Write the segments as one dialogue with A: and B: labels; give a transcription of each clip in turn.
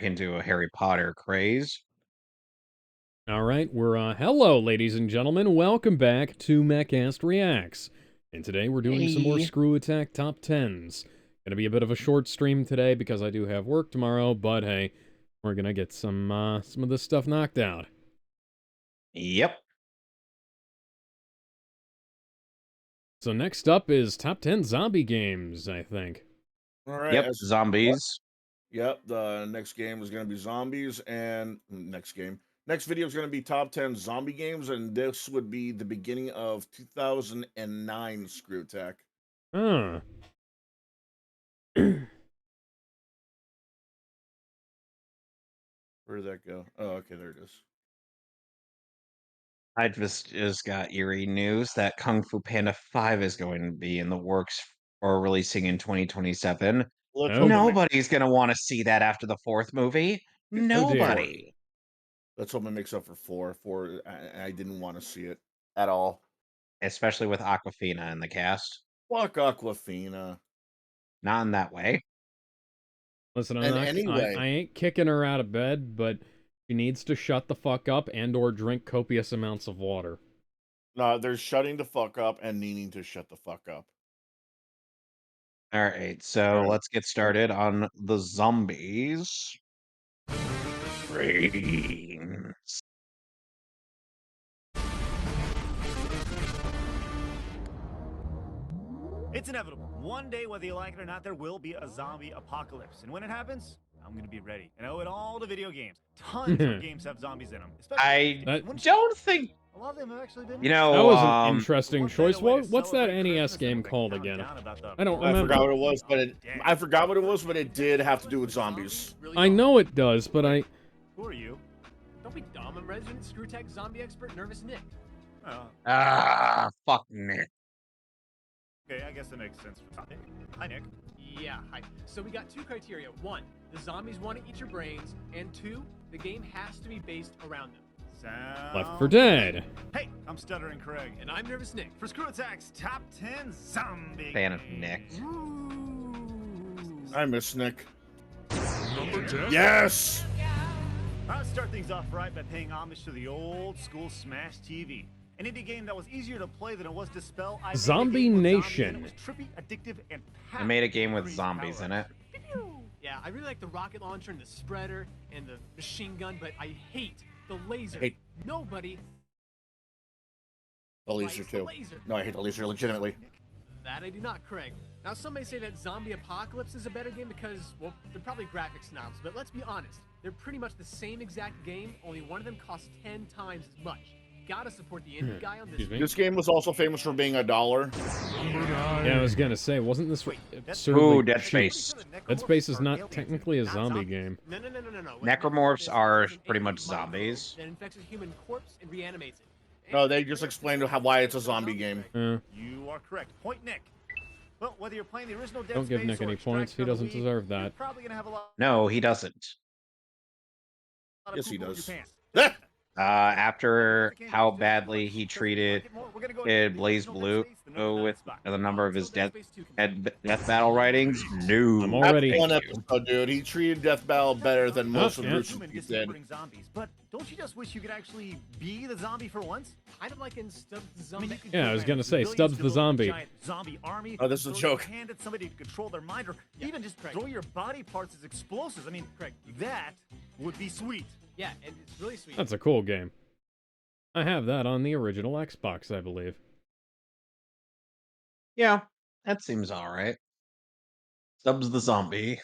A: back into a Harry Potter craze.
B: All right, hello, ladies and gentlemen. Welcome back to Mehcast Reacts. And today we're doing some more
A: Hey.
B: Screwattack Top 10s. Gonna be a bit of a short stream today because I do have work tomorrow, but hey, we're gonna get some of this stuff knocked out.
A: Yep.
B: So next up is Top 10 Zombie Games, I think.
C: All right.
A: Yep. Zombies.
C: Yep. The next game is going to be zombies, and next video is going to be top 10 zombie games, and this would be the beginning of 2009 Screwattack.
B: Huh.
C: Where did that go? Oh, okay, there it is.
A: I just got eerie news that Kung Fu Panda 5 is going to be in the works or releasing in 2027.
C: Let's
B: Oh.
C: hope it
A: Nobody's going to want to see that after the fourth movie.
B: Oh dear.
A: Nobody.
C: Let's hope it makes up for four. I didn't want to see it at all.
A: Especially with Aquafina in the cast.
C: Fuck Aquafina.
A: Not in that way.
B: Listen,
C: And anyway,
B: I ain't kicking her out of bed, but she needs to shut the fuck up and/or drink copious amounts of water.
C: no, there's shutting the fuck up and needing to shut the fuck up.
A: All right, so let's get started on the zombies. Brains.
D: It's inevitable. One day, whether you like it or not, there will be a zombie apocalypse. And when it happens, I'm going to be ready. And I owe it all to video games. Tons of games have zombies in them.
A: I don't think...
D: A lot of them have actually been...
A: You know,
B: that was an interesting choice. What's that NES game called again? I don't remember.
C: I forgot what it was, I forgot what it was, but it did have to do with zombies.
B: I know it does, but I...
D: Who are you?
E: Don't be dumb. I'm resident Screwtack zombie expert, Nervous Nick.
D: Oh,
A: fuck Nick.
D: okay, I guess that makes sense. Hi, Nick.
E: Yeah, hi. So we got two criteria. One, the zombies want to eat your brains. And two, the game has to be based around them.
B: Left 4 Dead.
D: Hey, I'm Stuttering Craig.
E: And I'm Nervous Nick.
D: For Screwattack's Top 10 Zombie
A: Fan of Nick.
C: I miss Nick. Number 10? Yes!
D: I'll start things off right by paying homage to the old school Smash TV. An indie game that was easier to play than it was to spell.
B: Zombie Nation.
D: It was trippy, addictive, and
A: I made a game with zombies in it.
E: Yeah, I really like the rocket launcher and the spreader and the machine gun, but I hate the laser. Nobody.
C: The laser too. No, I hate the laser legitimately.
E: That I do not, Craig. Now, some may say that Zombie Apocalypse is a better game because, well, they're probably graphics snobs, but let's be honest. They're pretty much the same exact game, only one of them costs 10 times as much. Gotta support the indie guy on this.
C: This game was also famous for being $1.
B: Yeah, I was gonna say, wasn't this
A: Ooh, Dead Space.
B: Dead Space is not technically a zombie game.
E: No.
A: Necromorphs are pretty much zombies.
E: That infects a human corpse and reanimates it.
C: No, they just explained why it's a zombie game.
D: You are correct. Point Nick. Well, whether you're playing the original Dead
B: Don't give
D: Space
B: Nick
D: or
B: any points. He
D: Extraction on
B: doesn't
D: the Wii,
B: deserve
D: you're
B: that.
D: probably gonna have a lot
A: No, he doesn't.
D: of
C: Yes, he
D: poo-poo in
C: does.
D: your pants.
A: After how badly he treated Blaze Blue with the number of his death battle writings, no.
B: I'm already-
C: That's one
A: thank you.
C: episode, dude. He treated Death Battle better than most of the
B: yeah.
D: Human
C: Bruce
D: gets to
C: did.
D: bring zombies, but don't you just wish you could actually be the zombie for once?
E: Kind of like in Stubbs the
D: I mean,
E: Zombie.
D: you could
B: Yeah, I
D: go
B: was
D: around
B: gonna
D: with
B: say,
D: billions
B: Stubbs
D: to
B: the
D: build a
B: zombie.
D: giant zombie army.
C: Oh, this is a
D: throw
C: joke.
D: your hand at somebody to control their mind, or even just throw your body parts as explosives. I mean,
E: Craig.
D: that would be sweet.
E: Yeah, and it's really sweet.
B: That's a cool game. I have that on the original Xbox, I believe.
A: Yeah, that seems alright. Stubbs the zombie.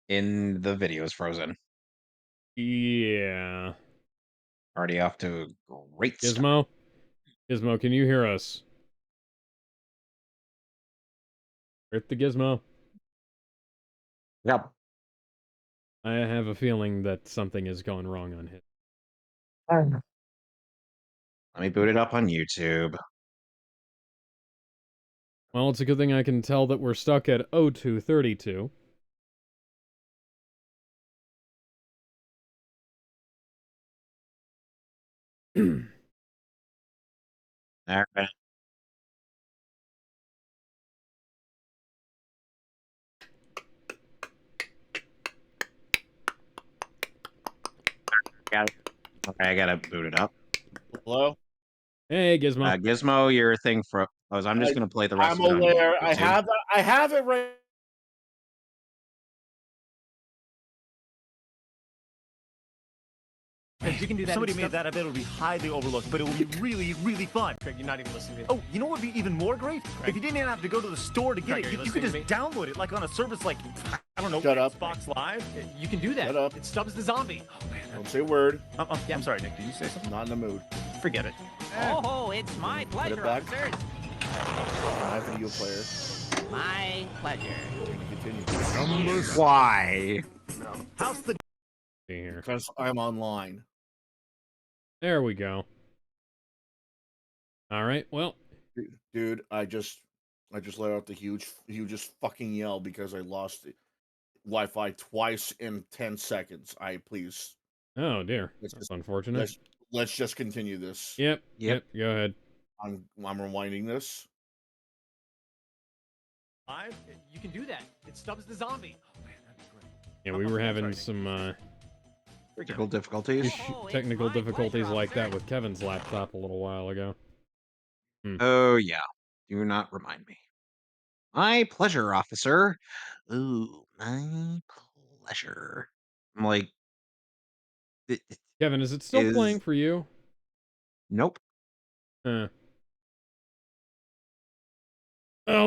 A: In the video is frozen.
B: Yeah.
A: Already off to a great start.
B: Gizmo? Gizmo, can you hear us? Earth the Gizmo.
A: Yep.
B: I have a feeling that something is going wrong on his.
A: Let me boot it up on YouTube.
B: Well, it's a good thing I can tell that we're stuck at 0232.
A: Alright. Okay, I gotta boot it up.
C: Hello.
B: Hey, Gizmo.
A: Gizmo, your thing for. I'm just gonna play the rest
C: I'm
A: of it on
C: aware.
A: YouTube.
C: I have it right.
E: You can do
D: If
E: that.
D: somebody
E: in
D: made
E: stuff-
D: that, I bet it would be highly overlooked, but it would be really, really fun.
E: Craig, you're not even listening to me.
D: Oh, you know what would be even more great?
E: Craig.
D: If you didn't have to go to the store to get
E: Craig, are
D: it,
E: you
D: you could just
E: listening to
D: download it like on a service like, I don't know,
C: Shut up.
D: Xbox Live.
E: You can do that.
C: Shut up.
E: It Stubbs the zombie.
D: Oh, man.
C: Don't say a word.
D: I'm sorry, Nick. Did you say something?
C: Not in the mood.
D: Forget it.
F: Oh, it's my
C: Put it
F: pleasure,
C: back.
F: officers.
C: My video player.
F: My pleasure.
C: Continue.
A: Why?
D: How's the
B: See here.
C: Because I'm online.
B: There we go. All right. Well,
C: Dude, I just let out the hugest fucking yell because I lost Wi-Fi twice in 10 seconds. Please.
B: oh dear.
C: Let's
B: That's
C: just-
B: unfortunate.
C: Let's just continue this.
B: Yep.
A: Yep.
B: Go ahead.
C: I'm rewinding this.
D: live?
E: You can do that. It Stubbs the zombie.
D: Oh, man, that'd be great.
B: Yeah, we were having some
A: Technical difficulties.
F: Oh, it's
B: technical
F: my
B: difficulties
F: pleasure,
B: like that
F: officer.
B: with Kevin's laptop a little while ago.
A: Oh yeah. Do not remind me. My pleasure, officer. Ooh, my pleasure. I'm like, it
B: Kevin, is it still
A: is
B: playing for you?
A: nope.
B: Oh,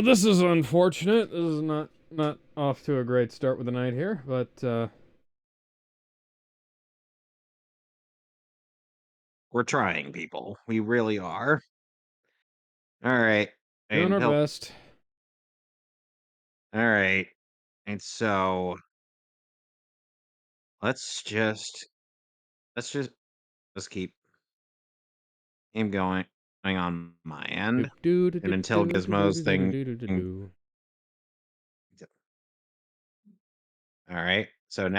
B: this is unfortunate. This is not off to a great start with the night here, but
A: We're trying, people. We really are. All right.
B: doing our best.
A: All right. And so let's keep game going on my end. And until Gizmo's thing. All right. So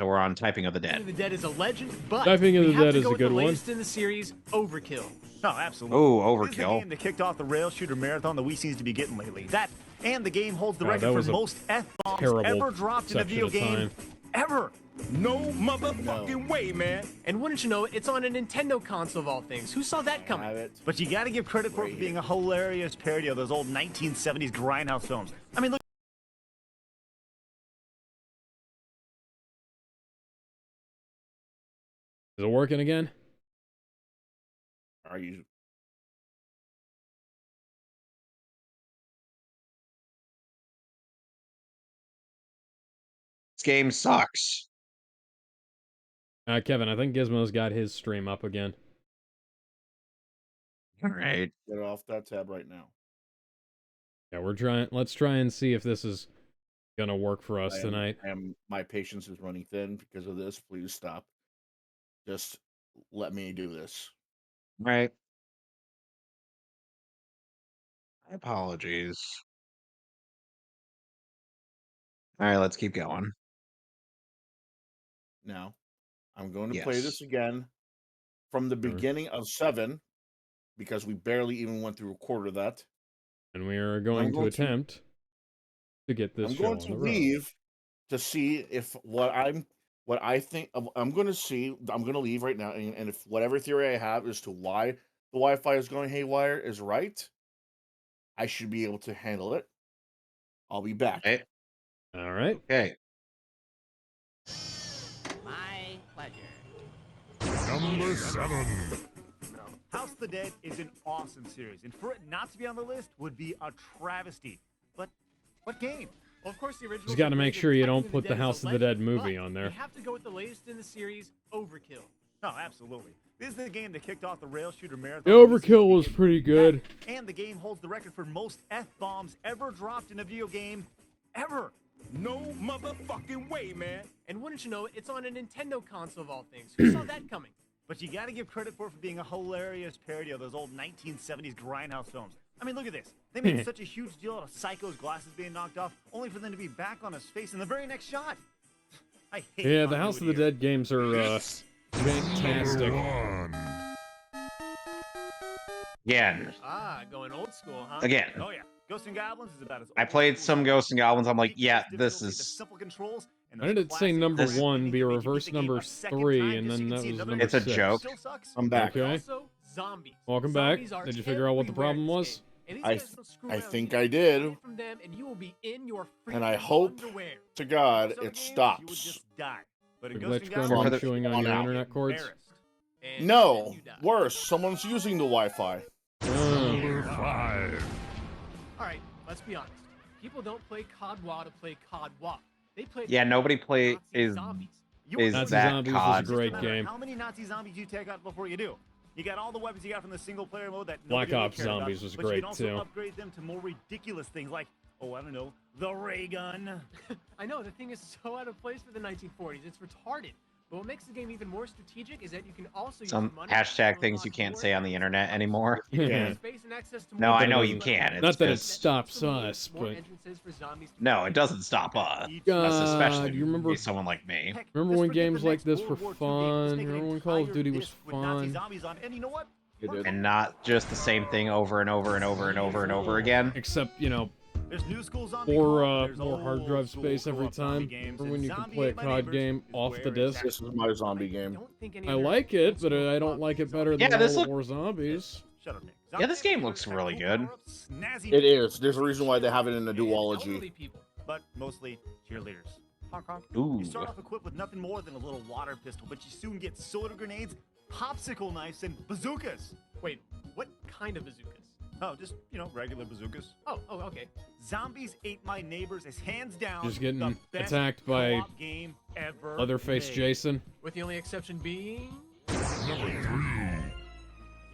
A: we're on Typing of the
E: Typing of
A: Dead.
E: the Dead is a legend, but
B: Typing of
E: we
B: the
E: have
B: Dead
E: to
B: is
E: go
B: a
E: with
B: good
E: the
B: one.
E: latest in the series, Overkill.
D: Oh, absolutely.
A: Oh,
D: This is the
A: overkill.
D: game that kicked off the rail shooter marathon that we seems to be getting lately. That and the game holds the
B: Oh, that
D: record
B: was
D: for
B: a
D: most F-bombs
B: terrible
D: ever dropped in a
B: section
D: video
B: of
D: game
B: time.
D: ever.
G: No motherfucking way, man.
E: And wouldn't you know it, it's on a Nintendo console of all things. Who saw that
C: I
E: coming?
C: have it.
D: But you gotta give credit for it for being a hilarious parody of those old 1970s grindhouse films. I mean, look.
B: Is it working again?
C: Are you?
A: This game sucks.
B: Kevin, I think Gizmo's got his stream up again.
A: All right.
C: Get off that tab right now.
B: Yeah, we're trying. Let's try and see if this is gonna work for us tonight.
C: My patience is running thin because of this. Please stop. Just let me do this.
A: All right. My apologies. All right, let's keep going.
C: Now, I'm going to play
A: Yes.
C: this again from the beginning of 7 because we barely even went through a quarter of that.
B: And we are going to
C: going to-
B: attempt to get this
C: I'm
B: show
C: going
B: on
C: to
B: the road.
C: leave to see if what I think I'm going to see. I'm going to leave right now, and if whatever theory I have as to why the Wi-Fi is going haywire is right, I should be able to handle it. I'll be back.
A: Okay.
B: All right.
A: Okay.
F: My pleasure.
G: Number 7.
D: House of the Dead is an awesome series, and for it not to be on the list would be a travesty. But what game?
E: Well, of course, the original.
B: Just got to make sure you don't put the House of the Dead movie on
E: We
B: there.
E: have to go with the latest in the series, Overkill.
D: Oh, absolutely. This is the game that kicked off the rail shooter
B: The
D: marathon. that we seem to
B: Overkill
D: be
B: was
D: getting
B: pretty good.
D: back. And the game holds the record for most F-bombs ever dropped in a video game ever.
G: No motherfucking way, man.
E: And wouldn't you know it, it's on a Nintendo console of all things. Who saw that coming?
D: But you gotta give credit for it for being a hilarious parody of those old 1970s grindhouse films. I mean, look at this. They made such a huge deal out of Psycho's glasses being knocked off, only for them to be back on his face in the very next shot. I hate
B: Yeah, the House of the
D: continuity
B: Dead games are fantastic.
G: 1.
A: Again.
E: Going old school, huh?
A: Again.
D: here. Oh yeah, Ghosts and Goblins is about as
A: I
D: old
A: played
D: school
A: some
D: as
A: Ghosts and Goblins. I'm like,
D: ridiculous
A: yeah, this
D: difficulty, the
A: is
D: simple controls And
B: Why
D: those
B: did it say
D: classic
B: number
A: This-
B: 1 be a
D: make you beat
B: reverse
D: the game
B: number
D: a second
B: 3,
D: time
B: and
D: just so
B: then
D: you
B: that
D: can see
B: was
D: another
B: number
A: It's a
B: 6?
A: joke.
D: Still sucks.
C: I'm back.
B: Okay.
E: Also, zombies.
B: Welcome back.
E: Zombies are
B: Did you figure out what the
E: everywhere in
B: problem
E: this
B: was?
E: game. And these
C: I
E: guys don't screw
C: I
E: around
C: think
E: either.
C: I did.
E: Away from them, and you will be in your
C: And I
E: freaking
C: hope
E: underwear.
C: to God
D: Some
C: it
D: games, you would
C: stops.
D: just die. But in
B: The
D: Ghost
B: glitch
D: and
B: gun
D: Goblins,
A: was
B: chewing on
C: on
B: your
C: out.
B: internet cords?
D: embarrassed.
E: And
C: No,
E: then you die.
C: worse, someone's using the Wi-Fi.
G: Number 5.
E: All right, let's be honest. People don't play COD WoW to play COD WoW. They play.
A: Yeah, nobody play
E: Nazi
A: is
E: zombies.
D: You
A: is
D: would
B: Nazi
A: that
B: Zombies was a
A: COD.
D: Just
B: great
D: remember
B: game.
D: How many Nazi zombies you take out before you do? You got all the weapons you got from the single player mode that
B: Black
D: nobody really
B: Ops
D: cared about,
B: Zombies was
D: but you
B: great,
D: can also
B: too.
D: upgrade them to more ridiculous things like, oh, I don't know, the ray gun.
E: I know the thing is so out of place for the 1940s. It's retarded. But what makes the game even more strategic is that you can also use
A: Some
E: money
A: hashtag
E: to
A: things you
E: unlock
A: can't
E: more
A: say on the
E: weapons.
A: internet anymore.
C: Yeah.
E: Space and access to
A: No,
E: more
A: I know
B: it
A: you
E: weapons.
A: can. It's
B: Not that it
A: just
B: stops
E: Also means
B: us,
E: more
B: but
E: entrances for zombies to
A: no,
E: play.
A: it doesn't stop us.
D: Each
B: God,
A: Especially
B: you remember-
A: someone like me.
D: Heck,
B: remember
D: let's
B: when
D: forget
B: games
D: the
B: like
D: next
B: this were
D: World War II game. Just
B: fun?
D: make an
B: Remember when Call of
D: entire
B: Duty was
D: disc with Nazi
B: fun?
D: zombies on it. And you know what?
C: It did.
A: And not just the same thing over and over and over and over and over again.
B: Except, you know,
D: There's new school zombie
B: more
D: co-op, there's
B: more hard
D: old
B: drive
D: school
B: space every
D: co-op zombie
B: time.
D: games,
B: Remember
D: and
B: when you can
D: Zombie
B: play a
D: Ate My
B: COD
D: Neighbors
B: game
D: is
B: off
D: where
B: the
D: it's
B: disc?
D: at.
C: This is my zombie game.
E: Don't think any
B: I
E: other
B: like it,
E: old
B: but
E: school
B: I don't
E: co-op
B: like it
E: games
B: better
E: are-
B: than
A: Yeah, this
B: World
A: look-
B: War Zombies.
D: Shut up, Nick.
A: Yeah, this
D: Zombie
A: game
D: Ate My
A: looks
D: Neighbors
A: really
D: got
A: good.
D: cool power-ups, snazzy
C: It is. There's a reason why they have it in a
E: and
C: duology.
E: elderly people.
D: but mostly cheerleaders. Honk, honk.
A: Ooh.
D: You start off equipped with nothing more than a little water pistol, but you soon get soda grenades, popsicle knives, and bazookas.
E: Wait, what kind of bazookas?
D: Oh, just, regular bazookas.
E: Oh, okay.
D: Zombies Ate My Neighbors is hands down
B: Just getting
D: the best
B: attacked by
D: co-op game ever
B: Leatherface
D: made.
B: Jason.
E: With the only exception being,
G: Number 3.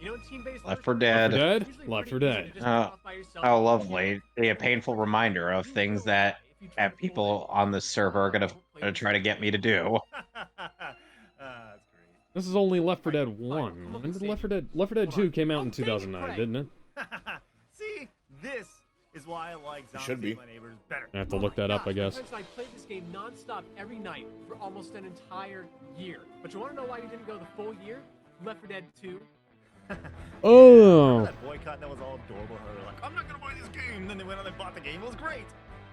E: you know, team-based.
A: Left 4
B: Left 4
A: Dead.
B: Dead?
E: Usually
B: Left 4
E: pretty easy
B: Dead.
E: to just
A: Oh,
E: go off by yourself
A: Oh,
E: and
A: lovely. A painful reminder of things that people on this server are gonna try to get me to do.
D: That's great.
B: This is only Left 4 Dead 1. When did Left 4 Dead 2 came out in
E: Okay,
B: 2009,
E: Craig.
B: didn't it?
D: See, this is why I like Zombies
C: should be.
D: Ate My Neighbors better.
B: I have to look that up, I guess.
E: I played this game non-stop every night for almost an entire year. But you want to know why you didn't go the full year? Left 4 Dead 2.
B: Oh.
D: That boycott that was all adorable. How they were like, I'm not gonna buy this game. Then they went out and bought the game. It was great.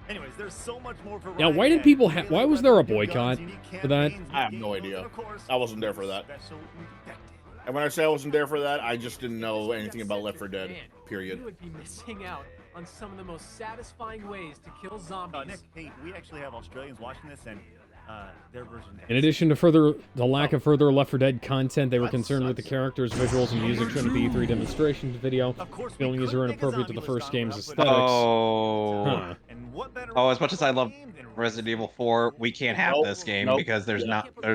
D: Anyways, there's so much more variety.
B: Yeah, why did
D: ahead.
B: people
D: Daily
B: why was there a
D: weapons, new
B: boycott
D: guns, unique
B: for that?
D: campaigns,
C: I have
D: new
C: no
D: game modes,
C: idea.
D: and of course,
C: I wasn't there for that.
D: special effective.
C: And when I say I wasn't there for that, I just didn't know anything about
E: Such
C: Left
E: a
C: 4 Dead.
E: fan.
C: Period.
E: You would be missing out on some of the most satisfying ways to kill zombies.
D: Nick, hey, we actually have Australians watching this, and their version.
B: In addition to the lack of further Left 4 Dead content, they were concerned with the characters, visuals, and music shown at the E3 demonstration video,
D: Of course, we
B: feeling these are
D: couldn't make a
B: inappropriate to
D: zombie
B: the first
D: list
B: game's
D: on without
B: aesthetics.
A: Oh.
B: Huh.
D: And what better
A: Oh, as much as I love
D: game than
A: Resident Evil 4, we can't have
C: Nope.
A: this game
C: Nope.
A: because there's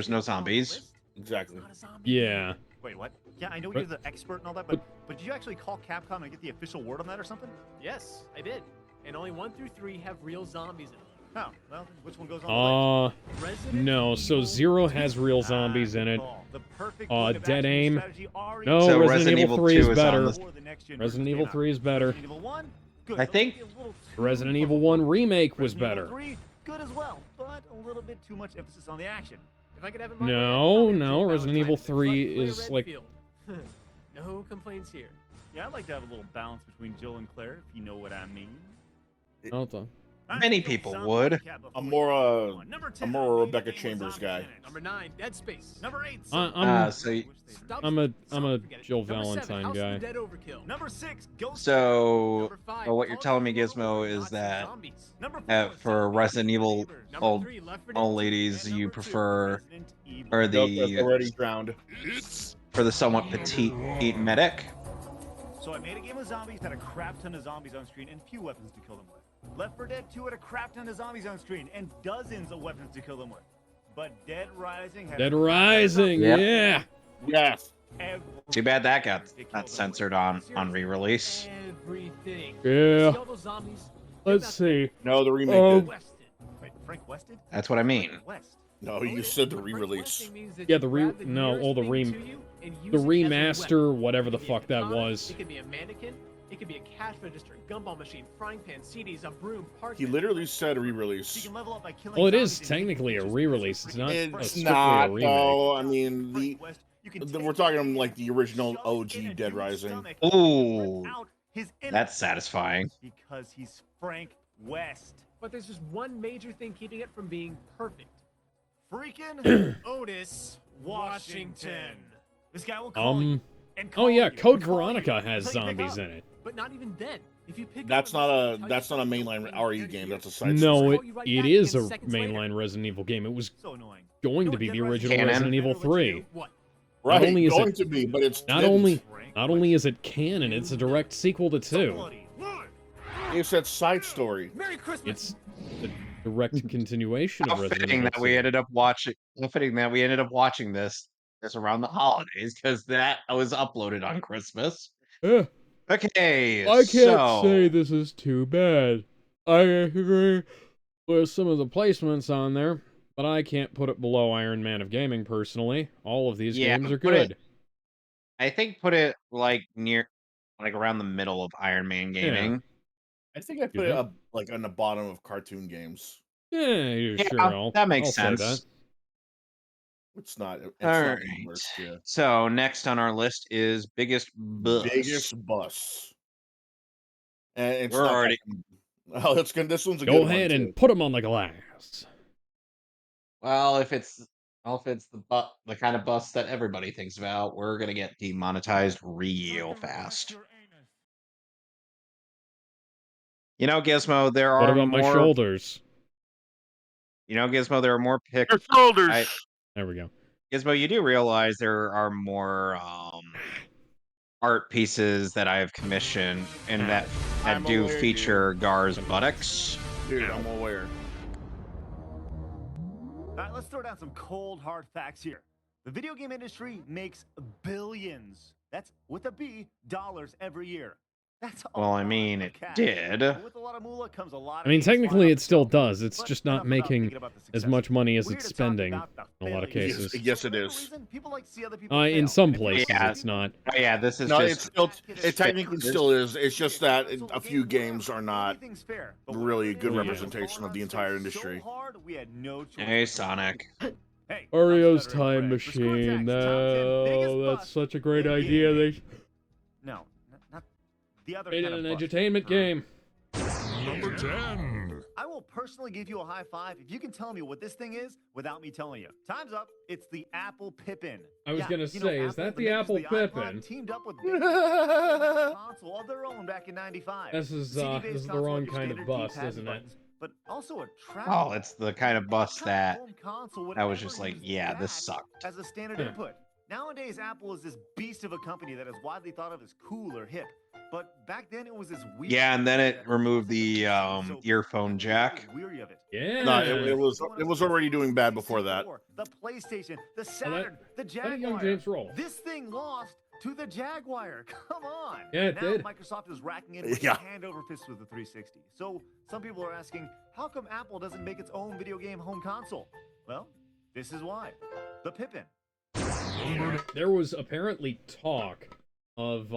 A: no zombies.
C: Exactly.
E: Not a zombie.
B: Yeah.
D: Wait, what? Yeah, I know
B: But-
D: you're the expert and all that, but did you actually call Capcom and get the official word on that or something?
E: Yes, I did. And only 1 through 3 have real zombies in them.
D: Oh, well, which one goes on
E: Resident
B: No, so
E: Evil
B: 0
E: 2.
B: has real
D: the
B: zombies in it.
D: The perfect
B: Uh,
D: blend of
B: Dead
D: action and
B: Aim.
D: strategy already
B: No,
A: So
B: Resident
A: Resident
B: Evil
A: Evil
B: 3 is
A: 2 is on
B: better.
A: this-
D: before the next gen
B: Resident
D: version
B: Evil
D: came
B: 3 is
D: out.
B: better.
D: Resident Evil 1, good.
A: I think
D: Maybe a little too
B: Resident
D: fun.
B: Evil 1 Remake was
D: Resident
B: better.
D: Evil 3, good as well, but a little bit too much emphasis on the action.
E: If I could have it my
B: No,
E: way, I'd probably
B: no,
E: choose
B: Resident Evil
E: Valentine's Day.
B: 3
E: Play
B: is like-
E: Redfield. No complaints here.
D: Yeah, I'd like to have a little balance between Jill and Claire, if you know what I mean.
B: Hold on.
A: Many people would.
C: I'm more a
D: I'm
C: more a Rebecca Chambers guy.
E: Number 9, Dead Space.
D: Number 8.
B: I'm-
A: So y-
E: Stop-
B: I'm a
E: stop, forget it.
B: Jill
E: Number 7,
B: Valentine
E: House of
B: guy.
E: the Dead Overkill.
D: Number 6, Ghost.
A: So
E: Number 5,
A: what you're
E: Call
A: telling me,
E: of Duty
A: Gizmo,
E: World
A: is
E: War
A: that
E: Zombies.
D: Number
A: for
D: Zombies
A: Resident Evil
D: Neighbors.
E: Number
A: old
E: 3, Left 4 Dead
A: old
E: 2.
A: ladies,
D: And
A: you
D: number 2,
A: prefer
D: Resident Evil.
A: or
C: Nope, that's already
A: the
C: drowned.
A: for the somewhat petite medic.
D: So I made a game of zombies that had a crap ton of zombies on screen and few weapons to kill them with. Left 4 Dead 2 had a crap ton of zombies on screen and dozens of weapons to kill them with. But Dead Rising had
B: Dead
D: a crap ton of
B: Rising,
A: Yep.
B: yeah.
C: Yes.
D: every-
A: Too bad that got
D: to kill them
A: not
D: with.
A: censored on re-release.
E: Everything.
B: Yeah.
E: See all those zombies?
B: Let's see.
C: No, the remake
B: Oh.
C: did.
E: Wested.
D: Wait, Frank Wested?
A: That's what I mean.
D: Frank West.
C: No, you said the re-release.
B: Yeah, the remaster, whatever the fuck that was.
E: It could be a mannequin. It could be a cash register, gumball machine, frying pan, CDs, a broom, parts.
C: He literally said
D: So you
C: re-release.
D: can level up by killing
B: Well, it is
D: zombies and
B: technically a
D: features
B: re-release.
D: such
B: It's
D: as
B: not
D: freaking
C: It's
B: strictly
C: not
B: a remake.
C: though. I mean,
D: Frank West, you can
C: we're
D: take
C: talking
D: him
C: like the original
D: shove it
C: OG
D: in a
C: Dead
D: dude's
C: Rising.
D: stomach,
A: Ooh,
D: rip out his
A: that's
D: innards
A: satisfying.
D: because he's Frank West.
E: But there's just one major thing keeping it from being perfect.
D: freaking
E: Otis Washington.
D: This guy will call you. And
B: Oh yeah,
D: call you,
B: Code
D: and call
B: Veronica
D: you
B: has
D: until you pick
B: zombies
D: up.
B: in it.
E: But not even then. If you pick
C: That's
E: up
C: not a mainline RE game. That's a side
B: No,
C: story.
B: it,
E: Call you right
B: it
E: back
B: is a
E: again seconds later.
B: mainline Resident Evil game. It was
D: So annoying.
B: going
D: You
B: to
D: know
B: be
D: what
B: the
D: Dead
B: original
A: Canon?
B: Resident Evil
D: Rising never let you
B: 3.
D: do?
E: What?
C: Right,
B: only is
C: going
B: it-
C: to be, but it's
B: Not
C: didn't.
B: only is it canon, it's a direct sequel to 2.
D: Bloody what?
C: It's that side story.
E: Merry Christmas.
B: It's a direct continuation
A: How
B: of Resident
A: fitting
B: Evil
A: that we
B: 2.
A: ended up watching. How fitting that we ended up watching this around the holidays because that was uploaded on Christmas.
B: Eh,
A: Okay,
B: I can't
A: so
B: say this is too bad. I agree with some of the placements on there, but I can't put it below Iron Man of Gaming personally. All of these
A: Yeah,
B: games are
A: put it-
B: good.
A: I think put it like near, like around the middle of Iron Man Gaming.
C: I think I put
B: think?
C: it up like on the bottom of cartoon games.
B: Yeah,
A: Yeah,
B: sure.
A: that makes
B: I'll say
A: sense.
B: that.
C: It's not. It's
A: All
C: not
A: right.
C: the worst. Yeah.
A: So next on our list is biggest bus.
C: Biggest bus. And it's
A: We're
C: not
A: already-
C: Oh, that's good. This one's a
B: Go
C: good
B: ahead
C: one
B: and
C: too.
B: put them on the glass.
A: Well, if it's the kind of bus that everybody thinks about, we're gonna get demonetized real fast. You know, Gizmo, there
B: What
A: are
B: about my
A: more.
B: shoulders?
A: You know, Gizmo, there are more pick.
G: Your shoulders.
A: I-
B: There we go.
A: Gizmo, you do realize there are more art pieces that I have commissioned and that
C: I'm
A: do
C: aware,
A: feature Gar's buttocks.
C: Dude, I'm aware.
D: All right, let's throw down some cold, hard facts here. The video game industry makes billions. That's with a B, dollars every year. That's a
A: Well, I
D: lot
A: mean,
D: of
A: it
D: cash.
A: did.
D: But with a lot of moolah comes a lot of
B: I mean,
D: games flying
B: technically
D: off
B: it
D: the
B: still
D: shelf.
B: does. It's
D: But
B: just
D: enough
B: not
D: about
B: making
D: thinking about the
B: as
D: successes.
B: much money as
D: We're
B: it's
D: here to talk
B: spending
D: about the
B: in a lot of
D: failures.
B: cases.
C: Yes,
D: For
C: it
D: whatever
C: is.
D: reason, people like to see other people
B: In
D: fail.
B: some
D: And if you
B: places,
D: don't
A: Yeah.
B: it's not.
A: Oh, yeah, this is
C: No,
A: just
C: it's still. It technically
A: This-
C: still is. It's just that
D: So
C: a
D: the
C: few
D: game
C: games
D: works.
C: are not
D: Everything's fair. But
C: really a
D: whatever
C: good
D: it is,
C: representation of the
D: Cornhuskers
C: entire
D: so
C: industry.
D: hard, we had no choice
A: Hey,
D: but to
A: Sonic.
D: Hey,
B: Orio's
D: I'm stuttering
B: Time
D: Greg. For
B: Machine.
D: Screwattack's top 10 biggest
B: Oh, that's
D: busts
B: such a great
D: in
B: idea.
D: gaming.
B: They
D: No, not the other
B: made
D: kind
B: it
D: of
B: an
D: bust.
B: edutainment game.
G: Number 10.
D: I will personally give you a high five if you can tell me what this thing is without me telling you. Time's up. It's the Apple Pippin.
B: I was gonna
D: you know,
B: say, is
D: Apple,
B: that
D: the
B: the
D: makers
B: Apple
D: of the iPod,
B: Pippin?
D: teamed up with Bing a console of their own back in '95.
B: This is
D: CD-based
B: the
D: console
B: wrong
D: with your
B: kind of
D: standard
B: bust,
D: D-pad
B: isn't it?
D: buttons, but also a track.
A: Oh, it's the kind of bus
D: What kind
A: that
D: of home console would
A: I was
D: ever
A: just like,
D: use
A: yeah, this
D: that
A: sucked.
D: as a standard
B: Huh.
D: input. Nowadays, Apple is this beast of a company that is widely thought of as cool or hip. But back then, it was this weird.
A: Yeah, and then it
D: that
A: removed
D: wasn't
A: the
D: efficient, so
A: earphone
D: people
A: jack.
D: were weary of it.
B: Yeah.
C: No, it was already doing bad before that.
D: The PlayStation, the Saturn, the
B: Let a young
D: Jaguar.
B: James roll.
D: This thing lost to the Jaguar. Come on.
B: Yeah, it
D: now
B: did.
D: Microsoft is racking in with
C: Yeah.
D: hand over fist with the 360. So some people are asking, how come Apple doesn't make its own video game home console? Well, this is why. The Pippin.
B: There was apparently talk of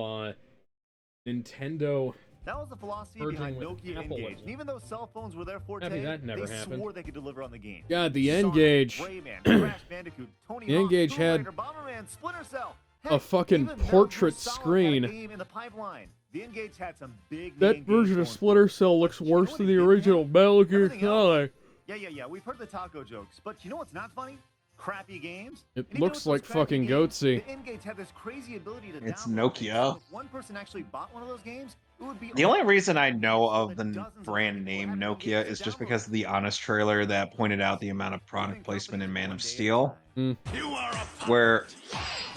B: Nintendo.
D: That was the philosophy
B: Merging
D: behind
B: with
D: Nokia
B: Apple
D: Engage.
B: wasn't
D: And even though cell phones were their forte,
B: Happy that never
D: they
B: happened.
D: swore they could deliver on the game.
B: God, the
D: Sonic,
B: N-Gage.
D: Rayman, Crash Bandicoot, Tony
B: The
D: Hawk,
B: N-Gage
D: Tomb
B: had
D: Raider, Bomberman, Splinter Cell.
B: a fucking
D: even Metal Gear
B: portrait
D: Solid had a
B: screen.
D: game in the pipeline. The N-Gage had some big
B: That
D: name
B: version
D: games
B: of
D: going for
B: Splinter
D: it.
B: Cell
D: But
B: looks
D: you know
B: worse
D: what
B: than
D: it
B: the
D: didn't
B: original
D: have?
B: Metal Gear
D: Everything else.
B: Solid.
D: Yeah. We've heard the taco jokes, but you know what's not funny? Crappy games.
B: It
D: And even
B: looks
D: with those
B: like
D: crappy
B: fucking
D: games,
B: Goatsy.
D: The N-Gage had this crazy ability to
A: It's
D: download things.
A: Nokia.
D: So if one person actually bought one of those games, it would be
A: The only
D: on
A: reason I know of
D: the
A: the
D: dozens of
A: brand
D: people
A: name
D: having no
A: Nokia
D: games to
A: is just
D: download.
A: because of the Honest trailer that pointed out the amount of product
D: Gaming
A: placement in
D: companies
A: Man
D: one
A: of
D: day at a
A: Steel.
D: time.
G: You are a
A: Where,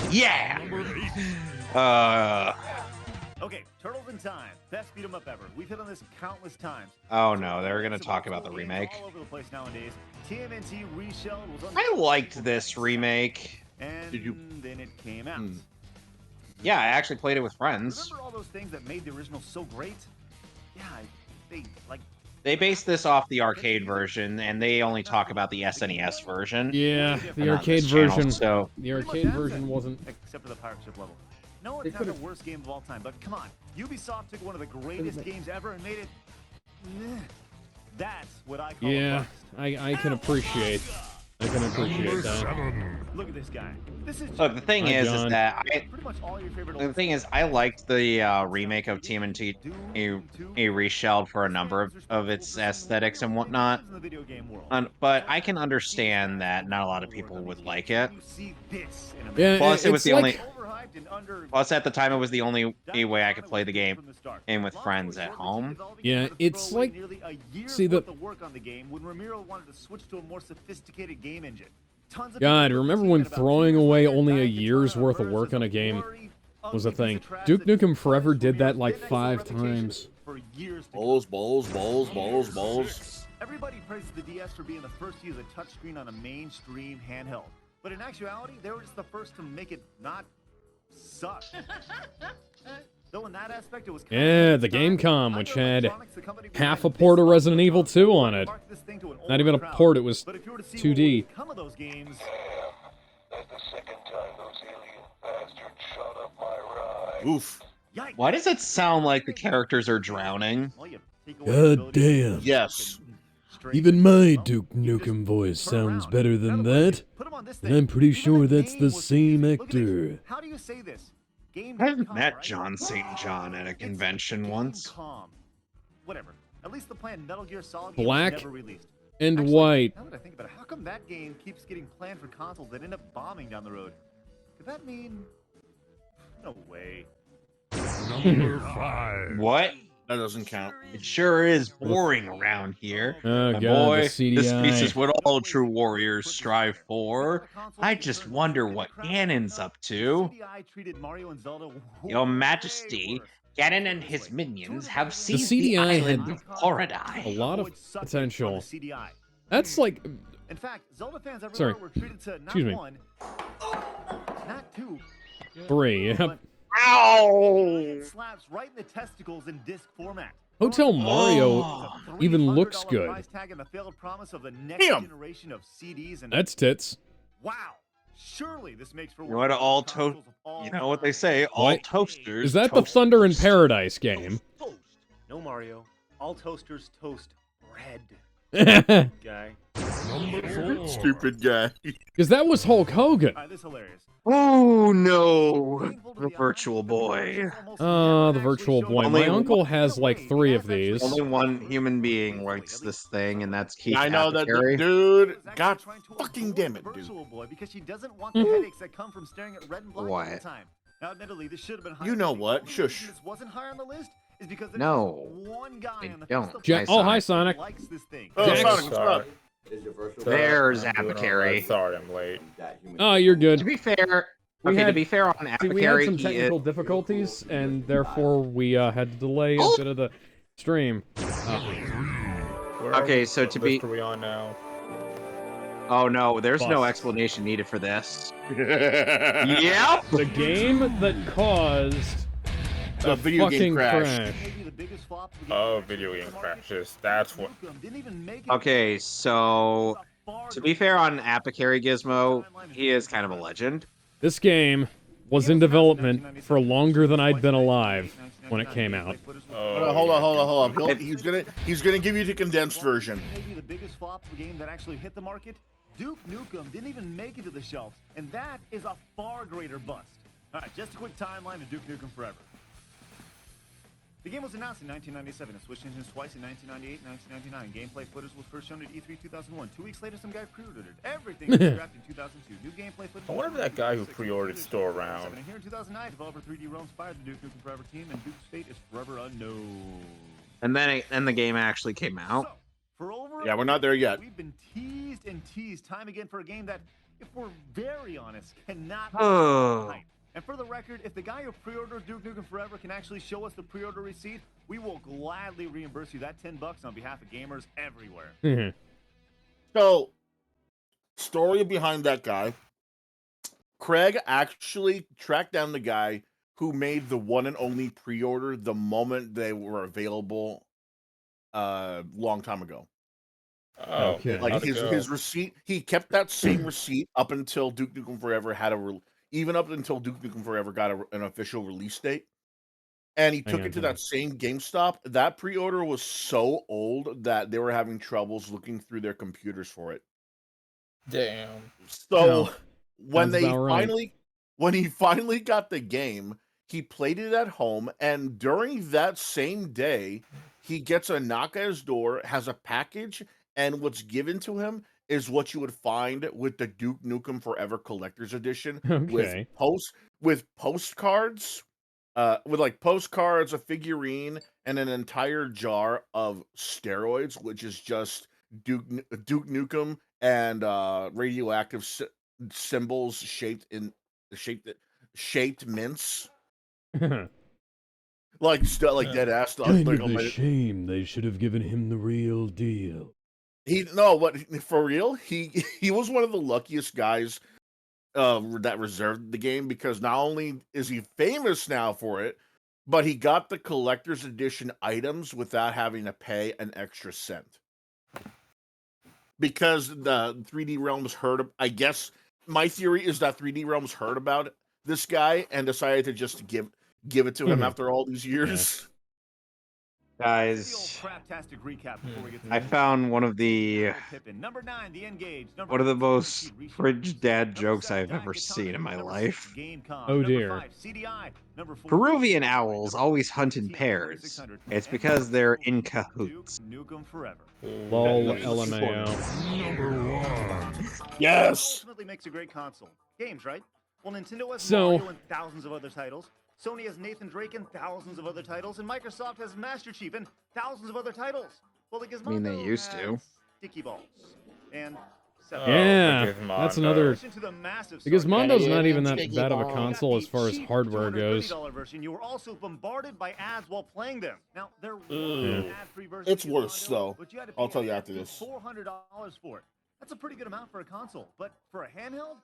A: yeah,
D: Okay, Turtles in Time, best beat 'em up ever. We've hit on this countless times.
A: oh
D: So
A: no, they were gonna
D: it's
A: talk about the
D: games
A: remake.
D: all over the place nowadays. TMNT Reshelled was
A: I liked this remake.
D: and
C: Did you-
D: then it came out.
C: Hmm.
A: Yeah, I actually played it with friends.
D: Remember all those things that made the original so great? Yeah, they like.
A: They based this off the arcade version, and they only talk about the SNES version.
B: Yeah,
A: and
B: the
A: not
B: arcade
A: this channel,
B: version.
A: So
B: The
D: Pretty much
B: arcade
D: that's
B: version
D: it.
B: wasn't.
D: Except for the pirate ship level. No,
B: They
D: it's not the
B: could've-
D: worst game of all time, but come on. Ubisoft took one of the greatest games ever and made it. Meh. That's what I call a
B: Yeah,
D: bust.
B: I can appreciate I can appreciate
G: Number
B: that.
G: 7.
D: Look at this guy. This is
A: Look, the thing
B: Hi,
A: is
B: John.
A: that
D: pretty much all your favorite
A: the
D: old
A: thing is,
D: stuff.
A: I liked the remake of TMNT a reshelled for a number of its aesthetics and whatnot. But I can understand that not a lot of people would like it.
B: Yeah,
A: Plus, it was
B: it's
A: the
B: like,
A: only. Plus, at the time, it was the only way I could play the game and with friends at home.
B: Yeah, it's like- see, the
D: work on the game when Ramiro wanted to switch to a more sophisticated game engine. Tons of
B: God,
D: people
B: remember
D: were
B: when
D: about 2
B: throwing
D: years
B: away
D: later,
B: only a
D: Diet
B: year's
D: Guitar
B: worth of
D: emerged
B: work
D: as
B: on a game
D: blurry,
B: was a
D: ugly piece
B: thing.
D: of trash
B: Duke
D: that
B: Nukem Forever
D: caused
B: did that
D: Ramir's
B: like
D: then
B: 5
D: reputation
B: times.
D: for years to come.
C: Balls.
G: Number 6.
D: Everybody praises the DS for being the first to use a touchscreen on a mainstream handheld. But in actuality, they were just the first to make it not suck. Though in that aspect, it was kind
B: Yeah,
D: of
B: the Gamecom, which had
D: Electronics, the company
B: half a
D: behind
B: port of
D: this
B: Resident Evil 2 on it.
D: marked this thing to an
B: Not even a
D: older crowd.
B: port, it was
D: But if you were to see
B: 2D.
D: what would become of those games,
C: Oof.
D: yikes.
A: Why does it sound like the characters are drowning?
D: Well, you take away
B: God
D: the ability to
B: damn.
D: look
C: Yes.
D: straight
B: Even
D: and
B: my
D: well,
B: Duke
D: you just
B: Nukem voice
D: turn
B: sounds
D: around.
B: better
D: In
B: than
D: other words,
B: that.
D: put 'em on this
B: And
D: thing.
B: I'm pretty
D: Even
B: sure
D: the
B: that's
D: name
B: the
D: was
B: same
D: confusing. Look at this.
B: actor.
D: How do you say this?
A: I've
D: Gamecom,
A: met
D: right?
A: John St. John at a
D: It's
A: convention once.
D: Gamecom. Whatever. At least the planned Metal Gear Solid
B: Black
D: game was never released.
B: and
D: Actually,
B: white.
D: Now that I think about it, how come that game keeps getting planned for consoles that end up bombing down the road? Could that mean? No way.
G: Number 5.
A: What?
C: That doesn't count.
A: It sure is boring around here.
B: Oh
A: My
B: god,
A: boy,
B: the
A: this
B: CDI.
A: piece is what all true warriors strive for. I just wonder what Ganon's up to.
D: CDI treated Mario and Zelda
A: Your
D: way
A: Majesty,
D: worse.
A: Ganon and his minions have seized
B: CDI
A: the
B: had
A: island of
B: a
A: Paradise.
B: lot of
D: Avoid sucking
B: potential.
D: on the CDI.
B: That's like,
D: In fact, Zelda fans everywhere
B: Sorry.
D: were treated to not
B: Excuse me.
D: one, not two,
B: 3. Yep.
D: but
A: Ow!
D: slaps right in the testicles in disc format.
B: Hotel Mario
A: Oh.
B: even looks
D: $300
B: good.
D: price tag and the failed promise of the next
C: Damn.
D: generation of CDs and
B: That's tits.
D: wow. Surely this makes for
A: You know what all
D: consoles of all
A: You know what they
D: time.
A: say, all
B: What?
A: toasters
B: Is that the
A: toast
B: Thunder in
A: toast.
B: Paradise game?
D: No, Mario. All toasters toast bread,
B: Because
D: guy.
G: Number 4.
C: Stupid guy.
B: that was Hulk Hogan.
D: Alright, this is hilarious.
A: Oh no,
D: Meaningful to
A: the
D: eye,
A: virtual
D: the
A: boy.
D: commercials almost
B: Oh,
D: never
B: the
D: actually
B: virtual
D: show
B: boy.
D: the
A: Only
B: My
A: one-
B: uncle has like
D: Wait,
B: 3
D: the
B: of
D: ads actually
B: these.
D: show
A: Only
D: the
A: one
D: first
A: human
D: one
A: being
D: faithfully,
A: likes
D: at
A: this
D: least
A: thing, and that's Keith
C: I know that,
A: Apicary.
C: dude.
D: is actually
C: God
D: trying to
C: fucking
D: avoid
C: damn
D: the
C: it, dude.
D: virtual boy because she doesn't want the headaches that come from staring at red and black all
A: What?
D: the time. Now, admittedly, this should have been higher.
C: You know
D: but the
C: what?
D: only
C: Shush.
D: reason This wasn't higher on the list is because there's
A: No,
D: just one guy
A: I
D: on the
A: don't.
D: face of the
B: Jack-
A: Hi,
B: oh, hi,
A: Sonic.
B: Sonic.
D: likes this thing.
C: Oh,
B: Jax.
C: Sonic, what's up?
A: There's
H: I'm doing all
A: Apicary.
H: right. Sorry, I'm late.
B: Oh, you're
A: To
B: good.
A: be fair,
B: We
A: okay, to
B: had-
A: be fair on
B: See, we had
A: Apicary,
B: some
A: he
B: technical
A: is,
B: difficulties, and therefore we had to delay a
A: Oh!
B: bit of the stream.
H: Where are
A: Okay,
H: we-
A: so
H: what
A: to
H: list
A: be-
H: are we on now?
A: oh no, there's no
B: Bust.
A: explanation needed for this.
C: Yeah.
A: Yep.
B: The game that caused
C: The video game
B: fucking
C: crash.
D: Maybe the biggest flop of the game
H: Oh,
D: ever.
H: video game crashes. That's what.
D: Didn't even make it.
A: Okay, so to be fair on Apicary Gizmo, he is kind of a legend.
B: This game was in development for longer than I'd been alive when it came out.
H: Oh,
C: Hold on.
A: It-
C: He's gonna give you the condensed version.
D: Maybe the biggest flop of a game that actually hit the market. Duke Nukem didn't even make it to the shelves, and that is a far greater bust. All right, just a quick timeline of Duke Nukem Forever. The game was announced in 1997 and switched engines twice in 1998 and 1999. Gameplay footage was first shown at E3 2001. 2 weeks later, some guy pre-ordered it. Everything was scrapped in 2002. New gameplay footage.
H: I wonder if that guy who pre-ordered is still around.
D: And here in 2009, developer 3D Realms fired the Duke Nukem Forever team, and Duke's fate is forever unknown.
A: And then the game actually came out.
D: So, for over
C: Yeah, we're not there yet.
D: We've been teased and teased time again for a game that, if we're very honest, cannot
A: Oh.
D: hype. And for the record, if the guy who pre-ordered Duke Nukem Forever can actually show us the pre-order receipt, we will gladly reimburse you that $10 on behalf of gamers everywhere.
C: So, story behind that guy. Craig actually tracked down the guy who made the one and only pre-order the moment they were available long time ago.
H: Oh,
B: Okay.
C: Like
H: how'd it go?
C: his receipt, he kept that same receipt up until Duke Nukem Forever had even up until Duke Nukem Forever got an official release date. And he took it to that same GameStop. That pre-order was so old that they were having troubles looking through their computers for it.
H: Damn.
C: So
B: Oh,
C: when
B: sounds
C: they
B: about right.
C: when he finally got the game, he played it at home, and during that same day, he gets a knock at his door, has a package, and what's given to him is what you would find with the Duke Nukem Forever Collector's Edition
B: Okay.
C: with postcards, with like postcards, a figurine, and an entire jar of steroids, which is just Duke Nukem and radioactive symbols shaped shaped mints, like dead ass.
B: Kind
C: Like
B: of
C: on
B: a
C: my,
B: shame. They should have given him the real deal.
C: he no, what for real? He was one of the luckiest guys that reserved the game because not only is he famous now for it, but he got the collector's edition items without having to pay an extra cent. Because the 3D Realms I guess my theory is that 3D Realms heard about this guy and decided to just give it to him after all these years.
A: Guys,
D: Craptastic recap before we get to
A: I found one of the
D: Number 9, the Engage.
A: one of the most
D: Number
A: fringe dad
D: Number
A: jokes
D: 7,
A: I've ever
D: Daikatana.
A: seen in my
D: Number
A: life.
D: 6, Gamecom.
B: Oh,
D: Number
B: dear.
D: 5, CDI. Number 4,
A: Peruvian
D: Bitcoin.
A: owls
D: Number
A: always
D: 3,
A: hunt in
D: TI
A: pairs.
D: 2600.
A: It's
D: And
A: because they're in
D: Duke
A: cahoots.
D: Nukem Forever.
B: Lol,
C: That's
B: LMAO.
G: Number 1.
C: Yes.
D: Ultimately makes a great console. Games, right? Well, Nintendo has
B: So-
D: Mario and thousands of other titles. Sony has Nathan Drake and thousands of other titles, and Microsoft has Master Chief and thousands of other titles. Well, the Gizmondo
A: I mean, they used to.
D: has Sticky Balls and
H: Oh,
B: Yeah,
H: the
B: that's
H: Gizmondo.
B: another.
D: addition to the massive
B: The Gizmondo's not even that
C: Sticky
B: bad of a
C: balls.
B: console as far as hardware goes.
D: $230 version, you were also bombarded by ads while playing them. Now, there was
C: Ooh.
D: an ad-free version
C: It's
D: of
C: worse,
D: Gizmondo,
C: though.
D: but you had to
C: I'll
D: pay
C: tell
D: a
C: you after
D: hefty
C: this.
D: $400 for it. That's a pretty good amount for a console, but for a handheld,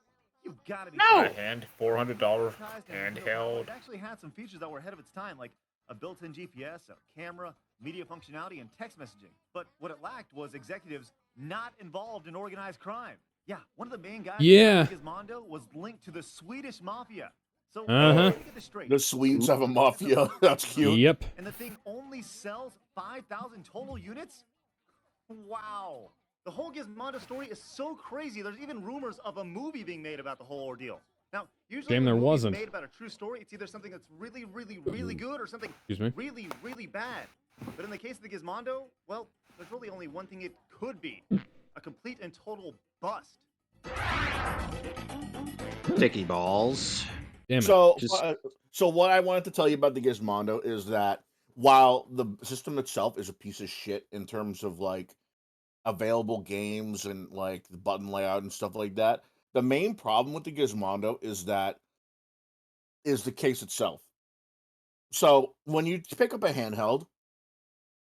D: you've got to be
A: No!
D: kidding.
H: $400
D: Advertised and Nintendo
H: handheld.
D: It actually had some features that were ahead of its time, like a built-in GPS, a camera, media functionality, and text messaging. But what it lacked was executives not involved in organized crime. Yeah, one of the main guys
B: Yeah.
D: behind Gizmondo was linked to the Swedish mafia. So
B: Uh-huh.
D: let me get this straight.
C: The Swedes have a mafia. That's cute.
B: Yep.
D: And the thing only sells 5,000 total units? Wow. The whole Gizmondo story is so crazy. There's even rumors of a movie being made about the whole ordeal. Now, usually
B: Shame
D: when
B: there
D: a movie's
B: wasn't.
D: made about a true story, it's either something that's really, really, really good or something
B: Excuse me.
D: really, really bad. But in the case of the Gizmondo, well, there's really only one thing it could be. A complete and total bust.
A: Sticky balls.
B: Damn it.
C: So,
A: Just-
C: so what I wanted to tell you about the Gizmondo is that while the system itself is a piece of shit in terms of like available games and like the button layout and stuff like that, the main problem with the Gizmondo is the case itself. So when you pick up a handheld,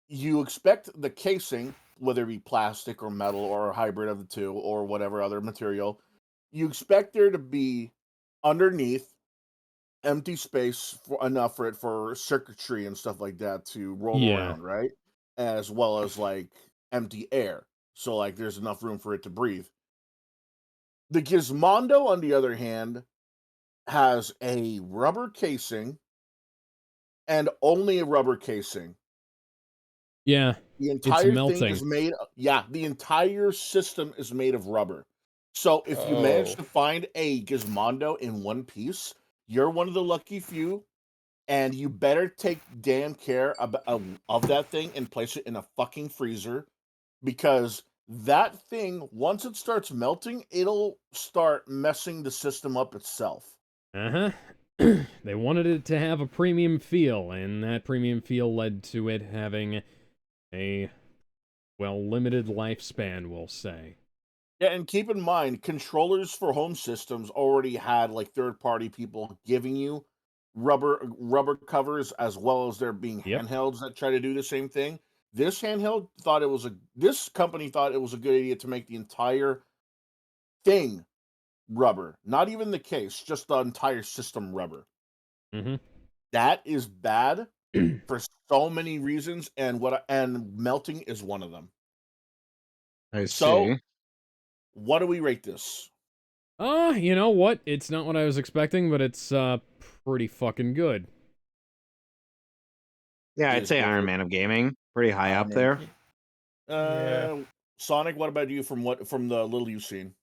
C: you expect the casing, whether it be plastic or metal or a hybrid of the two or whatever other material, you expect there to be underneath empty space for enough for it for circuitry and stuff like that to roll
B: Yeah.
C: around, right? As well as like empty air. So like there's enough room for it to breathe. The Gizmondo, on the other hand, has a rubber casing and only a rubber casing.
B: Yeah.
C: The entire thing
B: melting.
C: is made. Yeah, the entire system is made of rubber. So if you manage
H: Oh.
C: to find a Gizmondo in one piece, you're one of the lucky few, and you better take damn care of that thing and place it in a fucking freezer, because that thing, once it starts melting, it'll start messing the system up itself.
B: Uh-huh. They wanted it to have a premium feel, and that premium feel led to it having a, well, limited lifespan, we'll say.
C: Yeah, and keep in mind, controllers for home systems already had like third-party people giving you rubber covers, as well as there being
B: Yep.
C: handhelds that try to do the same thing. This company thought it was a good idea to make the entire thing rubber, not even the case, just the entire system rubber.
B: Mm-hmm.
C: That is bad for so many reasons, and melting is one of them.
A: I
C: So-
A: see.
C: What do we rate this?
B: You know what? It's not what I was expecting, but it's, pretty fucking good.
A: Yeah, I'd
C: Is
A: say
C: it-
A: Iron Man of gaming. Pretty high up
C: Iron
A: there.
H: Yeah.
C: Sonic, what about you from the little you've seen?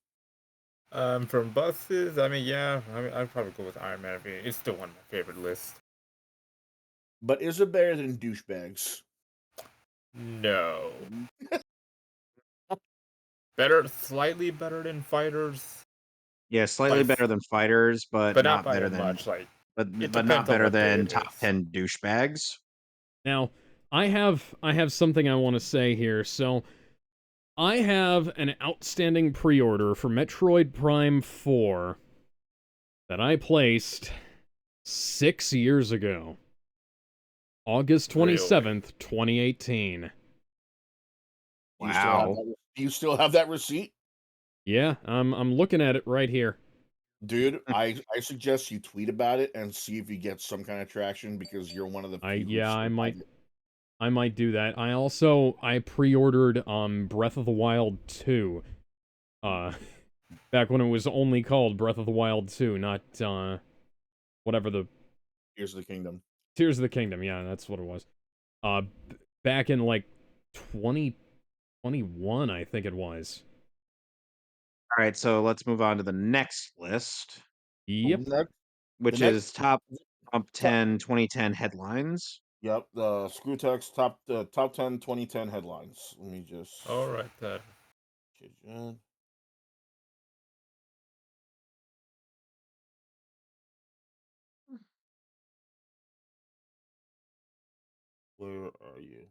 H: From buses, I mean, yeah, I'd probably go with Iron Man. It's still one of my favorite lists.
C: But is it better than douchebags?
H: No. Better, slightly better than fighters,
A: Yeah, slightly
H: Like,
A: better than fighters, but
H: but not
A: not
H: by
A: better
H: that
A: than
H: much. Like,
A: but
H: it
A: but not
H: depends on
A: better
H: what day
A: than
H: it
A: top
H: is.
A: 10 douchebags.
B: Now, I have something I want to say here. So, I have an outstanding pre-order for Metroid Prime 4 that I placed 6 years ago. August 27th, 2018.
A: Wow.
C: Do you still have that receipt?
B: Yeah, I'm looking at it right here.
C: Dude, I suggest you tweet about it and see if you get some kind of traction because you're one of the few who still
B: I might do that. I pre-ordered Breath of the Wild 2. Back when it was only called Breath of the Wild 2, not whatever the
C: Tears of the Kingdom.
B: Tears of the Kingdom. Yeah, that's what it was. Back in like 2021, I think it was.
A: All right, so let's move on to the next list,
B: Yep.
A: which
C: next-
A: is top 10 2010 headlines.
C: Yep, the Screwattack's top 10 2010 headlines. Let me just.
H: All right, then.
C: Where are you?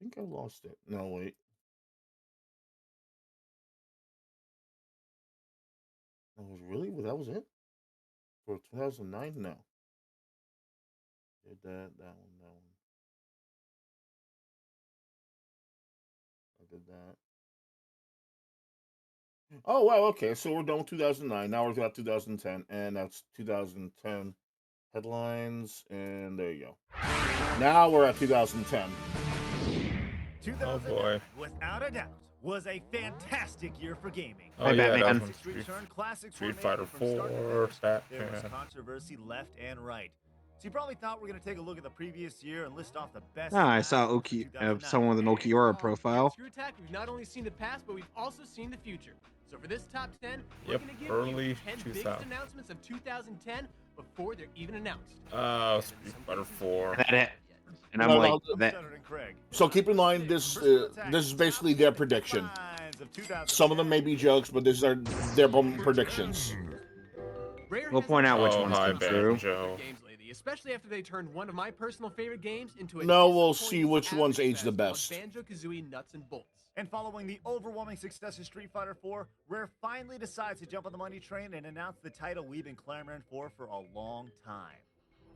C: I think I lost it. No, wait. Oh, really? Well, that was it? For 2009? No. Did that one. I did that. Oh, wow, okay. So we're done with 2009. Now we're about 2010, and that's 2010 headlines, and there you go. Now we're at 2010.
D: 2010,
H: Oh, boy.
D: without a doubt, was a fantastic year for gaming.
H: Oh,
A: Hi,
H: yeah,
A: Batman.
H: that one's
D: Return classics
H: Street
D: were made,
H: Fighter
D: and from start to
H: 4,
D: finish, there was
H: Batman.
D: controversy left and right. So you probably thought we're going to take a look at the previous year and list off the best.
A: Ah, I saw
D: matchups of 2009.
A: someone with an Okiora profile.
E: Screwattack, we've not only seen the past, but we've also seen the future. So for this top 10, we're
H: Yep,
E: going to give
H: early
E: you 10 biggest
H: 2000.
E: announcements of 2010 before they're even announced.
H: Street Fighter 4.
A: And I'm
C: No,
A: like,
C: no,
A: that.
C: So keep in mind, this is basically their prediction. Some of them may be jokes, but these are their predictions.
E: Rare
A: We'll
E: has
A: point out which
H: Oh,
A: ones
H: hi,
A: come true.
H: Banjo.
E: games lately, especially after they turned one of my personal favorite games into a
C: No, we'll see which
E: disappointing
C: ones age
E: fest
C: the
E: of
C: best.
E: Banjo-Kazooie nuts and bolts.
D: And following the overwhelming success of Street Fighter 4, Rare finally decides to jump on the money train and announce the title we've been clamoring for a long time.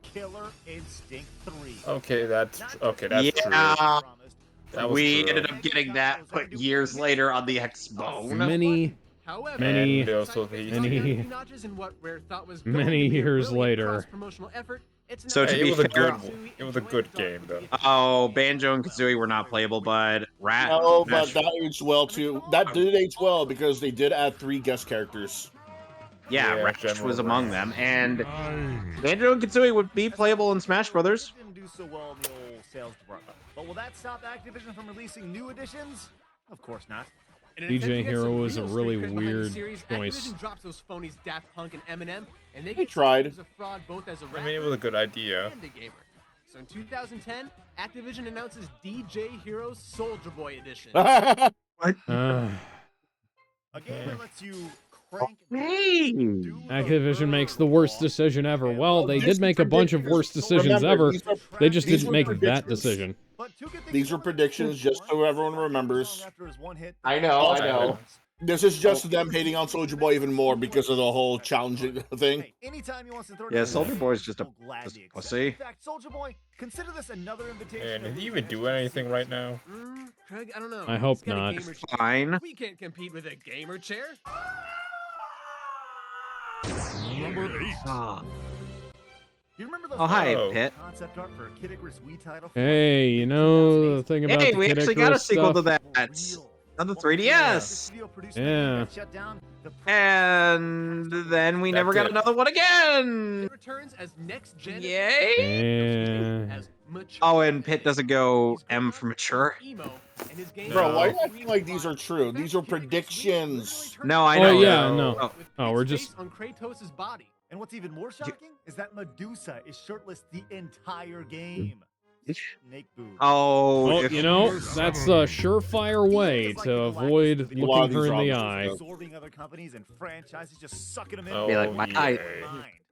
D: Killer Instinct 3.
H: Okay, that's true.
A: Yeah,
H: That was
A: we
H: true.
A: ended up getting that put years later on the Xbone.
E: However,
B: Many
E: notches in what Rare thought was
B: many years later.
E: cross-promotional effort. It's
A: So
E: not
A: to
H: Hey,
A: be
H: it was a
A: fair,
H: good. It was a good game, though.
A: oh, Banjo and Kazooie were not playable, but
C: No, but
A: Nash-
C: that aged well too. That did age well because they did add 3 guest characters.
A: yeah,
H: Yeah,
A: Rash
H: General
A: was among
H: Rash.
A: them, and Banjo and Kazooie would be playable in Smash Brothers.
D: Didn't do so well in the old sales department. But will that stop Activision from releasing new editions? Of course not.
B: DJ Hero is a really weird choice.
E: Activision drops those phonies Daft Punk and Eminem, and they
C: They
E: get
C: tried.
E: a fraud both as a rapper
H: I mean, it was a good idea.
E: and a gamer. So in 2010, Activision announces DJ Hero Soldier Boy Edition.
B: Uh,
D: A game that lets you crank.
A: Hey,
B: Activision makes the worst decision ever. Well, they did make a bunch of worst decisions
C: Remember,
B: ever. They just
C: these
B: didn't
C: were
B: make that
C: predictions.
B: decision.
C: These are predictions, just so everyone remembers.
A: I know,
H: I know.
C: This is just them hating on Soldier Boy even more because of the whole challenging thing.
D: Hey, anytime he wants to throw
A: Yeah,
D: down
A: Soldier
D: the
A: Boy's
D: fight,
A: just a
D: he'll gladly accept.
A: pussy.
D: In fact, Soldier Boy, consider this another invitation.
H: And
D: to
H: did he
D: lead
H: even
D: the
H: do
D: next
H: anything right now?
E: Craig, I don't know.
B: I hope
E: He's got a
B: not.
E: gamer chair.
A: Fine.
E: We can't compete with a gamer chair.
G: Number 8.
A: Ah.
D: You remember those
A: Oh, hi,
H: Oh.
A: Pit.
D: concept art for a Kid Icarus Wii title?
B: Hey, you know the thing about
A: Hey,
B: the
A: we
B: Kid
A: actually got a
B: Icarus
A: sequel to
B: stuff?
A: that. On the 3DS.
B: Yeah.
A: And then we
H: That's
A: never got
H: it.
A: another one again.
E: It returns as next gen.
A: Yay!
B: Yeah.
E: As mature.
A: Oh, and Pitt doesn't go
E: He's grown
A: M
E: up,
A: for mature?
E: he's emo, and his game
C: Bro, why
E: is
C: are you acting like these are true? These are predictions.
A: No, I
B: Oh
A: know.
B: yeah,
H: no.
B: no.
A: Oh.
E: With
B: Oh, we're
E: Pitt's
B: just-
E: face on Kratos' body.
D: And what's even more shocking is that Medusa is shirtless the entire game. Snake boobs.
A: Oh,
B: Well,
A: if
B: you know, that's a surefire way to avoid looking her in the eye.
D: Absorbing other companies and franchises, just sucking them in.
H: Oh,
A: Be like, my eye-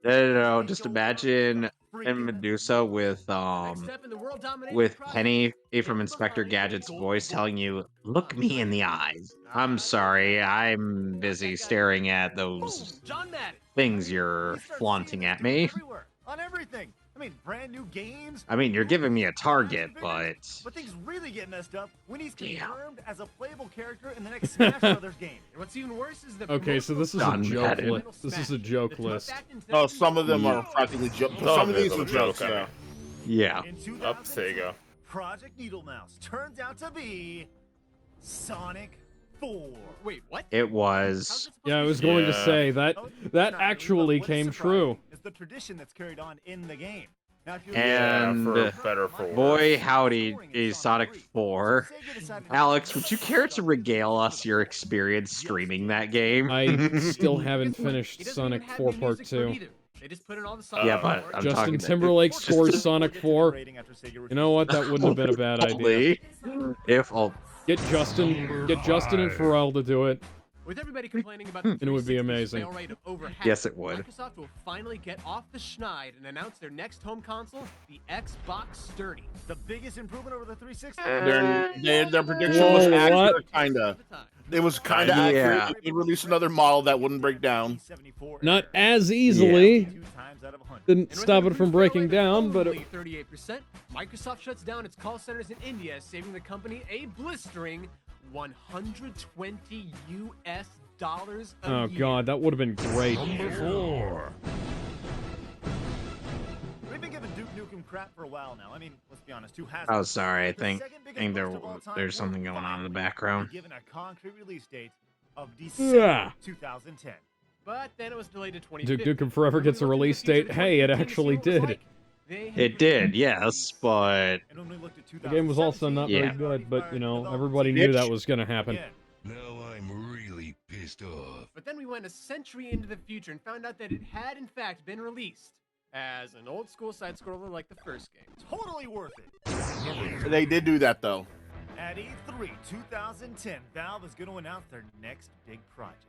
A: no, just imagine and Medusa with
E: Next step in the world domination
A: with
E: process,
A: Penny
E: get
A: from
E: the
A: Inspector
E: behind
A: Gadget's
E: gold
A: voice
E: ball.
A: telling you, "Look me in the eyes." I'm sorry, I'm busy staring at those
E: John Madden.
A: things you're flaunting at me.
D: Everywhere, on everything. I mean, brand new games.
A: I mean, you're giving me a target, but
D: But things really get messed up when he's
A: Damn.
D: confirmed as a playable character in the next Smash Brothers game.
E: And what's even worse is the
B: Okay, so this is a
A: Done,
B: joke
A: Madden.
B: list. This is a joke list.
C: Oh, some of them are practically jokes.
H: Some
C: Some
H: of
C: of these
H: it's
C: are
H: a
C: jokes,
H: joke, I
C: yeah.
H: mean.
A: yeah.
D: In
H: Up
D: 2010,
H: Sega.
D: Project Needle Mouse turns out to be Sonic 4.
E: Wait, what?
A: It was.
B: Yeah, I was going to
H: Yeah.
B: say that
D: Oh,
B: that
D: not really,
B: actually
D: but what's
B: came
D: surprising
B: true.
D: is the tradition that's carried on in the game. Now, if you're
A: And,
H: for better or for worse.
A: Boy, howdy, is Sonic 4. Alex, would you care to regale us your experience streaming that game?
B: I still haven't
E: Guess what?
B: finished
E: He doesn't
B: Sonic
E: even have
B: 4
E: new
B: Part
E: music for it
B: 2.
E: either. They just put in all the songs.
A: Yeah, but I'm
B: Justin
A: talking
B: Timberlake
A: just
B: scores Sonic 4. You know what? That wouldn't have been a bad idea.
A: Only if I'll
B: Get Justin and Pharrell to do it.
E: With everybody complaining about the
B: And it would be
E: 360's
B: amazing.
E: fail rate of over half,
A: Yes, it would.
E: Microsoft will finally get off the schneid and announce their next home console, the Xbox Sturdy.
D: The biggest improvement over the 360.
C: Their prediction was
B: Whoa,
C: accurate,
B: what?
C: kinda. It was kinda
A: Yeah.
C: accurate. They released another model that wouldn't break down.
B: Not as easily.
D: 2 times out of 100.
B: Didn't
E: And with
B: stop
E: an
B: it from
E: improved fail
B: breaking
E: rate of
B: down, but
E: only 38%, Microsoft shuts down its call centers in India, saving the company a blistering $120 US a
B: oh
E: year.
B: god, that would have been great.
G: Number 4.
D: We've been giving Duke Nukem crap for a while now. I mean, let's be honest, who hasn't?
A: Oh, sorry. I
D: The
A: think
D: second biggest
A: think
D: boast of all time
A: there's
D: will
A: something going on in the
D: finally
A: background.
D: be given a concrete release date of December
B: Yeah.
D: 2010.
E: But then it was delayed to 2050.
B: Duke Nukem Forever gets a release date. Hey, it actually did.
A: It did, yes, but
D: And when we looked at
B: The game was also not very
A: Yeah.
B: good, but you know, everybody knew that was gonna happen.
D: Again,
G: Now I'm really pissed off.
E: But then we went a century into the future and found out that it had in fact been released as an old school side scroller like the first game.
D: totally worth it.
C: They did do that though.
D: At E3 2010, Valve is going to announce their next big project.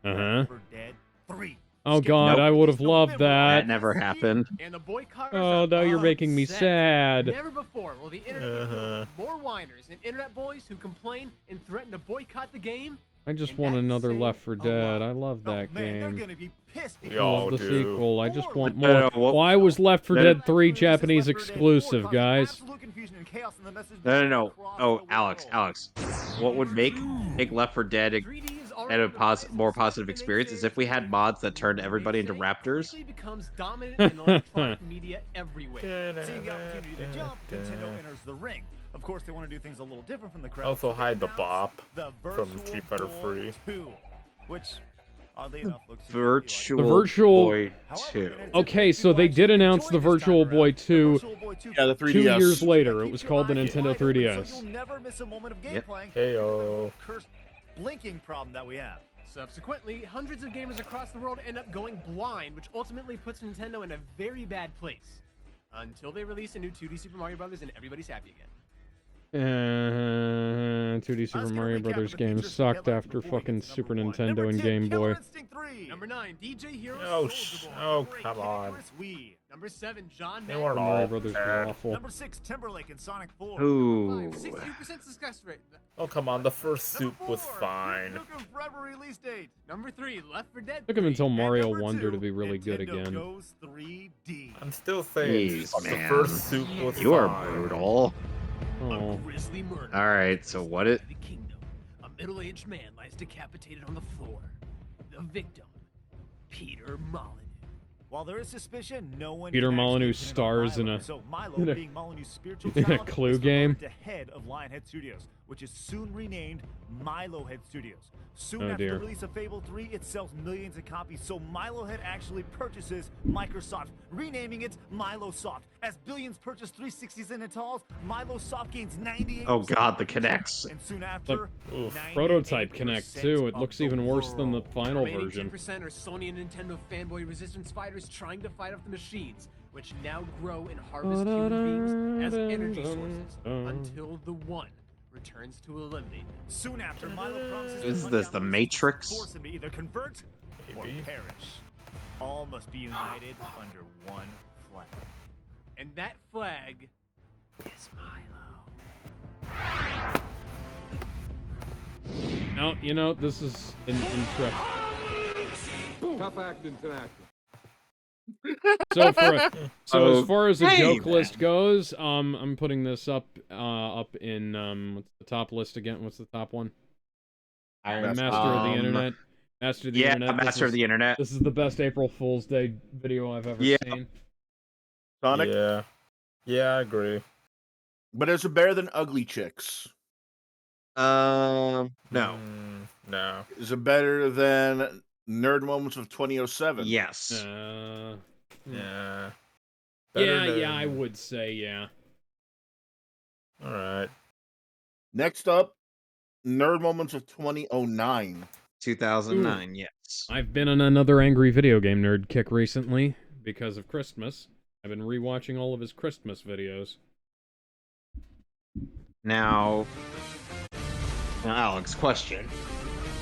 B: Uh-huh.
D: Left 4 Dead 3.
B: Oh god, I would have loved
A: that
B: that.
A: never happened.
E: And the boycotters
B: Oh,
E: are
B: now you're making me
E: upset.
B: sad.
E: Never before will the internet be filled
H: Uh-huh.
E: with more whiners and internet boys who complain and threaten to boycott the game.
B: I just
E: And
B: want
E: that's
B: another
E: saying
B: Left 4
E: a
B: Dead.
E: lot.
B: I love
D: Oh,
B: that
D: man, they're
B: game.
D: going to be pissed
H: We
D: because
B: I
H: all
B: love the
H: do.
B: sequel. I just want
A: No,
B: more.
A: no, well-
B: Why was Left 4
A: No,
B: Dead 3 Japanese exclusive, guys?
D: Absolute confusion and chaos in the message
A: No.
D: across
A: Oh,
D: the
A: Alex,
D: world.
A: Alex. What would make Left 4 Dead
E: 3D is already
A: had a
E: the price of
A: more
E: something
A: positive
E: they
A: experience
E: say
A: is if we had mods that turned everybody into raptors.
E: quickly becomes dominant in electronic media everywhere.
D: Seeing the opportunity to jump, Nintendo enters the ring. Of course, they want to do things a little different from the crowd.
H: Also
D: so they
H: hide the
D: announced
H: bop
D: the
H: from
D: Virtual
H: Street Fighter
D: Boy
H: 3.
D: 2, which, oddly enough, looks
A: Virtual,
B: The Virtual-
A: Boy 2.
B: Okay, so they did announce the Virtual Boy 2
C: Yeah, the 3DS.
B: 2 years later. It was called the Nintendo 3DS.
D: So you'll never miss a moment of
A: Yep.
D: gameplay.
H: Heyo.
D: Cursed blinking problem that we have.
E: Subsequently, hundreds of gamers across the world end up going blind, which ultimately puts Nintendo in a very bad place. Until they release a new 2D Super Mario Bros. And everybody's happy again.
B: 2D Super Mario Brothers games sucked after fucking Super Nintendo and Game Boy.
E: Number 9, DJ Hero
H: Oh,
E: Soldier Boy.
H: oh, come on.
E: Number 7, John
H: They
E: Madden.
H: weren't
B: Mario
H: all
B: Brothers were
H: bad.
B: awful.
D: Number 6, Timberlake and Sonic 4.
A: Ooh.
E: 62% success rate.
H: Oh, come on. The first
D: Number
H: soup was
D: 4,
H: fine.
D: Duke Nukem Forever release date.
E: Number 3, Left 4 Dead.
B: Took him
E: 3.
B: until
D: And
B: Mario
D: number
B: Wonder
D: 2,
B: to be really good
D: Nintendo
B: again.
D: Goes 3D.
H: I'm still saying
A: Jeez,
H: the
A: man.
H: first soup was
A: You are
H: fine.
A: brutal.
B: Oh.
E: A grisly murder.
A: Alright, so what it.
E: The kingdom. A middle-aged man lies decapitated on the floor. The victim, Peter Molyneux.
D: While there is suspicion, no one
B: Peter
D: can actually
B: Molyneux
D: pin it on
B: stars in
D: Milo.
B: a-
D: So Milo,
B: in a-
D: being Molyneux's spiritual
B: in a
D: child,
B: Clue
D: is
B: game.
D: promoted to head of Lionhead Studios, which is soon renamed Milo Head Studios. Soon
B: Oh,
D: after
B: dear.
D: the release of Fable 3, it sells millions of copies, so Milo Head actually purchases Microsoft, renaming it MiloSoft. As billions purchase 360s and Natals, MiloSoft gains 98%.
A: Oh god, the
D: market share.
A: Kinects.
D: And soon after,
B: Oof.
D: 98%
B: Prototype Connect too. It
D: of
B: looks
D: the
B: even worse than the
D: world.
B: final
E: Remaining
B: version.
E: 10% are Sony and Nintendo fanboy resistance fighters trying to fight off the machines, which now grow and harvest human beings as energy sources until the one returns to eliminate them.
D: Soon after, Milo promises to
A: Is
D: hunt
A: this
D: down
A: the
D: resistance and
A: Matrix?
D: force him to either convert or
H: Maybe.
D: perish. All must be united under one flag.
E: And that flag is Milo.
B: Now, you know, this is an interesting.
I: Tough acting tonight.
B: So as far as the
A: Okay,
B: joke
A: then.
B: list goes, I'm putting this up in what's the top list again? What's the top one? Master of the Internet. Master of the
A: Yeah,
B: Internet.
A: Master of the Internet.
B: This is the best April Fool's Day video I've ever
A: Yeah.
B: seen.
C: Sonic.
H: Yeah, I agree.
C: But is it better than Ugly Chicks?
A: No.
H: No.
C: Is it better than Nerd Moments of 2007?
A: Yes.
H: Yeah.
B: Yeah,
H: Better
B: yeah, I
H: than-
B: would say yeah.
H: All right.
C: Next up, Nerd Moments of 2009.
A: 2009, yes.
B: I've been on another angry video game nerd kick recently because of Christmas. I've been rewatching all of his Christmas videos.
A: Now, Alex, question.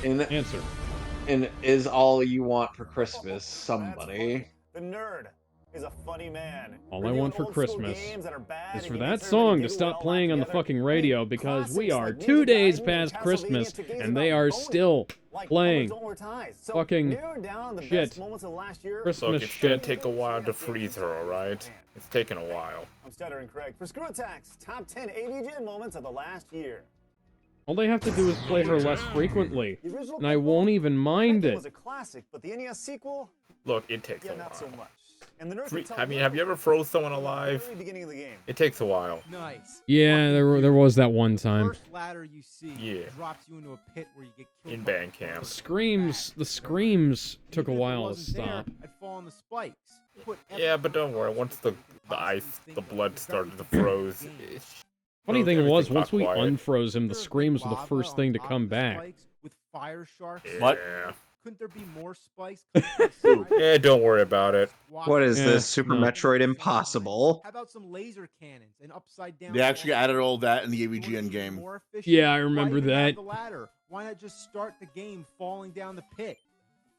B: Answer.
A: And is all you want for Christmas somebody?
D: The nerd is a funny man.
B: All I want for Christmas is for that song to stop playing on the fucking radio because we are 2 days past Christmas and they are still playing fucking shit. Christmas
H: Look, it's gonna
B: shit.
H: take a while to freeze her, all right? It's taking a while.
D: I'm stuttering Craig. For Screwattack's top 10 AVGN moments of the last year.
B: All they have to do is play her less frequently,
D: The original
B: and I won't even mind it.
D: was a classic, but the NES sequel,
H: Look, it takes
D: yeah,
H: a
D: not so
H: while.
D: much. And the nerd could tell
H: I mean, have you ever froze someone alive?
D: very beginning of the game.
H: It takes a while.
J: Nice.
B: Yeah, there was that one time.
J: First ladder you see
H: Yeah.
J: drops you into a pit where you get killed
H: In
J: by
H: band camp.
B: The screams took a
J: Even if it
B: while to
J: wasn't there,
B: stop.
J: I'd fall on the spikes. Put
H: Yeah, but don't worry. Once the ice, the blood started to froze.
B: Funny thing
H: everything
B: was,
H: got
B: once we
H: quiet.
B: unfroze him, the
J: There
B: screams were the
J: lava
B: first
J: on
B: thing to
J: top
B: come
J: of the
B: back.
J: spikes With fire sharks.
C: What?
H: Yeah.
J: Couldn't there be more spikes?
H: Yeah, don't worry about it.
A: What is
B: Yeah,
A: this, Super
B: no.
A: Metroid Impossible?
J: How about some laser cannons and upside down?
C: They actually
J: walls?
C: added all that in the
J: You wanna
C: AVGN
J: be
C: game.
J: more efficient?
B: Yeah, I
J: Why
B: remember
J: even have
B: that.
J: The ladder? Why not just start the game falling down the pit?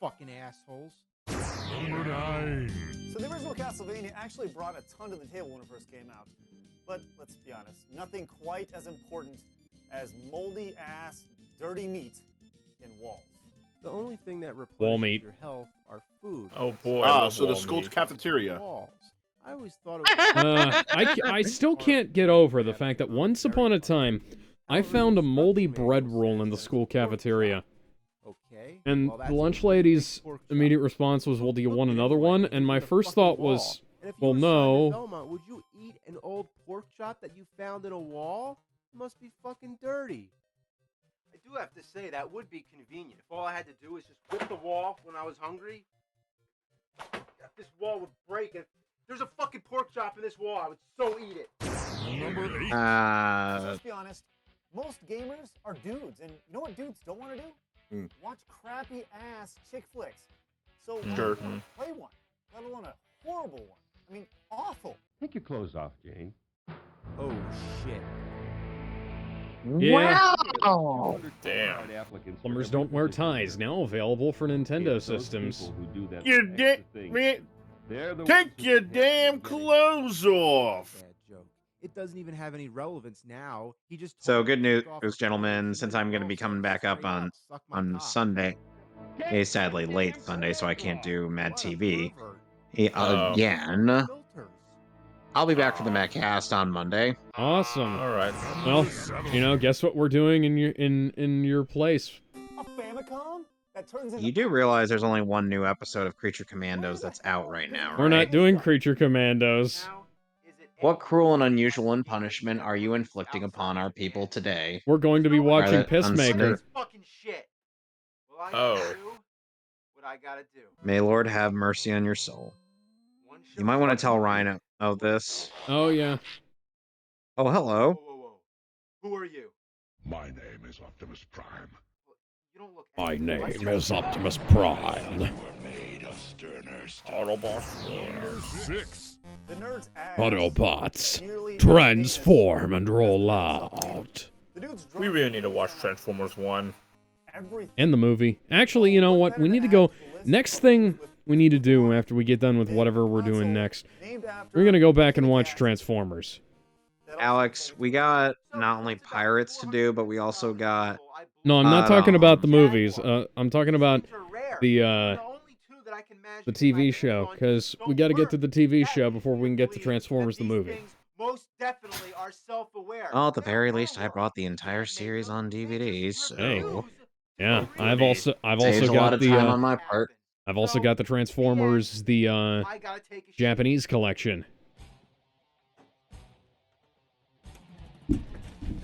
J: Fucking assholes.
G: Number 9.
D: So the original Castlevania actually brought a ton to the table when it first came out. But let's be honest, nothing quite as important as moldy ass, dirty meat in walls.
J: The only thing that
B: Wall
J: replenishes
B: meat.
J: your health are food.
H: Oh boy. I love
C: So the
H: wall
C: school's
H: meat.
C: cafeteria.
J: Walls. I always thought it was
B: I still can't get over the fact that once upon a time, I found a moldy bread roll in the school cafeteria.
J: Okay.
B: And
J: well, that's
B: the
J: a
B: lunch
J: big
B: lady's
J: pork chop.
B: immediate response was, well, do you
J: Look
B: want
J: at it
B: another
J: like
B: one?
J: it's
B: And my
J: in the
B: first
J: fucking
B: thought
J: wall.
B: was,
J: And if you
B: well,
J: were Simon
B: no.
J: Belmont, would you eat an old pork chop that you found in a wall? It must be fucking dirty. I do have to say that would be convenient. If all I had to do was just whip the wall when I was hungry, this wall would break. If there's a fucking pork chop in this wall, I would so eat it.
G: Number 8.
D: So let's be honest, most gamers are dudes, and you know what dudes don't want to do?
C: Hmm.
D: Watch crappy ass chick flicks. So why
C: Sure.
D: would you wanna play one, let alone a horrible one. I mean, awful.
I: Take your clothes off, Jane.
J: Oh shit.
B: Yeah.
H: Damn.
B: Plumbers don't wear ties, now available for Nintendo systems.
C: You man, take your damn clothes off.
J: Bad joke. It doesn't even have any relevance now. He just
A: So
J: told me
A: good
J: to
A: news,
J: take off the
A: gentlemen,
J: clothes
A: since
J: and
A: I'm going to
J: then
A: be
J: all
A: coming
J: said,
A: back up
J: "Straight
A: on
J: suck my
A: on
J: cock."
A: Sunday. Sadly late Sunday, so I can't do Mad
J: What a
A: TV
J: pervert.
H: Oh.
A: again.
J: Filters.
A: I'll be back for the Mehcast on Monday.
B: Awesome.
H: All right.
B: Well, you know, guess what we're doing in your place?
D: A Famicom? that turns into
A: You do realize there's only one new episode of Creature Commandos that's out right now,
B: We're
A: right?
B: not doing Creature Commandos.
J: Now, is it
A: What
J: any
A: cruel and
J: wonder
A: unusual
J: why
A: punishment are you inflicting upon our people today?
B: We're going to be watching
A: Rather
B: Pissmaker.
A: unsubmit-
J: fucking shit? Well, I
H: Oh.
J: gotta do what I gotta do.
A: May Lord have mercy on your soul.
J: One
A: You
J: show
A: might want to
J: at a
A: tell
J: time.
A: Ryan of this.
B: Oh, yeah.
A: Oh, hello.
J: Whoa. Who are you?
G: My name is Optimus Prime.
J: You don't look
B: My
J: anything like
B: name
J: him.
B: is Optimus Prime.
G: Number 6.
D: the nerds ass
B: Autobots,
D: nearly
B: transform and roll out.
D: The dude's
H: We really need to watch Transformers 1.
D: everything.
B: And the movie. Actually, you know what? We need to go... Next thing we need to do after we get done with whatever we're doing next, we're gonna go back and watch Transformers.
A: Alex, we got not only pirates to do, but we also got...
B: No, I'm not
A: But,
B: talking about the
A: um,
B: movies. I'm talking about the
J: only two that I can manage
B: the
J: to keep my
B: TV
J: hands
B: show,
J: on
B: because we
J: don't
B: got to get
J: work.
B: to the TV
J: That
B: show before we can get to
J: believe
B: Transformers
J: that
B: the
J: these
B: movie.
J: things most definitely are self-aware.
A: Well, at the
J: They
A: very
J: don't
A: least,
J: wanna
A: I
J: work.
A: brought the entire
J: Can't make
A: series
J: them.
A: on
J: They
A: DVD,
J: just
A: so...
B: Hey.
J: refuse
B: Yeah,
J: to
B: I've
J: agree.
B: also
A: Saves a lot
B: got
A: of
B: the
A: time on my part.
B: I've also
J: So,
B: got the Transformers the
J: I gotta take a shit.
B: Japanese collection.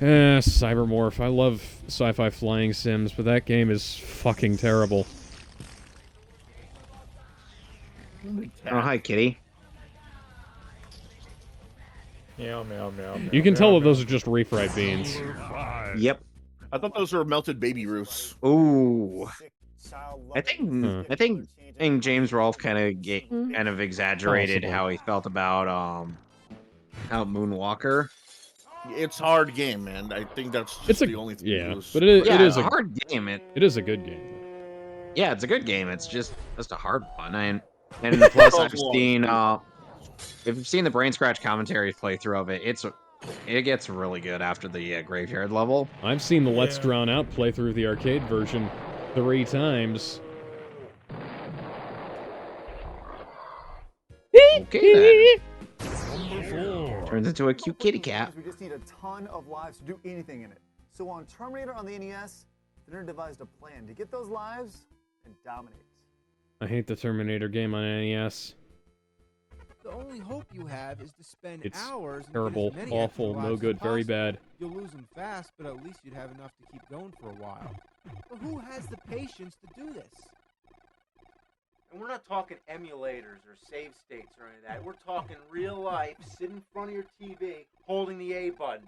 B: Cybermorph. I love sci-fi flying sims, but that game is fucking terrible.
A: Oh, hi, kitty.
H: Meow, meow, meow, meow.
B: You can
H: meow,
B: tell that
H: meow.
B: those are just refried beans.
G: Number 5.
A: Yep.
C: I thought those were melted baby roofs.
A: Ooh. I
B: Huh.
A: think James Rolfe kind of exaggerated
B: Possibly.
A: how he felt about Moonwalker.
C: It's a hard game, man. I think that's just
B: It's a
C: the only thing.
B: yeah,
C: he was-
B: but it
A: Yeah,
B: is
A: it's a
B: a
A: hard game.
B: it is a good game.
A: Yeah, it's a good game. It's just a hard one. And plus, I've seen if you've seen the Brain Scratch commentary playthrough of it, it gets really good after the graveyard level.
B: I've seen the Let's
H: Yeah.
B: Drown Out playthrough of the arcade version 3 times.
A: Okay,
G: Number 4.
A: Turns into a cute kitty cat.
D: We just need a ton of lives to do anything in it. So on Terminator on the NES, the nerd devised a plan to get those lives and dominate.
B: I hate the Terminator game on NES.
K: The only hope you have is to spend
B: It's
K: hours and
B: terrible,
K: get as many
B: awful,
K: extra
B: no
K: lives
B: good,
K: as
B: very
K: possible.
B: bad.
K: You'll lose them fast, but at least you'd have enough to keep going for a while. But who has the patience to do this?
J: And we're not talking emulators or save states or any of that. We're talking real life, sit in front of your TV, holding the A button.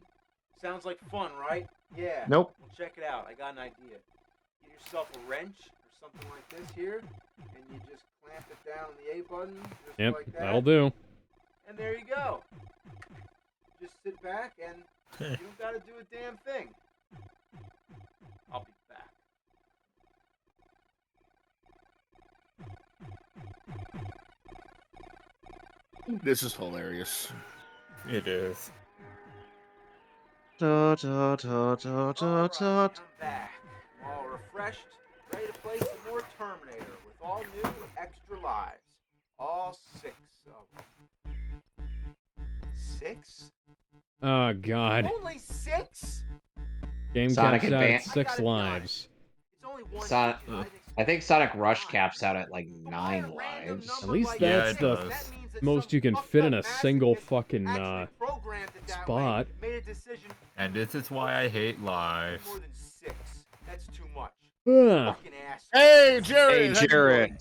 J: Sounds like fun, right? Yeah.
A: Nope.
J: Well, check it out. I got an idea. Get yourself a wrench or something like this here, and you just clamp it down on the A button, just
B: Yep,
J: like that.
B: that'll do.
J: And there you go. Just sit back and you don't gotta do a damn thing. I'll be back.
C: This is hilarious.
H: It is.
A: Da, da, da, da, da, da.
J: I'm back. I'm all refreshed, ready to play some more Terminator with all new extra lives. All 6 of them. 6?
B: Oh god.
J: Only 6?
B: Game
A: Sonic
B: caps out at
A: Advance.
B: 6
J: I gotta be
B: lives.
J: It's only one.
A: Son-
J: game. I'd
A: I think Sonic Rush caps out at like
J: But why a
A: 9
J: random
A: lives.
J: number
B: At least
J: like
B: that's
J: six?
B: the
J: That means that
B: most
J: some
B: you can
J: fucked
B: fit
J: up
B: in a single
J: masochist
B: fucking
J: actually programmed it that way,
B: spot.
J: made a decision
H: And this is why I hate lives.
J: more than 6. That's too much.
B: Ah,
J: Fucking ass.
C: Hey, Jared.
A: Hey,
C: how's it
A: Jared.
C: going?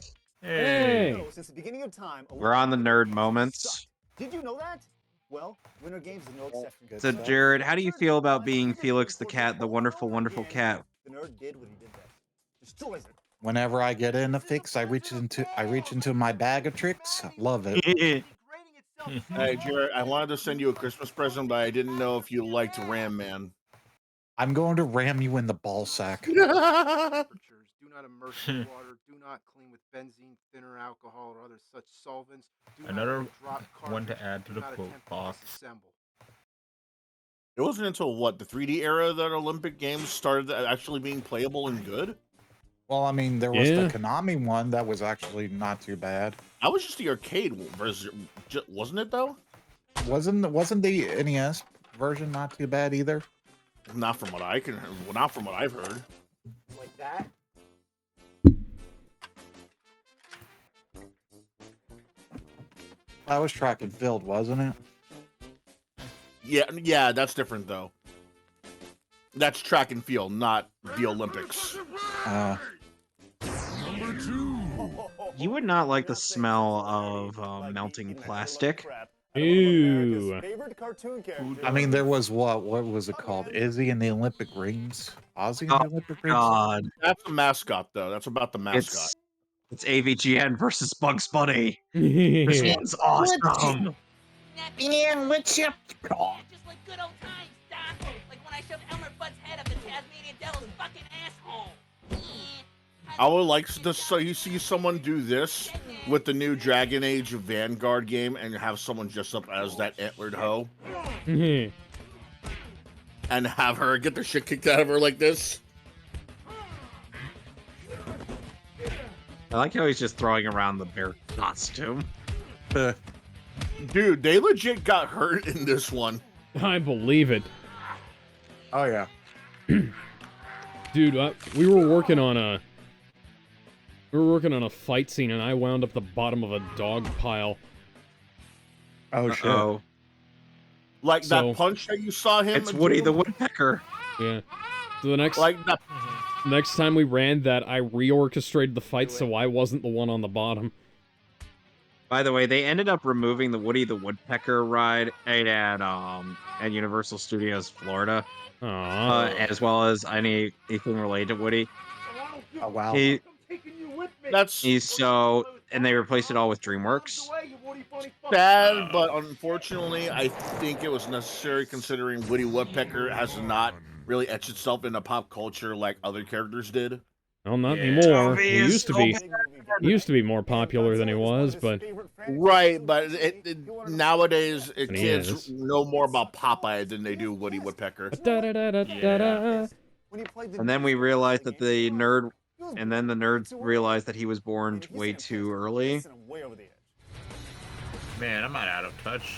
B: hey.
D: So, since the beginning of time,
A: We're on the nerd
D: games
A: moments.
D: sucked. Did you know that? Well, Winter Games is no exception.
A: So, Jared, how do you feel about being Felix the cat, the wonderful, wonderful cat?
D: The nerd did what he did best. Destroys it.
L: Whenever I get in a fix, I reach into my bag of tricks. Love it.
C: Hey, Jared, I wanted to send you a Christmas present, but I didn't know if you liked Ram Man.
L: I'm going to ram you in the ball sack.
J: Do not immerse in water. Do not clean with benzene, thinner, alcohol, or other such solvents. Do not
H: Another
J: drop
H: one to
J: cartridge.
H: add to
J: Do
H: the
J: not
H: quote
J: attempt to
H: box.
J: disassemble.
C: It wasn't until what, the 3D era that Olympic Games started actually being playable and good?
L: Well, I mean, there was
B: Yeah.
L: the Konami one that was actually not too bad.
C: That was just the arcade version, wasn't it though?
L: Wasn't the NES version not too bad either?
C: Not from what I've heard.
J: Like that?
L: That was track and field, wasn't it?
C: Yeah, that's different though. That's track and field, not the Olympics.
G: Number 2.
A: You would not like the smell of melting plastic.
B: Ew.
L: I mean, there was what was it called? Izzy in the Olympic rings? Ozzy in
A: Oh,
L: the Olympic rings?
A: God.
C: That's a mascot, though. That's about the mascot.
A: It's AVGN versus Bugs Bunny. This
B: Yeah.
A: one's awesome.
L: Yeah, what's up?
F: Just like good old times, Doc. Like when I shoved Elmer Fudd's head up the Tasmanian Devil's fucking asshole.
C: I would like to so you see someone do this with the new Dragon Age Vanguard game and have someone dress up as that antlered hoe and have her get the shit kicked out of her like this.
A: I like how he's just throwing around the bear costume.
C: Dude, they legit got hurt in this one.
B: I believe it.
L: Oh yeah.
B: Dude, we were working on a fight scene, and I wound up the bottom of a dog pile.
L: Oh shit.
A: Oh,
C: Like
B: So-
C: that punch that you saw him.
A: it's Woody
C: do?
A: the Woodpecker.
B: Yeah. So the next
C: Like that.
B: next time we ran that, I reorchestrated the fight so I wasn't the one on the bottom.
A: By the way, they ended up removing the Woody the Woodpecker ride at Universal Studios Florida,
B: Aww.
A: as well as anything related to Woody.
L: Oh wow.
A: And they replaced it all with DreamWorks.
C: Sad, but unfortunately, I think it was necessary considering Woody Woodpecker has not really etched itself into pop culture like other characters did.
B: Well, not
H: Yeah.
B: anymore.
A: Toby
B: He
A: is
B: used to
A: so
B: be. He used to be more popular than he was, but
C: Right, but nowadays
B: And he
C: kids
B: is.
C: know more about Popeye than they do Woody Woodpecker.
B: Da-da-da-da-da-da.
A: And then we realized that the nerds realized that he was born way too early.
H: Man, I'm not out of touch.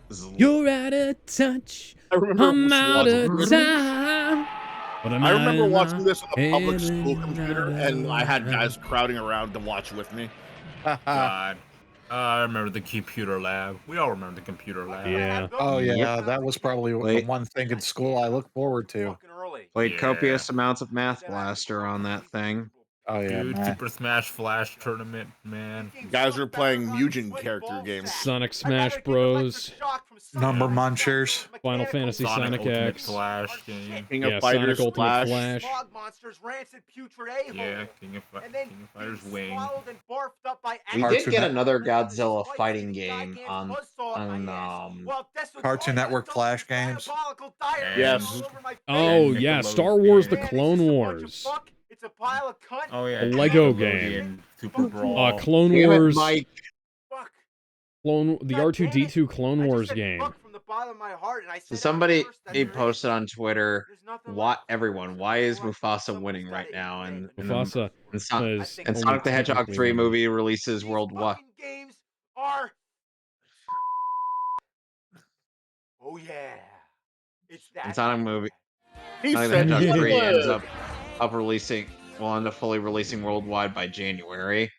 A: This is-
B: You're out of touch.
C: I remember
B: I'm out of
C: watching-
B: time. But
C: I remember watching this on a public
B: and
C: school
B: then
C: computer, and I had guys crowding around to watch with me.
H: God. I remember the computer lab. We all remember the computer lab.
B: Yeah.
L: Oh yeah, that was probably the
A: Wait.
L: one thing in school I look forward to.
A: Played
H: Yeah.
A: copious amounts of Math Blaster on that thing.
L: Oh yeah,
H: Dude,
L: man.
H: Super Smash Flash tournament, man.
C: Guys are playing Mugen character games.
B: Sonic Smash Bros.
L: Number munchers.
B: Final Fantasy Sonic
H: Ultimate
B: X.
H: Flash game.
C: King
B: Yeah,
C: of Fighters
B: Sonic Ultimate
C: Flash.
B: Flash.
J: monsters, rancid, putrid a-hole.
H: Yeah, King of Fighters Wing.
A: We
L: Cartoon
A: did get
L: Net-
A: another Godzilla fighting game on
L: Cartoon Network Flash games.
C: Yes.
B: Oh
H: And
B: yeah,
H: Nickelodeon.
B: Star Wars: The Clone Wars.
J: It's a pile of cunt.
H: Oh yeah,
B: A Lego
H: Nickelodeon,
B: game.
H: Super Brawl.
B: Clone
A: Damn it,
B: Wars.
A: Mike.
J: Fuck.
B: The R2D2 Clone Wars game.
A: So somebody he posted on Twitter, why is Mufasa winning right now? And
B: Mufasa
A: and,
B: is
A: and
B: only
A: Sonic the Hedgehog
B: technically
A: 3
B: winning.
A: movie releases worldwide.
J: Games are. Oh yeah. It's that.
A: And Sonic movie.
C: He
A: Sonic the
C: said
A: Hedgehog
C: he
A: 3 ends
C: would.
A: up releasing, will end up fully releasing worldwide by January.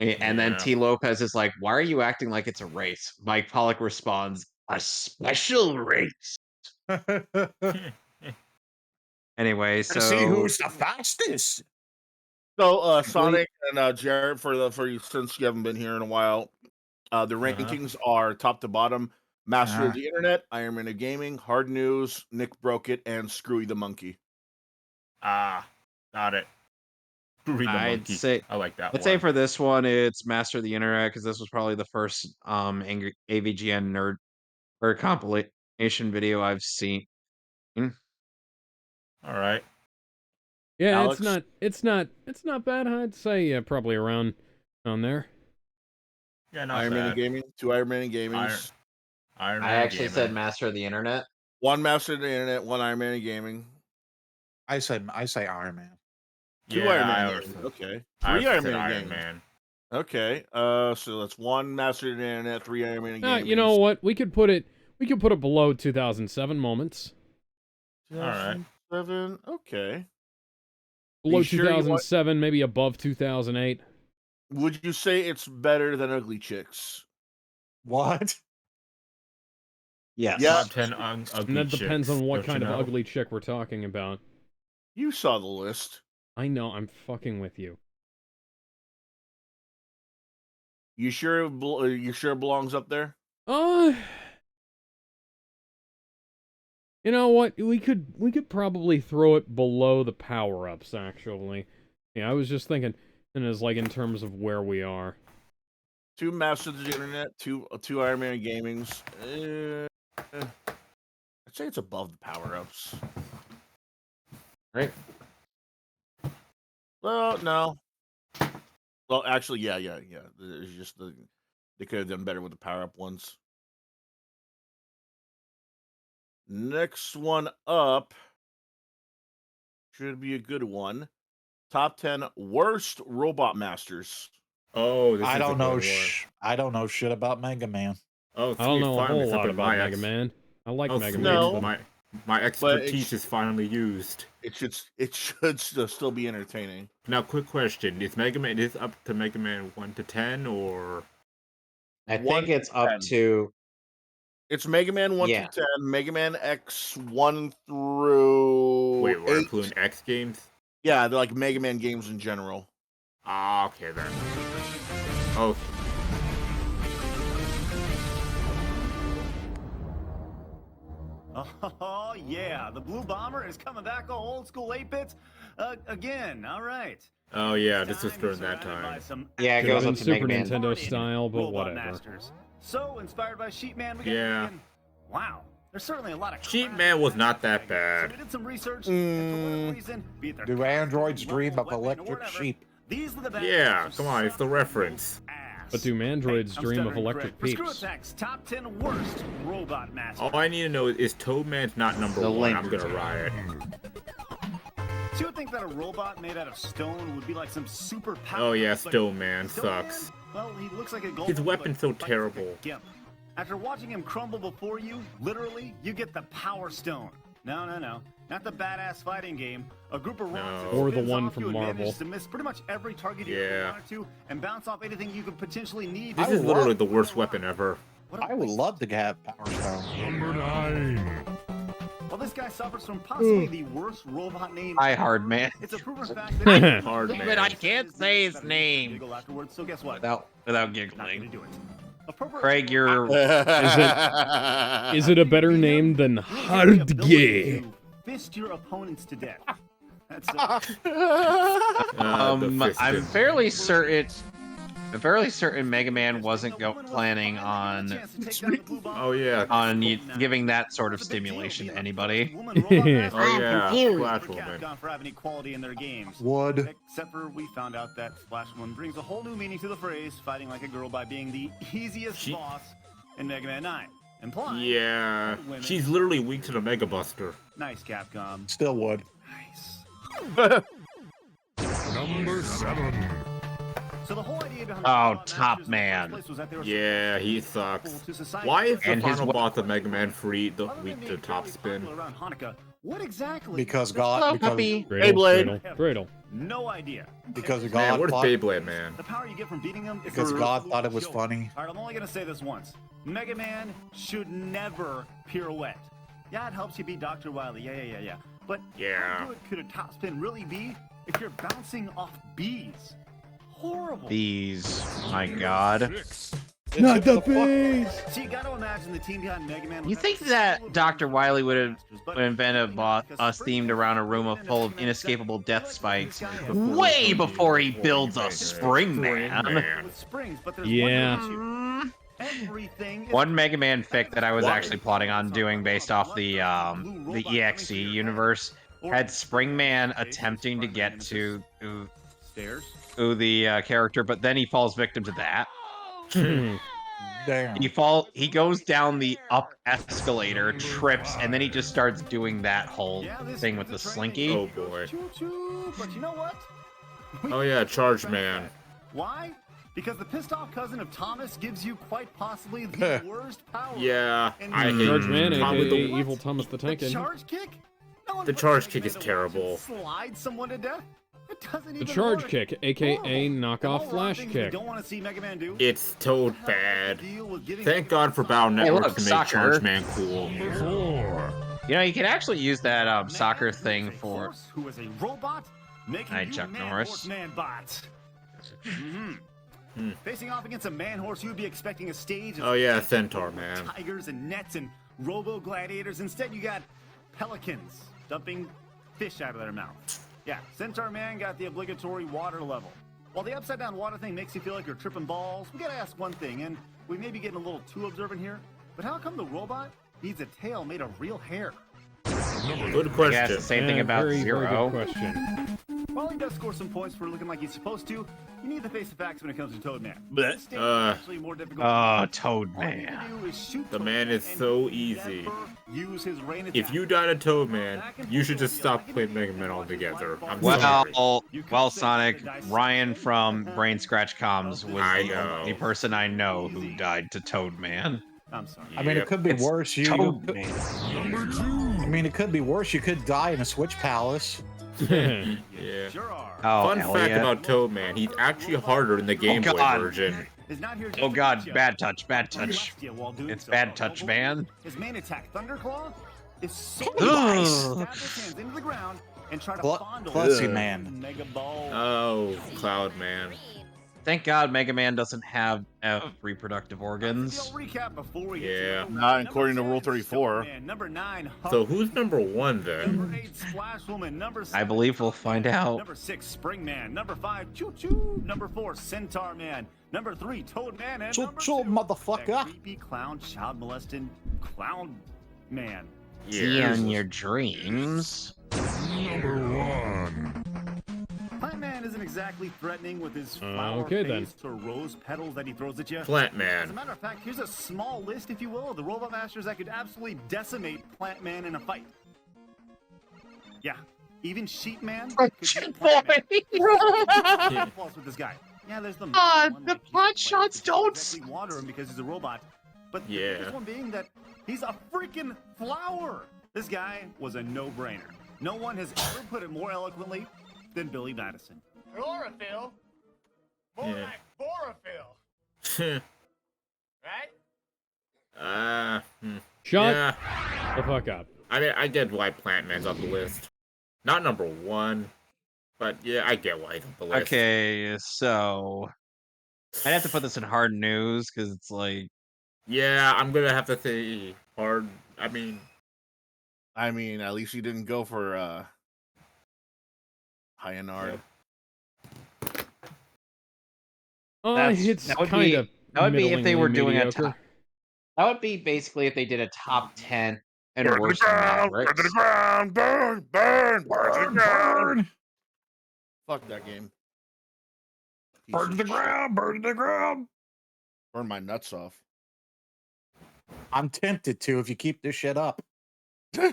A: And then
H: Yeah.
A: T. Lopez is like, why are you acting like it's a race? Mike Pollock responds, a special race. Anyway,
L: To see
A: so
L: who's the fastest.
C: So Sonic and Jared, for you since you haven't been here in a while, the rankings are top to bottom: Master of the Internet, Iron Man of Gaming, Hard News, Nick Broke It, and Screwy the Monkey.
H: Ah, got it. Read the
A: I'd
H: monkey.
A: say
H: I like that
A: I'd say
H: one.
A: for this one, it's Master of the Internet because this was probably the first AVGN nerd or compilation video I've seen.
H: All right.
B: Yeah,
C: Alex?
B: it's not bad. I'd say probably around on there.
H: Yeah, not
C: Iron Man
H: bad.
C: of Gaming, 2 Iron Man of Gamings,
H: Iron
A: I
H: Man
A: actually
H: gaming.
A: said Master of the Internet.
C: 1 Master of the Internet, 1 Iron Man of Gaming,
L: I say Iron Man.
C: 2
H: Yeah,
C: Iron Man
H: I
C: of
H: always
C: Gaming.
H: said-
C: Okay,
H: I
C: 3 Iron
H: said
C: Man of
H: Iron
C: Gaming.
H: Man.
C: Okay, so that's 1 Master of the Internet, 3 Iron Man of Gaming.
B: You know what? We could put it below 2007 moments.
H: All right.
C: 7. Okay.
B: Below
C: You sure you want-
B: 2007, maybe above 2008.
C: Would you say it's better than Ugly Chicks?
L: What?
A: Yes.
C: Yeah.
H: Top 10
B: And
H: ugly
B: that depends
H: chicks,
B: on what
H: don't you
B: kind of
H: know?
B: ugly chick we're talking about.
C: You saw the list.
B: I know, I'm fucking with you.
C: You sure? You sure it belongs up there?
B: You know what? We could probably throw it below the power-ups, actually. Yeah, I was just thinking, and as like in terms of where we are.
C: 2 Masters of the Internet, 2 Iron Man Gamings. I'd say it's above the power-ups.
A: Right?
C: Well, no. Well, actually, yeah. It's just they could have done better with the power-up ones. Next one up should be a good one. Top 10 worst robot masters.
H: Oh, this
L: I
H: is
L: don't
H: a
L: know.
H: good one.
L: I don't know shit about Mega Man.
H: Oh,
B: I don't
H: sweet,
B: know a
H: finally
B: whole lot
H: something
B: about
H: my
B: Mega Man. I like
H: Oh,
B: Mega
H: sweet.
B: Man.
C: No.
B: but-
H: My expertise is finally used.
C: It should still be entertaining.
H: Now, quick question: is up to Mega Man 1 to 10, or
A: I
C: 1
A: think it's
C: to
A: up
C: 10.
A: to.
C: It's Mega Man 1
A: Yeah.
C: through 10, Mega Man X 1 through
H: wait, we're
C: 8.
H: including X games?
C: Yeah, they're like Mega Man games in general.
H: Ah, okay then. Okay.
D: Oh, yeah. The Blue Bomber is coming back old school 8-bits again. All right.
H: Oh yeah, this was during that time.
A: Yeah, it
B: Could
A: goes
B: have
A: up
B: been
A: to Mega
B: Super
A: Man.
B: Nintendo style, but
D: Robot
B: whatever.
D: Masters. So inspired by Sheepman, we got
H: Yeah.
D: thinking, wow, there's certainly a lot of
H: Sheepman was not that
D: So
H: bad.
D: we did some research, and for whatever reason, be it their
L: Do androids
D: costume,
L: dream
D: level,
L: of
D: weapon, or
L: electric
D: whatever,
L: sheep?
D: these are the bad
H: Yeah,
D: guys who
H: come on, it's the
D: suck
H: reference.
D: ass.
B: But do mandroids
D: I'm
B: dream of
D: stuttering
B: electric
D: correct.
B: peeps?
D: For Screwattack's top 10 worst robot masters.
H: All I need to know is Toadman's not number
A: The
H: 1.
A: link.
H: I'm gonna riot.
D: So you would think that a robot made out of stone would be like some super power.
H: Oh yeah,
D: but
H: Stone Man
D: Stone Man,
H: sucks.
D: well, he looks like a golem,
H: His weapon's
D: but
H: so
D: fights like a
H: terrible.
D: gimp. After watching him crumble before you, literally, you get the Power Stone. No. Not the badass fighting game. A group of rocks that
B: Or the
D: spins
B: one
D: off
B: from
D: you and
B: Marvel.
D: manages to miss pretty much every target you
H: Yeah.
D: wanted to and bounce off anything you could potentially need.
H: This
L: I
H: is literally
L: love-
H: the worst weapon ever.
L: I would love to have Power Stone.
G: Number 9.
D: Well, this guy suffers from possibly the worst robot name.
A: Hi, Hard Man.
D: It's a proven fact that
H: Hard
A: But
H: Man.
A: I can't say his name
D: Giggle afterwards, so guess what?
A: without
D: Not gonna
A: giggling.
D: do it. Appropriate-
A: Craig, you're.
B: Is it a better name than
D: Really have the ability
B: Hardgay?
D: to Fist your opponents to death. That's
H: The
A: I'm
H: fisted.
A: fairly certain. I'm fairly certain Mega Man wasn't planning on
H: Oh yeah.
A: giving that sort of stimulation to anybody.
H: Oh yeah. Splash Woman.
D: Capcom for having equality in their games.
L: Would.
D: Except for we found out that Splash Woman brings a whole new meaning to the phrase fighting like a girl by being the easiest boss in Mega Man 9. Implying
H: Yeah.
D: women-
H: She's literally weak to the Mega Buster.
D: Nice, Capcom.
L: Still would.
D: Nice.
G: Number 7.
D: So the whole idea behind
A: Oh, Top Man.
H: Yeah, he sucks. Why is the
A: And his
H: final
A: we-
H: boss of Mega Man free the weak to top spin?
D: around Hanukkah, what exactly?
L: Because
A: Hello,
L: God. Because,
A: puppy.
B: Dreidel.
D: No idea.
L: because
H: Man,
L: God.
H: where's
L: thought,
H: Beyblade Man?
D: The power you get from beating him is
L: because
D: the
L: God
D: absolute
L: thought it was
D: joke.
L: funny.
D: All right, I'm only gonna say this once. Mega Man should never pirouette. Yeah, it helps you beat Dr. Wily. Yeah. But
H: Yeah.
D: how good could a top spin really be if you're bouncing off bees? Horrible.
A: These, my God.
G: 6.
B: Not the bees!
D: So you gotta imagine the team behind Mega Man.
A: You think that Dr. Wily would invent a boss themed around a room full of inescapable death spikes way before he builds a Spring Man?
D: With springs, but there's
B: Yeah.
D: one issue. Everything is
A: One Mega Man fic that I was actually plotting on doing based off the EXE universe had Spring Man attempting to get to
D: stairs.
A: the character, but then he falls victim to that.
L: Damn.
A: He goes down the up escalator, trips, and then he just starts doing that whole thing with the slinky.
H: Oh boy.
D: Choo-choo, but you know what?
H: Oh yeah, Charge Man.
D: Why? Because the pissed off cousin of Thomas gives you quite possibly the worst power.
H: Yeah,
D: And
H: I hate
B: Charge Man,
H: probably
B: aka
H: the
B: Evil Thomas the Tank
D: The
B: Engine.
D: charge kick? No one
H: The
D: puts
H: charge
D: Mega
H: kick
D: Man
H: is
D: to watch him
H: terrible.
D: Slide someone to death? doesn't
B: The
D: even
B: charge
D: work.
B: kick, aka
D: Horrible. Of
B: knockoff
D: all the
B: flash
D: things we
B: kick.
D: don't want to see Mega Man do.
H: It's Toad
D: What the hell is
H: bad.
D: the deal with giving
H: Thank
D: Mega
H: God
D: Man
H: for
D: Sonic
H: Battle
D: a
H: Network
A: look,
H: to make
A: soccer.
H: Charge Man cool.
G: Number 4.
A: You know, you can actually use that soccer
D: Man who
A: thing
D: is a
A: for.
D: horse who is a robot, making
A: Hi,
D: you
A: Chuck
D: man
A: Norris.
D: horse man bots. Facing off against a man horse, you would be expecting a stage of
H: Oh yeah, Centaur Man.
D: tigers and nets and robo gladiators. Instead, you got pelicans dumping fish out of their mouth. Yeah, Centaur Man got the obligatory water level. While the upside down water thing makes you feel like you're tripping balls, we gotta ask one thing, and we may be getting a little too observant here, but how come the robot needs a tail made of real hair?
H: Good
A: Yeah,
H: question.
A: it's the same thing about
B: very,
A: Zero.
B: Very good question.
D: While he does score some points for looking like he's supposed to, you need to face the facts when it comes to Toad Man.
H: Blech.
D: This stage is actually more difficult.
A: Oh, Toad
D: All you need
A: Man.
D: to do is shoot
H: The
D: Toad
H: man is
D: and
H: so
D: never
H: easy.
D: Use his rain
H: If
D: attack.
H: you die to Toad Man, you should just stop playing Mega Man altogether. I'm
A: Well,
H: sorry.
A: well, Sonic, Ryan from Brain Scratch Comms was
H: I
A: the
H: know.
A: only person I know who died to Toad Man.
D: I'm sorry.
L: I mean, it could be
A: It's
L: worse.
A: Toad
L: I
A: Man.
L: mean, it could be worse. You could die in a Switch Palace.
H: Yeah.
D: Sure are.
A: Oh,
H: Fun fact
A: Elliot.
H: about Toad Man, he's actually harder in the Game Boy
A: God.
H: version.
D: Is not here just
A: Oh
D: to
A: God,
D: beat ya.
A: bad touch, bad
D: He
A: touch.
D: left ya while doing
A: It's
D: so.
A: bad touch, man.
D: His main attack, Thunderclaw, is so
A: Ugh.
D: stab his hands into the ground and try to fondle
L: Fussy
D: his
L: Man.
D: Mega Ball.
H: Oh, Cloud Man.
A: Thank God Mega Man doesn't have reproductive
D: The
A: organs.
D: recap before we get
H: Yeah.
D: to
C: Not according to Rule 34.
D: Man, number 9.
H: So who's number 1 then?
D: Number 8, Splash Woman. Number 7,
A: I believe we'll find out.
D: Number 6, Spring Man. Number 5, Choo Choo. Number 4, Centaur Man. Number 3, Toad Man. And
L: Choo
D: number
L: choo,
D: 2,
L: motherfucker.
D: that creepy clown, child molesting clown man.
A: See in your dreams.
G: Number 1.
D: Plant Man isn't exactly threatening with his flower
B: Okay, then.
D: face or rose petals that he throws at you.
H: Plant
D: As a
H: Man.
D: matter of fact, here's a small list, if you will, of the Robot Masters that could absolutely decimate Plant Man in a fight. Yeah, even Sheep Man could beat Plant Man. Flaws with this guy. Yeah, there's the one,
A: the
D: like, he's
A: pot
D: a
A: shots
D: player who
A: don't
D: can't exactly water him because he's a robot. But the
H: Yeah.
D: biggest one being that he's a freaking flower. This guy was a no-brainer. No one has ever put it more eloquently than Billy Madison.
J: Chlorophyll? More
H: Yeah.
J: like chlorophyll, right?
B: Shut
H: Yeah.
B: the fuck up.
H: I mean, I get why Plant Man's on the list. Not number 1, but yeah, I get why he's on the list.
A: Okay, so I'd have to put this in hard news because it's like
H: Yeah, I'm gonna have to say hard. I mean,
C: at least you didn't go for Hyanard.
B: It's
A: that would
B: kind
A: be-
B: of
A: that would be if they were doing a
B: mediocre.
A: top. That would be basically if they did a top 10 and
G: Burn to the
A: worse than
G: ground, burn to
A: Mavericks.
G: the ground, burn, burn, burn to the ground,
C: Fuck that game. Piece
G: burn to
C: of
G: the
C: shit.
G: ground, burn to the ground.
C: Burn my nuts off.
L: I'm tempted to if you keep this shit up.
C: All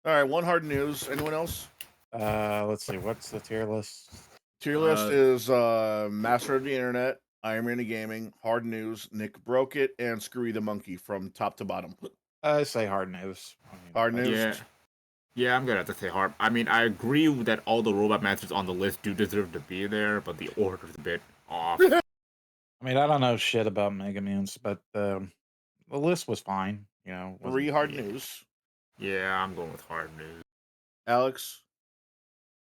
C: right, one hard news. Anyone else?
L: Let's see. What's the tier list?
C: Tier list is Master of the Internet, Iron Man of Gaming, Hard News, Nick Broke It, and Screwy the Monkey from top to bottom.
L: I say hard news.
C: Hard news.
H: yeah. Yeah, I'm gonna have to say hard. I mean, I agree that all the Robot Masters on the list do deserve to be there, but the order's a bit off.
L: I mean, I don't know shit about Mega Mutants, but the list was fine. You know, wasn't-
C: 3 hard news.
H: Yeah, I'm going with hard news.
C: Alex,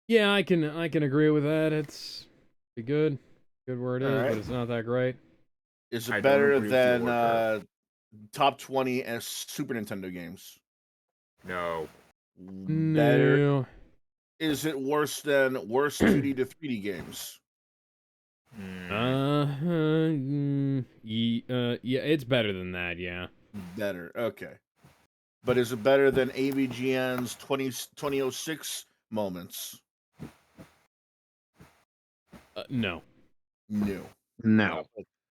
B: Yeah, I can agree with that. It's good where it is,
C: Alright.
B: but it's not that great.
C: is
H: I
C: it
H: don't
C: better
H: agree with the
C: than
H: order.
C: top 20 as Super Nintendo games?
H: No.
C: Better.
B: No.
C: Is it worse than worst 2D to 3D games?
B: Yeah, it's better than that. Yeah.
C: Better. Okay. But is it better than AVGN's 2006 moments?
B: No.
C: No.
A: No.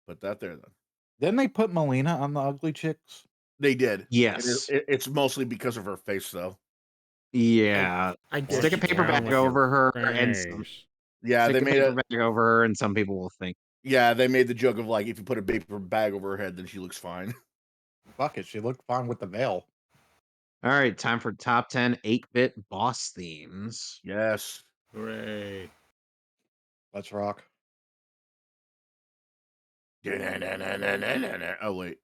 C: Put that there then.
L: Didn't they put Melina on the Ugly Chicks?
C: They did.
A: Yes.
C: It's mostly because of her face, though.
A: Yeah.
H: I guess
A: Stick a
H: you
A: paper
H: can.
A: bag over her and
B: Thanks.
C: Yeah,
A: stick
C: they
A: a
C: made
A: paper
C: it.
A: bag over her, and some people will think.
C: Yeah, they made the joke of like if you put a paper bag over her head, then she looks fine.
L: Fuck it, she looked fine with the veil.
A: All right, time for top 10 8-bit boss themes.
C: Yes.
H: Hooray.
L: Let's rock.
C: Oh wait.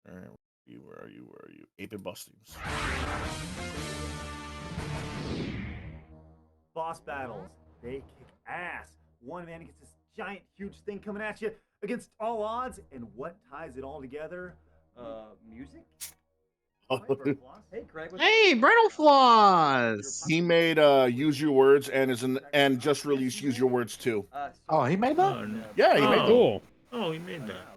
C: Where are you? 8-bit bustings.
D: Boss battles, they kick ass. One man gets this giant, huge thing coming at you against all odds, and what ties it all together? Music?
J: Hey, Craig.
A: Hey, Brittle Floss!
C: He made Use Your Words and just released Use Your Words 2.
L: Oh, he made that?
H: Oh, no.
C: Yeah, he made that.
B: Cool.
H: Oh, he made that.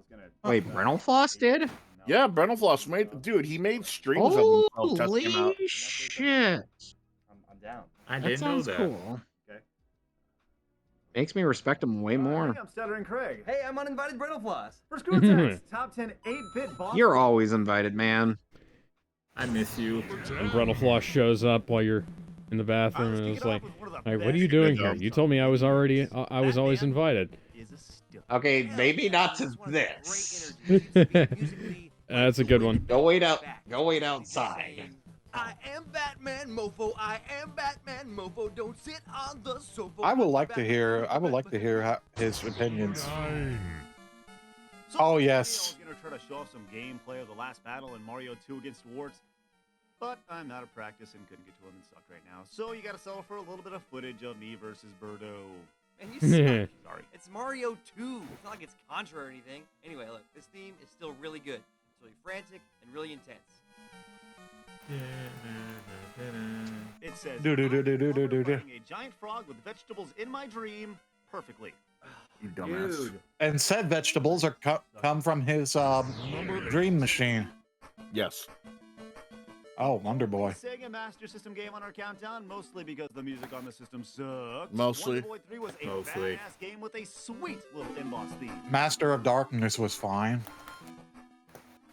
A: Wait, Brittle Floss did?
C: Yeah, Brental Floss made, dude. He made streams of himself testing him out.
A: Holy shit!
D: I'm down.
H: I
A: That
H: didn't know
A: sounds
H: that.
A: cool.
D: Okay.
A: Makes me respect him way more.
D: Hey, I'm Stuttering Craig.
J: Hey, I'm uninvited Brittle Floss.
D: For Screwattack's top 10 8-bit boss.
A: You're always invited, man.
H: I miss you.
B: And Brittle Floss shows up while you're in the bathroom and is like, "Hey, what are you doing here? You told me I was always invited."
A: Okay, maybe not to this.
B: That's a good one.
A: Go wait outside.
J: I am Batman Mofo. I am Batman Mofo. Don't sit on the sofa.
L: I would like to hear his opinions. Oh, yes.
D: I'm gonna try to show off some gameplay of the last battle in Mario 2 against Warts, but I'm out of practice and couldn't get to him and suck right now. So you gotta settle for a little bit of footage of me versus Birdo.
J: And you suck.
D: Sorry.
J: It's Mario 2. It's not like it's contra or anything. Anyway, look, this theme is still really good. It's really frantic and really intense.
D: It says,
C: Do-do-do-do-do-do-do.
D: a giant frog with vegetables in my dream perfectly.
C: You dumbass.
J: Dude.
L: And said vegetables are come from his dream machine.
C: Yes.
L: Oh, Wonder Boy.
D: Sega Master System game on our countdown, mostly because the music on the system sucks.
C: Mostly.
D: Wonder Boy 3 was a
H: Mostly.
D: badass game with a sweet little in-boss theme.
L: Master of Darkness was fine.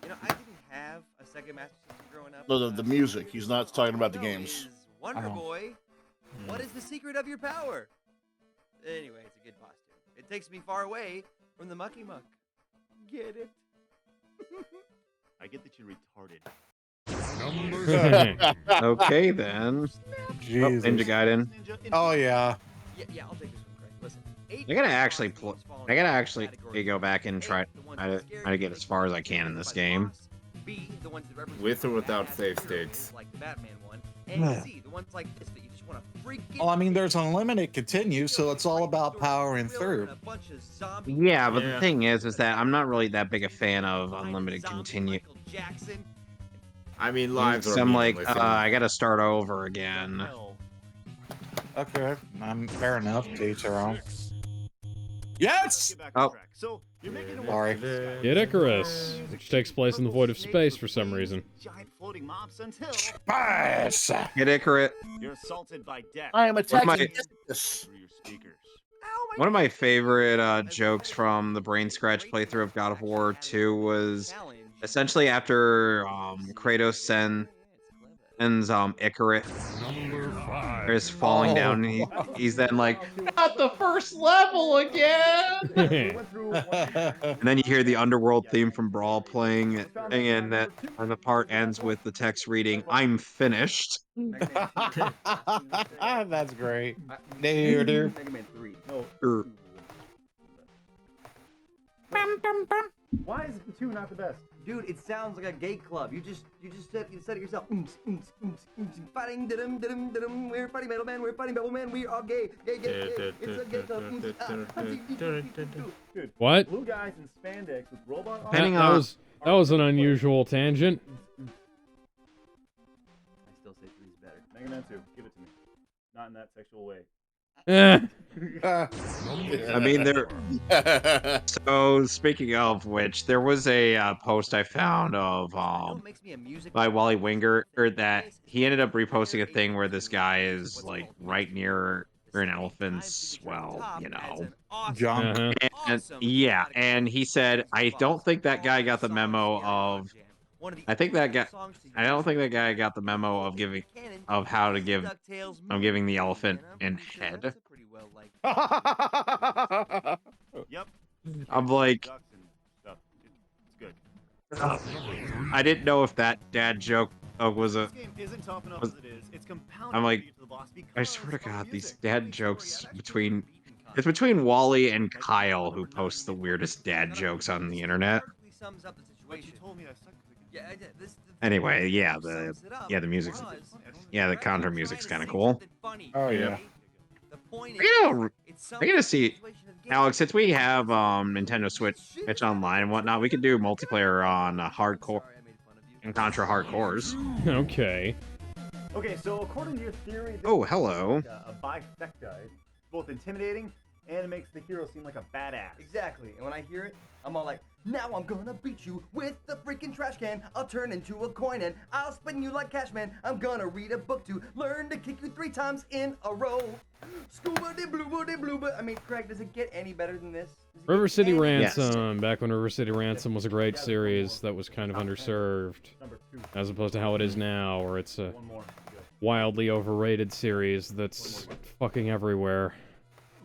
J: You know, I didn't have a Sega Master System growing up.
C: No, the music. He's not talking about the games.
J: Wonder
L: Oh.
J: Boy, what is the secret of your power? Anyway, it's a good boss too. It takes me far away from the mucky muck. Get it?
D: I get that you're retarded.
A: Okay then.
L: Jesus.
A: Ninja Gaiden.
L: Oh, yeah.
J: Yeah, I'll take this one, Craig. Listen.
A: I gotta actually go back and try to get as far as I can in this game.
J: B, the ones that represent
H: With or without
J: badass
H: save
J: heroes,
H: states.
J: like the Batman one. And C, the ones like this that you just want to freak
L: Well, I mean, there's unlimited continue, so it's all about powering through.
A: Yeah, but
H: Yeah.
A: the thing is that I'm not really that big a fan of unlimited continue.
H: I mean, lives are
A: So I'm like,
H: meaningless
A: I gotta start over again.
L: Okay, fair enough. To each their own. Yes!
A: Oh.
D: So you're making
L: Sorry.
B: Get Icarus, which takes place in the void of space for some reason.
D: Giant floating mobs until
L: Yes!
A: Get Icarus.
D: you're assaulted by death.
C: I am attacking
A: my-
C: this.
D: through your speakers.
A: One of my favorite jokes from the Brain Scratch playthrough of God of War 2 was essentially after Kratos sends Icarus is falling down, and he's then like, not the first level again. And then you hear the underworld theme from Brawl playing, and the part ends with the text reading, "I'm finished."
L: That's great. Dude.
J: Mega Man 3.
A: Er,
D: Why is 2 not the best?
J: Dude, it sounds like a gay club. You said it yourself. Fighting, we're fighting Metal Man, we're fighting Metal Man, we are gay. Gay. It's a gay club.
B: What?
D: Blue guys in spandex with robot arms.
A: Depending
B: That
A: on-
B: was an unusual tangent.
D: I still say 3's better. Mega Man 2, give it to me. Not in that sexual way.
A: I mean, so speaking of which, there was a post I found of by Wally Winger that he ended up reposting a thing where this guy is like right near an elephant's, well, you know,
L: Junk.
A: and yeah, and he said, I don't think that guy got the memo of. I don't think that guy got the memo of giving the elephant an head.
D: Yep.
A: I'm like,
D: Ducks and stuff. It's good.
A: I didn't know if that dad joke was it?
D: This game isn't tough enough
A: Was-
D: as it is. It's compounded
A: I'm
D: to
A: like,
D: beat the boss
A: I
D: because
A: swear to
D: of the
A: God, these
D: music.
A: dad jokes between it's between Wally and Kyle who posts the weirdest dad jokes on the internet.
M: Sums up the
D: But you
M: situation.
D: told me I suck.
M: Yeah, this
A: Anyway, yeah,
M: sums it up
A: the music's
M: because
A: yeah, the
M: Greg
A: counter
M: was
A: music's
M: trying
A: kind
M: to
A: of
M: say
A: cool.
M: something funny,
L: Oh, yeah.
M: okay? The point is,
A: You know,
M: it
A: I
M: sums
A: gotta
M: up the
A: see,
M: situation of the game.
A: Alex, since we have Nintendo Switch Online and whatnot, we could do multiplayer on hardcore and Contra hardcores.
B: Okay.
D: Okay, so according to your theory, this
A: Oh,
D: is
A: hello.
D: like a bifecta. It's both intimidating and it makes the hero seem like a badass.
M: Exactly, and when I hear it, I'm all like, now I'm gonna beat you with the freaking trash can. I'll turn into a coin and I'll spin you like Cashman. I'm gonna read a book to learn to kick you 3 times in a row. Scuba de blue de blue. I mean, Craig, does it get any better than this? Does it
B: River
M: get
B: City
M: any-
B: Ransom, back when River City Ransom was a great series that was kind of underserved, as opposed to how it is now, where it's a wildly overrated series that's fucking everywhere.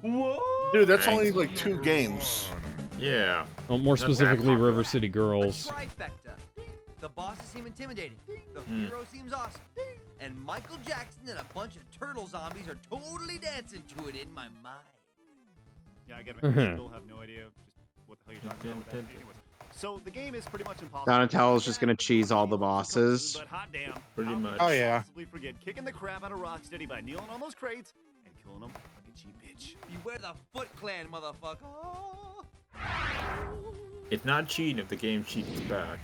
C: Dude, that's only like 2 games.
H: Yeah.
B: Well, more specifically, River City Girls.
M: Trifecta. The bosses seem intimidating. The hero seems awesome. And Michael Jackson and a bunch of turtle zombies are totally dancing to it in my mind.
D: Yeah, I get it. I still have no idea just what the hell you're talking about with that. Anyways, so the game is pretty much impossible.
A: Donatello's just gonna cheese all the bosses.
D: But hot damn,
H: Pretty
D: how
H: much.
D: could
L: Oh,
D: you
L: yeah.
D: possibly forget kicking the crap out of Rocksteady by kneeling on those crates and killing them like a cheap bitch.
M: Beware the Foot Clan, motherfucker.
H: It's not cheating if the game cheats back.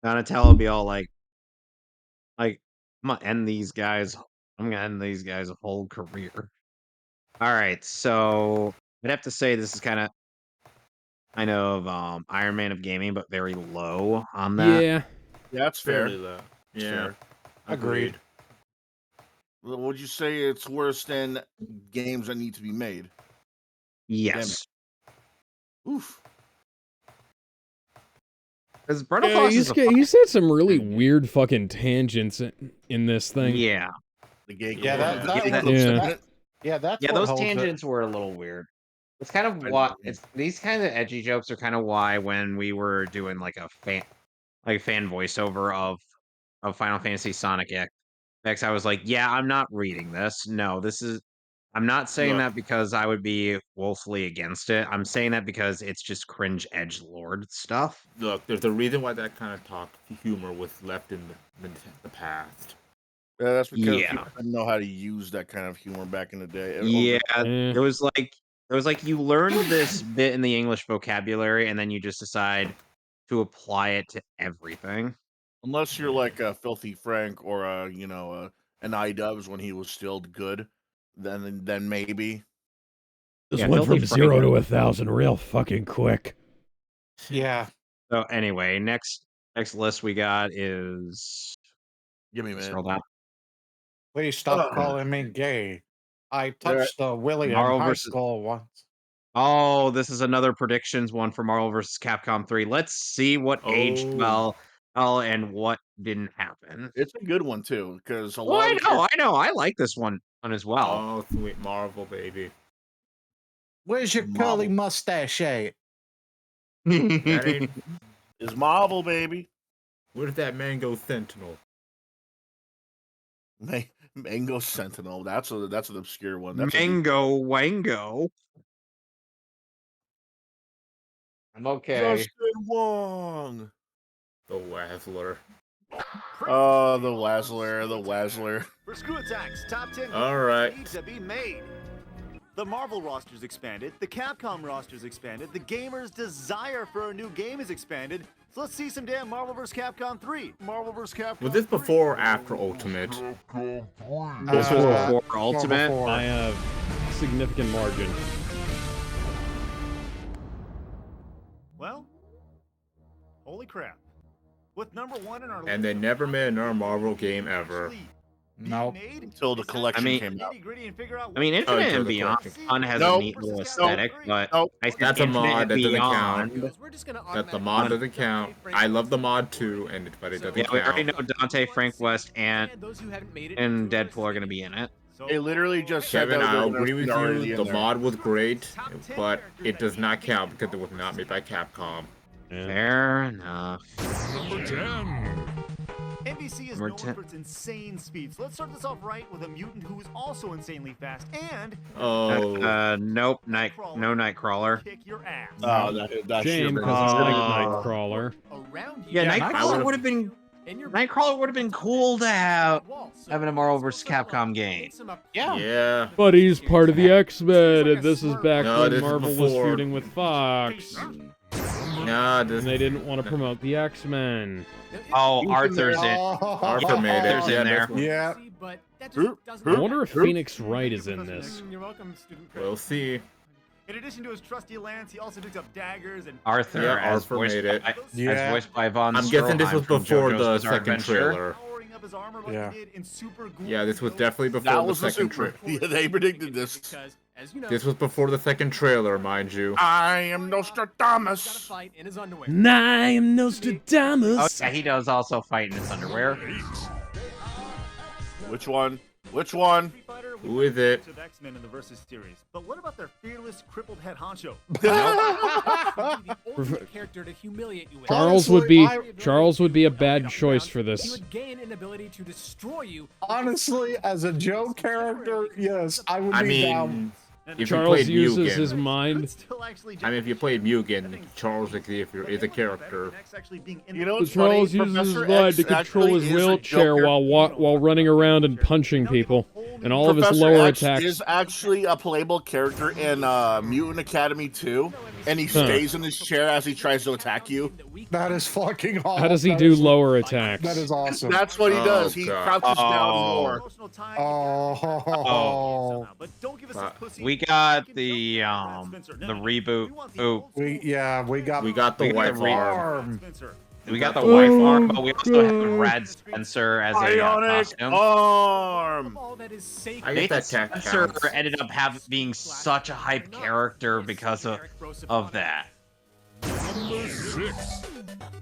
A: Donatello will be all like, I'm gonna end these guys. I'm gonna end these guys' whole career. All right, so I'd have to say this is kind of Iron Man of gaming, but very low on that.
B: Yeah.
C: Yeah, that's fair.
H: Fairly low.
C: That's
H: Yeah.
C: fair.
L: Agreed.
C: Would you say it's worse than games that need to be made?
A: Yes,
C: Oof.
A: because Brutal
B: Yeah,
A: Fox
B: you,
A: is a
B: you said some really weird fucking tangents in this thing.
A: yeah.
C: The gay
L: Yeah,
C: club.
L: that,
A: Yeah,
L: was-
B: yeah.
L: yeah, that's
A: Yeah,
L: what
A: those
L: holds it.
A: tangents were a little weird. It's kind of
C: I
A: what
C: agree.
A: it's these kind of edgy jokes are kind of why when we were doing like a fan voiceover of Final Fantasy Sonic X, I was like, yeah, I'm not reading this. No, I'm not saying
C: Look.
A: that because I would be woefully against it. I'm saying that because it's just cringe edgelord stuff.
H: Look, there's a reason why that kind of humor was left in the past.
C: Yeah, that's because
A: Yeah.
C: people didn't know how to use that kind of humor back in the day.
A: Yeah,
B: Eh.
A: it was like you learned this bit in the English vocabulary and then you just decide to apply it to everything.
C: Unless you're like a Filthy Frank or an iDubbbz when he was still good, then maybe.
B: This
A: Yeah,
B: went
A: Filthy
B: from
A: Frank-
B: 0 to 1,000 real fucking quick.
L: Yeah.
A: So anyway, next list we got is
C: Give me a minute.
A: scroll down.
L: Please stop
C: Ugh.
L: calling me gay. I touched Willie in
A: Marvel
L: high
A: versus-
L: school once.
A: Oh, this is another predictions one for Marvel vs. Capcom 3. Let's see what aged
H: Oh.
A: well and what didn't happen.
C: It's a good one too, because a
A: Oh,
C: lot of
A: I know. I like this one as well.
H: Oh, sweet Marvel, baby.
L: Where's your curly mustache at?
H: That ain't.
C: is Marvel, baby.
H: Where's that Mango Sentinel?
C: Mango Sentinel. That's an obscure one. That's a deep-
A: Mango Wango. I'm okay.
C: Justin Wong.
H: The Wazzler.
C: Oh, the Wazzler.
D: For Screwattack's top 10
H: All right.
D: need to be made. The Marvel roster's expanded, the Capcom roster's expanded, the gamers' desire for a new game is expanded. So let's see some damn Marvel vs. Capcom 3. Marvel vs. Capcom.
H: Was this before or after Ultimate?
A: Before Ultimate.
L: before.
B: I have significant margin.
D: Well, holy crap. With number 1 in our
H: And they never made another Marvel game ever.
L: Nope.
C: Until the collection came out.
A: I mean, Infinite
H: until
A: and
H: the
A: Beyond
H: collection.
A: has
C: Nope.
A: a neat little aesthetic, but
C: Nope.
A: I think
H: That's a
A: Infinite
H: mod,
A: and
H: that doesn't
A: Beyond.
H: count.
E: We're just gonna
H: That the
E: automatically-
H: mod doesn't count. I love the mod too, but it doesn't
A: Yeah, we already
H: count.
A: know Dante, Frank West, and
E: those who haven't made it
A: and
E: into
A: Deadpool are going to be in it.
C: They literally just said
H: Kevin,
C: that
H: I
C: they were
H: agree with
C: already
H: you.
C: in
H: The
C: there.
H: mod was great, but it does not count because it was not made by Capcom.
A: Fair enough.
G: Number 10.
D: NBC is known for its insane speed, so let's start this off right with a mutant who is also insanely fast and
A: nope, no Nightcrawler.
D: kick your ass.
C: Oh, that's
B: Shame,
C: your
B: because I like
A: Oh.
B: Nightcrawler.
E: Around you.
A: Yeah,
H: I
A: Nightcrawler
H: would've-
A: would have been
E: And your
A: Nightcrawler would have been cool to have a Marvel vs. Capcom game.
H: Yeah.
B: But he's part of the X-Men, and this is back
H: No,
B: when
H: this is
B: Marvel was
H: before.
B: feuding with Fox.
H: Nah,
B: And
H: this
B: they didn't want to promote the X-Men.
A: Oh, Arthur's in.
H: Arthur made it.
A: Arthur's in there.
L: Yeah.
E: But that just doesn't
B: I wonder if Phoenix Wright is in this.
E: You're welcome, student.
H: We'll see.
D: In addition to his trusty lance, he also picks up daggers and
A: Arthur,
H: Yeah,
A: as
H: Arthur
A: voiced
H: made it.
A: by,
L: Yeah.
A: as voiced by Von
H: I'm guessing this
A: Stroheim
H: was
A: from
H: before
A: JoJo's
H: the
A: Bizarre
H: second
A: Adventure.
H: trailer.
D: powering up his armor like
L: Yeah.
D: he did in Super Ghoul.
H: Yeah, this was definitely before
C: That
H: the
C: was the
H: second
C: super.
H: trailer.
C: Yeah, they predicted this.
E: Because, as you know,
H: This was before the second trailer, mind you.
C: I am
E: got a
C: Nostradamus.
E: fight in his underwear.
B: I am
A: Oh,
B: Nostradamus.
A: yeah, he does also fight in his underwear.
C: Which one? Which one?
D: Street Fighter,
H: Who is it?
D: of X-Men in the Versus series. But what about their fearless, crippled head honcho?
E: The ultimate character to humiliate you with.
B: Charles would be a bad choice for
E: He
B: this.
E: would gain an ability to destroy you.
L: Honestly, as a Joe character, yes, I would
H: I
L: be down.
H: mean, if you
B: Charles
H: played
B: uses
H: Mugen,
B: his mind.
D: Still actually
H: I mean, if you played Mugen, Charles Xavier is a character.
C: You know what's
B: Charles
C: funny?
B: uses his
C: Professor
B: mind
C: X
B: to control
C: actually
B: his
C: is a
B: wheelchair
C: Joker.
B: while running around and punching people, and all of his
C: Professor
B: lower
C: X
B: attacks.
C: is actually a playable character in Mutant Academy 2, and he stays in his chair as he tries to attack you.
L: That is fucking awesome.
B: How does he do lower attacks?
L: That is awesome.
C: That's what he
H: Oh,
C: does. He
H: God.
C: crouches down
A: Oh.
C: more.
L: Oh.
A: We got the reboot. Ooh,
L: we got
H: We got the
A: We got
H: white
A: the
H: farm.
A: we got the wife arm, but we also have Brad Spencer as a
C: Ionic
A: costume.
C: arm.
E: All that is sacred.
H: I guess
A: Nathan
H: that tech
A: Spencer
H: counts.
A: ended up being such a hype character because of that.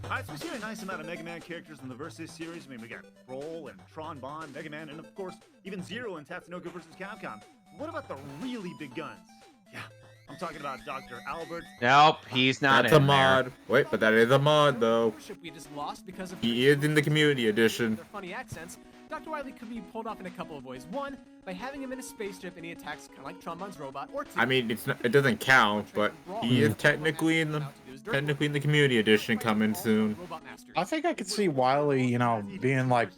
D: Alright, so we've seen a nice amount of Mega Man characters in the Versus series. I mean, we got Roll and Tron Bond, Mega Man, and of course, even Zero and Tatsunoko vs. Capcom. What about the really big guns? Yeah, I'm talking about Dr. Albert.
A: Nope, he's not
H: That's a
A: in there.
H: mod. Wait, but that is a mod, though.
E: Ownership we just lost because of
H: He is in the community edition.
E: their funny accents. Dr. Wily could be pulled off in a couple of ways. One, by having him in a spaceship and he attacks kind of like Trombon's robot, or two,
H: I mean, it doesn't count, but he is technically in the community edition coming soon.
E: Robot Master.
L: I think I could see Wily, being like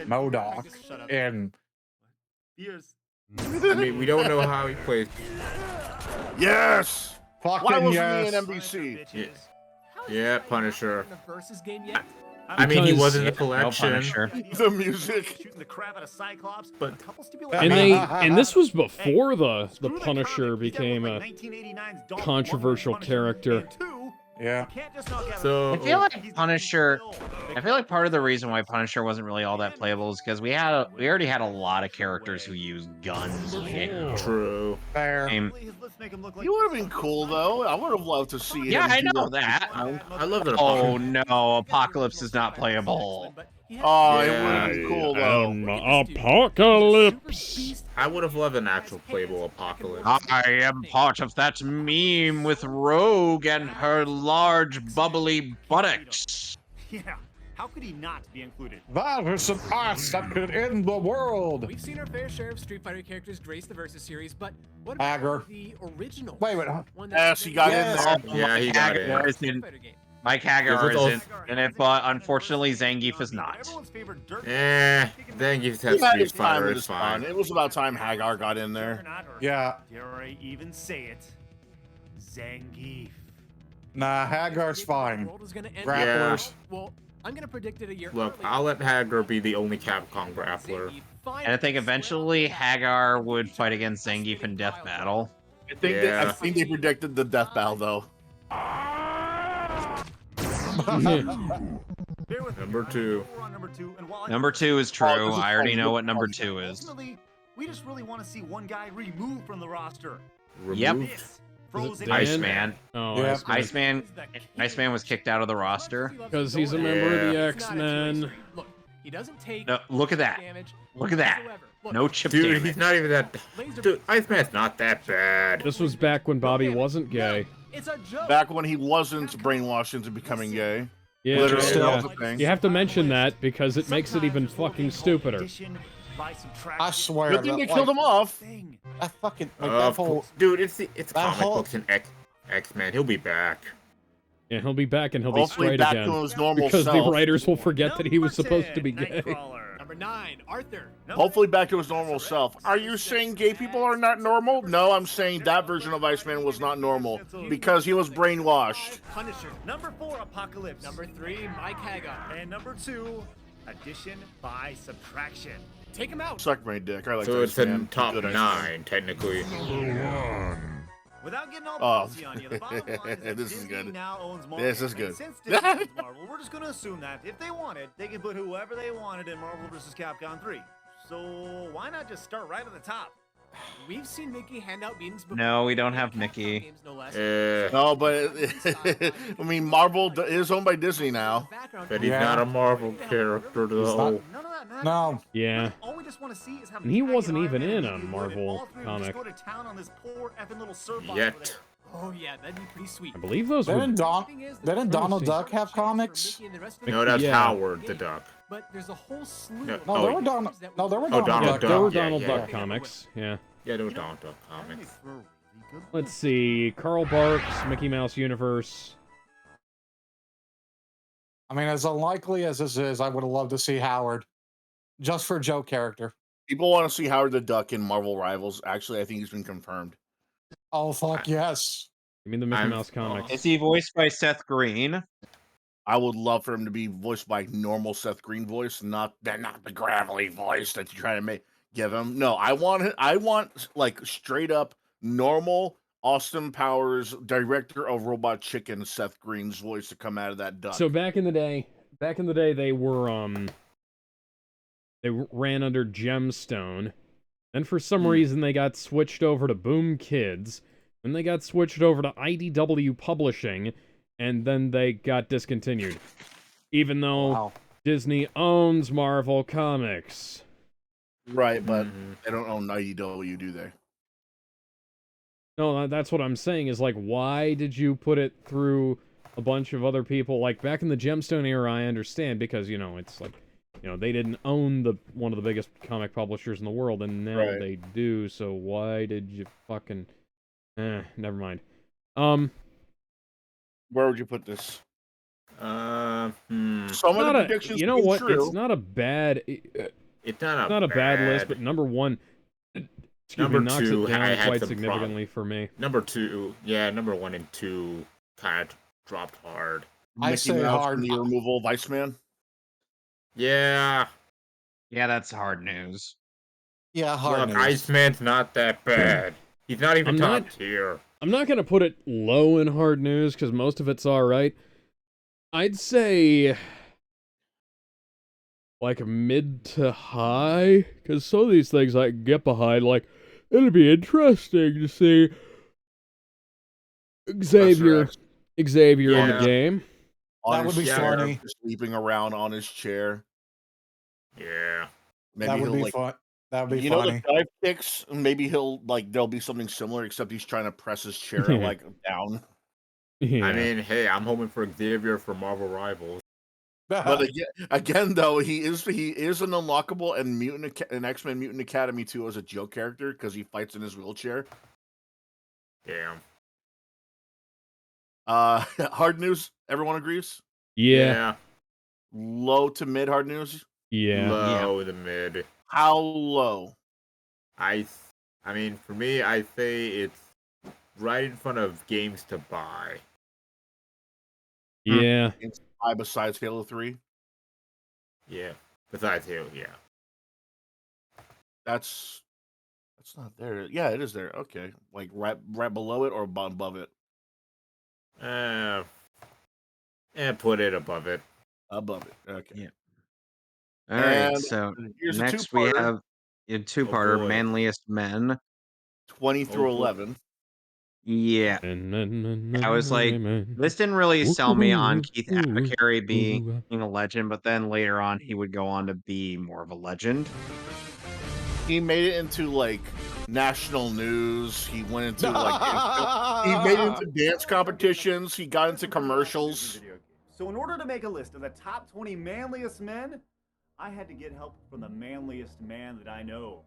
L: MODOK and
D: Here's
H: I mean, we don't know how he plays.
C: Yes. Why
L: fucking
C: wasn't
L: yes.
C: he in NBC?
H: Yeah, yeah, Punisher.
E: In the Versus game yet?
H: I mean, he
B: Because-
H: was in the
A: No
H: collection.
A: Punisher.
C: The music.
D: shooting the crap out of Cyclops.
H: But-
D: a couple
B: And
D: stipulations.
B: and this was before the
D: Screw that
B: Punisher
D: comic. He's
B: became
D: got
B: a
D: 1989's Dolph
B: controversial
D: Lundgren Punisher.
B: character.
D: And two,
L: Yeah.
D: you can't just knock out
H: So-
A: I feel
D: He's
A: like
D: the
A: Punisher.
D: kill.
A: I feel like part of the reason why Punisher wasn't really all that playable is because we already had a lot of characters who used guns in the game.
H: True.
L: Fair.
D: Let's make him look like
C: You would have been cool though. I would have loved to see him.
A: Yeah, I
C: do
A: know
C: a-
A: that.
H: I love that.
A: Oh no, Apocalypse is not playable.
C: Oh, it would
H: Yeah,
C: have been cool though.
B: Apocalypse.
H: I would have loved an actual playable Apocalypse.
A: I am part of that meme with Rogue and her large bubbly buttocks.
D: Yeah. How could he not be included?
L: That is an ass that could end the world.
E: We've seen our fair share of Street Fighter characters grace the Versus series, but what about
L: Hager.
E: the original?
L: Wait, huh?
E: One
C: Yes, he got in there.
H: Yeah, he got it.
A: Hagar is in- Mike Hagar
H: This
A: is
H: was
A: in it, but unfortunately Zangief is not.
D: Everyone's favorite dirt.
H: Then you
C: He
H: have
C: had
H: Street
C: his time
H: Fighter.
C: with
H: It's
C: his fun.
H: fine.
C: It was about time Hagar got in there.
L: Yeah.
D: Dare I even say it? Zangief.
L: Nah, Hagar's fine.
E: World is gonna end
L: Grapplers.
E: Well, I'm gonna predict it a year
H: Look,
E: early.
H: I'll let Hagar be the only Capcom grappler.
A: And I think eventually Hagar would fight against Zangief in death battle.
C: I think
H: Yeah.
C: I think they predicted the death battle though.
D: Bear with me.
H: Number two.
D: We're on number two, and while I-
A: Number 2 is true.
C: this is
A: I already
C: fine.
A: know what number 2 is.
D: Ultimately, we just really want to see one guy removed from the roster.
A: Yep.
H: Removed.
D: This frozen
B: Dan?
A: Iceman.
B: Oh,
L: Yeah.
B: Iceman.
A: Iceman was kicked out of the roster.
B: Because he's a member of the
H: Yeah.
B: X-Men.
E: Look, he doesn't take
A: No, look at that.
E: damage
A: Look at that.
E: whatsoever. Look,
A: No chip
H: Dude,
A: damage.
H: he's not even that. Dude, Iceman's not that bad.
B: This was back when Bobby wasn't gay.
E: It's a joke.
C: Back when he wasn't brainwashed into becoming gay.
B: Yeah,
C: Literally,
L: still
C: that was
B: yeah.
C: a thing.
B: You have to mention that because it makes it even fucking stupider.
L: I swear.
C: Good thing they
L: like,
C: killed him off.
L: That fucking like that whole
H: Dude, it's
L: that
H: comic
L: whole-
H: books and X-Men. He'll be back.
B: Yeah, he'll be back and he'll
C: Hopefully
B: be straight
C: back
B: again.
C: to his normal
B: Because the
C: self.
B: writers will forget that he was supposed to be gay.
E: Number 9, Arthur.
C: Hopefully back to his normal self. Are you saying gay people are not normal? No, I'm saying that version of Iceman was not normal because he was brainwashed.
E: Punisher.
D: Number 4, Apocalypse.
E: Number 3, Mike Hagar.
D: And number 2, addition by subtraction.
E: Take him out.
C: Suck my dick. I like
H: So it's
C: Iceman.
H: in top
C: Good
H: 9,
C: Iceman.
H: technically.
D: Without getting all
C: Oh.
D: bossy on you, the bottom line is that
C: This is
D: Disney
C: good.
D: now owns Marvel.
C: This is
D: And
C: good.
D: since Disney owns Marvel, we're just going to assume that if they wanted, they can put whoever they wanted in Marvel vs. Capcom 3. So why not just start right at the top?
E: We've seen Mickey hand out meetings before.
A: No, we don't have
E: Capcom
A: Mickey.
E: games, no less.
C: No, but I mean, Marvel is owned by Disney now.
H: But he's not a Marvel character, though.
D: None of that matters.
L: No.
B: Yeah.
D: All we just want to see is how
B: And he
D: Miyagi
B: wasn't
D: and
B: even
D: Iron Man
B: in a
D: immediately
B: Marvel
D: all three would just
B: comic.
D: go to town on this poor effing little surf box
H: Yet.
D: over there.
E: Oh yeah, that'd be pretty sweet.
B: I believe those were...
L: Didn't Donald Duck have comics?
H: No, that's
B: Yeah.
H: Howard the Duck.
E: But there's a whole slew
H: No,
E: of
L: No,
H: oh,
L: there were Donald. No, there were
H: Oh,
L: Donald
H: Donald
L: Duck.
B: Yeah, there were
H: Duck, yeah,
B: Donald
H: yeah,
B: Duck
H: yeah.
B: comics. Yeah.
H: Yeah, there were Donald Duck comics.
B: Let's see. Carl Barks, Mickey Mouse Universe.
L: I mean, as unlikely as this is, I would have loved to see Howard, just for Joe character.
C: People want to see Howard the Duck in Marvel Rivals. Actually, I think he's been confirmed.
L: Oh fuck yes!
B: I mean the Mickey Mouse comics.
A: Is he voiced by Seth Green?
C: I would love for him to be voiced by normal Seth Green voice, not the gravelly voice that you try to give him. No, I want like straight up normal Austin Powers, director of Robot Chicken, Seth Green's voice to come out of that duck.
B: So back in the day, they were they ran under Gemstone. Then for some reason they got switched over to Boom Kids. Then they got switched over to IDW Publishing, and then they got discontinued. Even though Disney owns Marvel Comics.
C: Right, but they don't own IDW, do they?
B: No, that's what I'm saying is like, why did you put it through a bunch of other people? Like back in the Gemstone era, I understand because, you know, it's like, you know, they didn't own one of the biggest comic publishers in the world, and now they do, so why did you fucking... never mind.
C: Where would you put this?
H: Hmm.
C: Some of the predictions
B: you know
C: came
B: what?
C: true.
B: It's not a bad...
H: It's not
B: a bad list, but number one...
H: Number
B: knocks
H: two,
B: it down
H: I had
B: quite
H: some
B: significantly for me.
H: Number 2, yeah, number 1 and 2 kind of dropped hard.
C: Mickey Mouse and the removal of Iceman.
H: Yeah.
A: Yeah, that's hard news.
L: Yeah, hard
H: Look,
L: news.
H: Iceman's not that bad. He's not even top tier.
B: I'm not going to put it low in hard news, because most of it's alright. I'd say... like a mid to high, because some of these things I can get behind, like, it'll be interesting to see Xavier in the game.
C: That
L: would be funny.
C: Sleeping around on his chair.
H: Yeah.
C: Maybe
L: That would
C: he'll
L: be
C: like,
L: fun. That would be
C: you
L: funny.
C: know the dive kicks. Maybe he'll like there'll be something similar, except he's trying to press his chair like down.
B: Yeah.
H: I mean, hey, I'm hoping for Xavier for Marvel Rivals.
C: But again, though, he is an unlockable and X-Men Mutant Academy 2 as a joke character because he fights in his wheelchair.
H: Damn.
C: Hard news. Everyone agrees.
B: Yeah.
C: Low to mid hard news.
B: Yeah.
H: Low to mid.
C: How low?
H: I mean, for me, I say it's right in front of games to buy.
B: Yeah.
C: Besides Halo 3.
H: Yeah. Besides Halo, yeah.
C: That's not there. Yeah, it is there. Okay, like right below it or above it.
H: Put it above it.
C: Above it. Okay.
A: Yeah. All right.
C: And
A: So
C: here's a
A: next we
C: two-parter.
A: have a two-parter,
H: boy.
A: Manliest Men.
C: 20 through
H: boy.
C: 11.
A: Yeah. I was like, this didn't really sell me on Keith Apicary being a legend, but then later on he would go on to be more of a legend.
C: He made it into like national news. He went into like he made it into dance competitions. He got into commercials.
D: So in order to make a list of the top 20 manliest men, I had to get help from the manliest man that I know.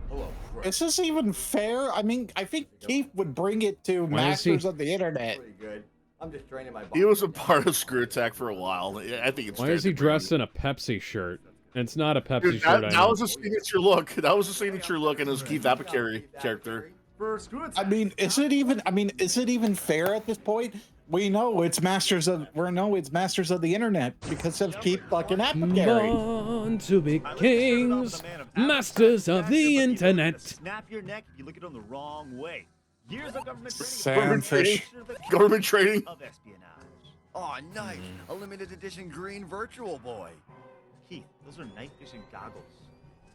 D: Hello, Craig.
L: Is this even fair? I mean, I think Keith would bring it to Masters of the Internet.
M: Pretty good. I'm just training my
C: He was a part of Screwattack for a while. I think it's
B: Why
C: fair
B: is he
C: to bring
B: dressed
C: him.
B: in a Pepsi shirt? It's not a Pepsi
C: Dude,
B: shirt.
C: that was a signature look. That was a signature look, and it was Keith Apicary character.
D: For Screwattack.
L: I mean, is it even fair at this point? We know it's Masters of the Internet because of Keith fucking Apicary.
B: Born to be kings, masters of the internet.
D: Snap your neck if you look at it on the wrong way. Years of government
L: Sandfish.
C: Government trading.
D: Of espionage.
N: Oh, nice. A limited edition green virtual boy.
D: Keith, those are night vision goggles.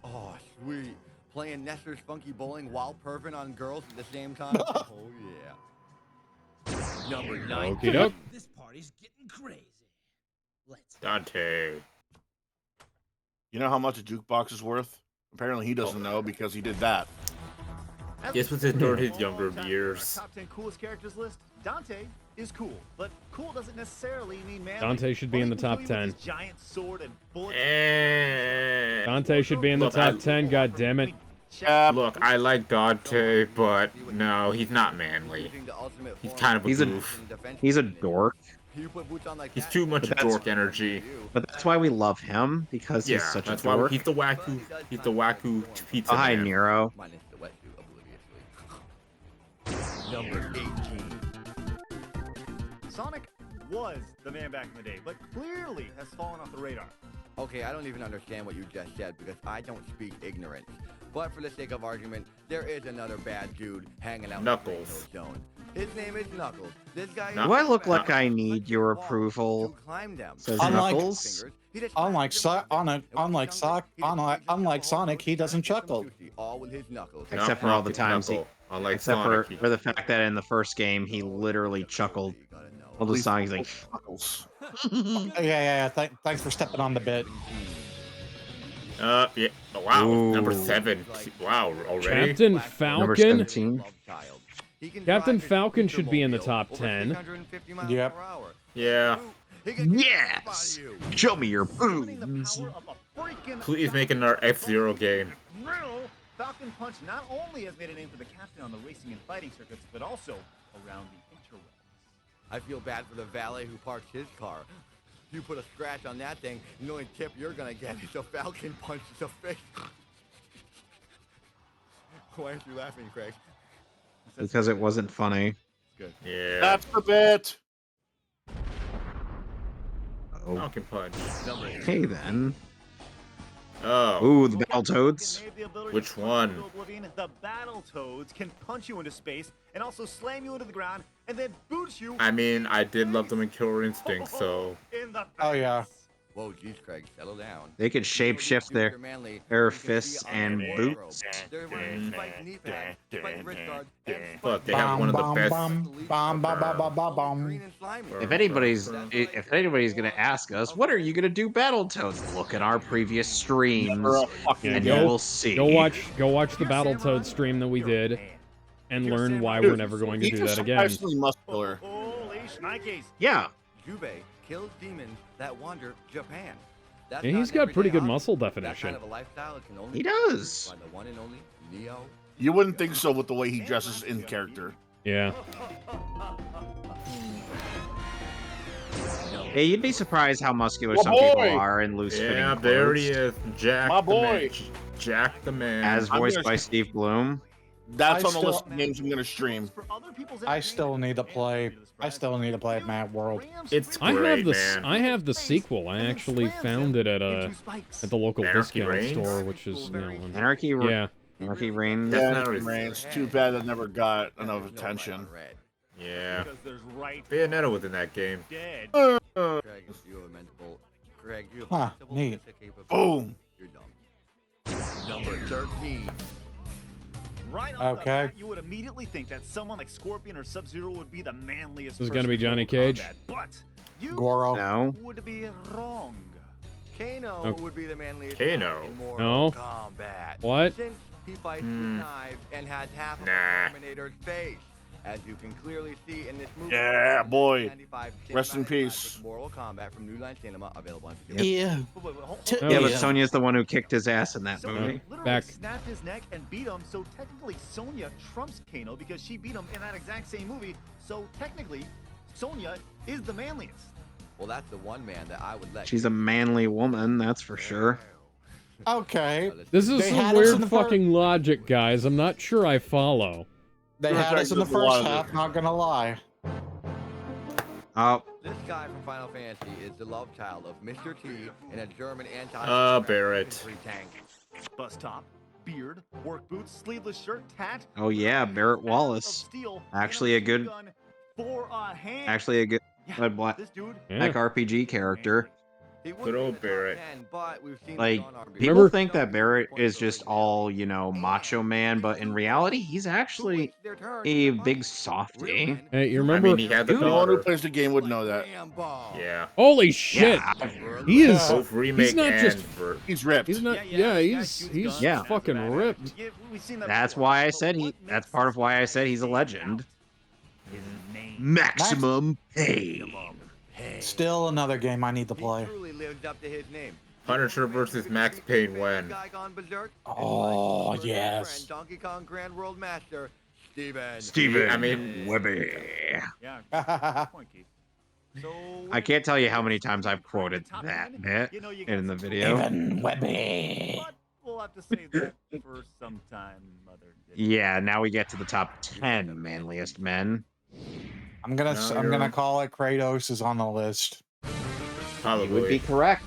N: Oh, sweet. Playing Nestor's Funky Bowling while perving on girls at the same time? Oh, yeah.
D: Number 9.
B: Okie doke.
O: This party's getting crazy. Let's
H: Dante.
C: You know how much a jukebox is worth? Apparently he doesn't know because he did that.
H: This was during his younger years.
D: Top 10 coolest characters list. Dante is cool, but cool doesn't necessarily mean manly.
B: Dante should be in the top 10.
D: Giant sword and bullets.
B: Dante should be in the
H: Look,
B: top 10, god damn it.
H: Look, I like Dante, but no, he's not manly. He's kind of a goof.
A: He's a dork.
H: He's too much dork energy.
A: But that's why we love him, because he's
H: Yeah,
A: such a
H: that's
A: dork.
H: why he's the wacky. He's the wacky pizza
A: Oh, hi,
H: man.
A: Nero.
D: Number 18. Sonic was the man back in the day, but clearly has fallen off the radar.
N: Okay, I don't even understand what you just said because I don't speak ignorance. But for the sake of argument, there is another bad dude hanging out
H: Knuckles.
N: in the zone. His name is Knuckles. This guy
A: Do I look like I need your approval? Says Knuckles.
L: Unlike Sonic, he doesn't chuckle.
A: Except for all the times he,
H: Unlike
A: except
H: Sonic,
A: for the fact that in the first game he literally chuckled. All the songs like
L: Yeah. Thanks for stepping on the bit.
H: yeah. Oh, wow.
A: Ooh.
H: Number 7. Wow, already.
B: Captain
A: Number
B: Falcon.
A: 17.
B: Captain Falcon should be in the top 10.
L: Yep.
H: Yeah.
A: Yes! Show me your boobs.
H: Please make another F-Zero game.
D: Falcon Punch not only has made a name for the captain on the racing and fighting circuits, but also around the interwebs.
N: I feel bad for the valet who parks his car. You put a scratch on that thing, and the only tip you're gonna get is a Falcon punch to the face. Why aren't you laughing, Craig?
A: Because it wasn't funny.
N: Good.
H: Yeah.
C: That's the bit.
A: Oh.
H: Falcon Punch.
A: Okay then.
H: Oh.
A: Ooh, the Battletoads.
H: Which one?
D: The Battletoads can punch you into space and also slam you into the ground and then boot you.
H: I mean, I did love them in Killer Instinct, so.
D: In the
L: Oh yeah.
N: Whoa, geez, Craig, settle down.
A: They could shapeshift their fists and boots.
H: Look, they have one of the best.
A: If anybody's gonna ask us, what are you gonna do, Battletoads? Look at our previous streams, and you will see.
B: Go watch the Battletoads stream that we did, and learn why we're never going to do that again.
C: Muscular.
A: Yeah.
N: Jubei kills demons that wander Japan. That's
B: Yeah, he's
N: not an
B: got pretty
N: everyday
B: good
N: hobby.
B: muscle
N: That
B: definition.
N: kind of a lifestyle can only
A: He
N: be
A: does.
N: by the one and only Neo.
C: You wouldn't think so with the way he dresses in character.
B: Yeah.
A: Yeah, you'd be surprised how muscular
C: My
A: some
C: boy!
A: people are in loose-fitting
H: Yeah,
A: clothes.
H: there he is. Jack
C: My
H: the
C: boy.
H: man. Jack the man.
A: As
C: I'm
A: voiced
C: gonna-
A: by Steve Bloom.
C: That's
L: I
C: on the
L: still-
C: list of games I'm gonna stream.
L: I still need to play Mad World.
H: It's
B: I
H: great,
B: have the
H: man.
B: I have the sequel. I actually found it at the local
H: Anarchy
B: discount
H: Reigns?
B: store, which is on-
A: Anarchy.
B: Yeah.
A: Anarchy Reigns.
C: Yeah,
H: not really-
C: it's too bad it never got enough attention.
H: Yeah.
D: Because there's right
H: Bayonetta was in that game.
D: dead.
N: Craig, you have a mental. Craig, you have
L: Huh,
N: multiple
L: neat.
N: capabilities.
C: Boom.
N: You're dumb. Number 13.
D: Right off the
L: Okay.
D: bat, you would immediately think that someone like Scorpion or Sub-Zero would be the manliest.
B: This is
D: person
B: gonna be
D: in
B: Johnny
D: Mortal
B: Cage?
D: Kombat, but you
L: Goro.
A: No.
D: would be wrong.
N: Kano
B: Okay.
N: would be the manliest
H: Kano?
N: man in
B: No.
N: Mortal Kombat.
B: What?
N: Since he fights with knives and has half of
H: Nah.
N: a Terminator's face. As you can clearly see in this movie,
C: Yeah, boy.
N: 1995
C: Rest in
N: cinematic
C: peace.
N: classic Mortal Kombat from New Line Cinema, available on
L: Yeah.
A: Yeah, but Sonya's the one who kicked his ass in that
D: Sonya
A: movie.
D: literally snapped his neck and beat him, so technically Sonya trumps Kano because she beat him in that exact same movie. So technically, Sonya is the manliest.
N: Well, that's the one man that I would let.
A: She's a manly woman, that's for sure.
L: Okay.
B: This is
L: They
B: some
L: had us in
B: weird
L: the fir-
B: fucking logic, guys. I'm not sure I follow.
L: They had us in the first half, not gonna lie.
A: Oh.
N: This guy from Final Fantasy is the love child of Mr. T in a German anti-
H: Barrett.
D: Tank. Bust top, beard, work boots, sleeveless shirt, tat.
A: Oh yeah, Barrett Wallace.
D: Steel,
A: Actually a good
D: for a hand.
A: actually a good black
D: This dude,
A: like RPG character.
H: Good old Barrett.
A: Like, people think that Barrett is just all, you know, macho man, but in reality, he's actually a big softy.
B: Hey, you remember?
C: Anyone who plays the game would know that.
H: Yeah.
B: Holy shit! He is.
H: Both remake
B: He's not
H: and
B: just.
H: vert.
C: He's ripped.
B: He's not. Yeah, he's fucking ripped.
A: That's why I said he. That's part of why I said he's a legend. Maximum pain.
L: Still another game I need to play.
N: Truly lived up to his name.
H: Punisher versus Max Payne when?
L: Oh, yes.
N: Donkey Kong Grand World Master, Steven.
A: Steven
H: I mean,
A: Webby.
D: Yeah. Point, Keith. So
A: I can't tell you how many times I've quoted that bit in the video.
L: Steven Webby.
D: But we'll have to save that for some time other day.
A: Yeah, now we get to the top 10 manliest men.
L: I'm gonna call it Kratos is on the list.
H: Probably.
A: You would be correct.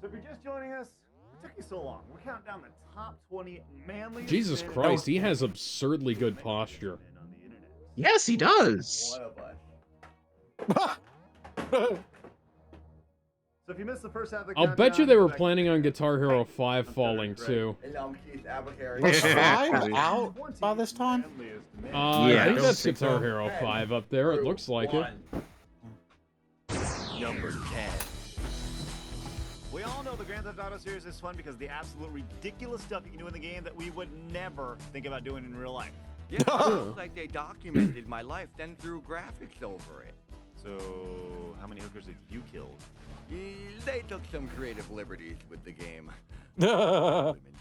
D: So if you're just joining us, it took you so long. We're counting down the top 20 manly.
B: Jesus Christ, he has absurdly good posture.
A: Yes, he does.
D: So if you missed the first half of the
B: I'll bet you
D: countdown,
B: they were
D: go back
B: planning on Guitar Hero 5 falling too.
L: Was 5 out by this time?
B: I think that's Guitar Hero 5 up there. It looks like it.
N: Number 10.
D: We all know the Grand Theft Auto series is fun because of the absolute ridiculous stuff you can do in the game that we would never think about doing in real life.
N: Yeah, it looks like they documented my life, then threw graphics over it.
D: So, how many hookers have you killed?
N: They took some creative liberties with the game. Women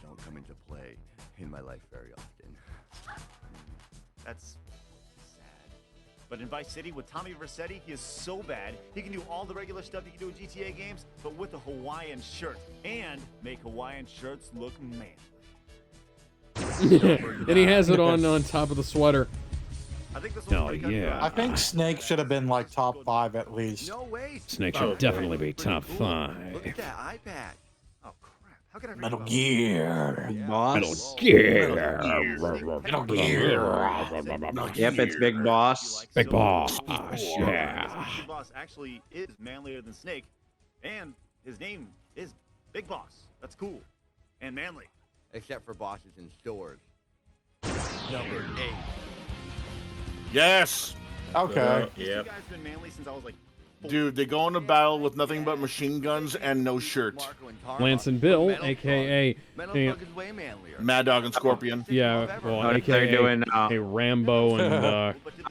N: don't come into play in my life very often.
D: That's sad. But in Vice City with Tommy Vercetti, he is so bad, he can do all the regular stuff you can do in GTA games, but with a Hawaiian shirt, and make Hawaiian shirts look manly.
B: And he has it on top of the sweater.
D: I think this
B: Oh, yeah.
L: I think Snake should have been like top 5 at least.
N: No way.
B: Snake should definitely be top 5.
N: Look at that iPad.
D: Oh crap! How could I
L: Metal Gear.
A: Boss.
L: Metal Gear.
A: Yep, it's Big Boss.
B: Big Boss. Yeah.
D: Big Boss actually is manlier than Snake, and his name is Big Boss. That's cool and manly.
N: Except for bosses in stores. Number 8.
C: Yes.
L: Okay.
D: These two guys have been manly since I was like 4.
C: Dude, they go into battle with nothing but machine guns and no shirt.
B: Lance and Bill, aka
C: Mad Dog and Scorpion.
B: yeah, well,
A: Oh,
B: aka
A: they're doing,
B: a Rambo and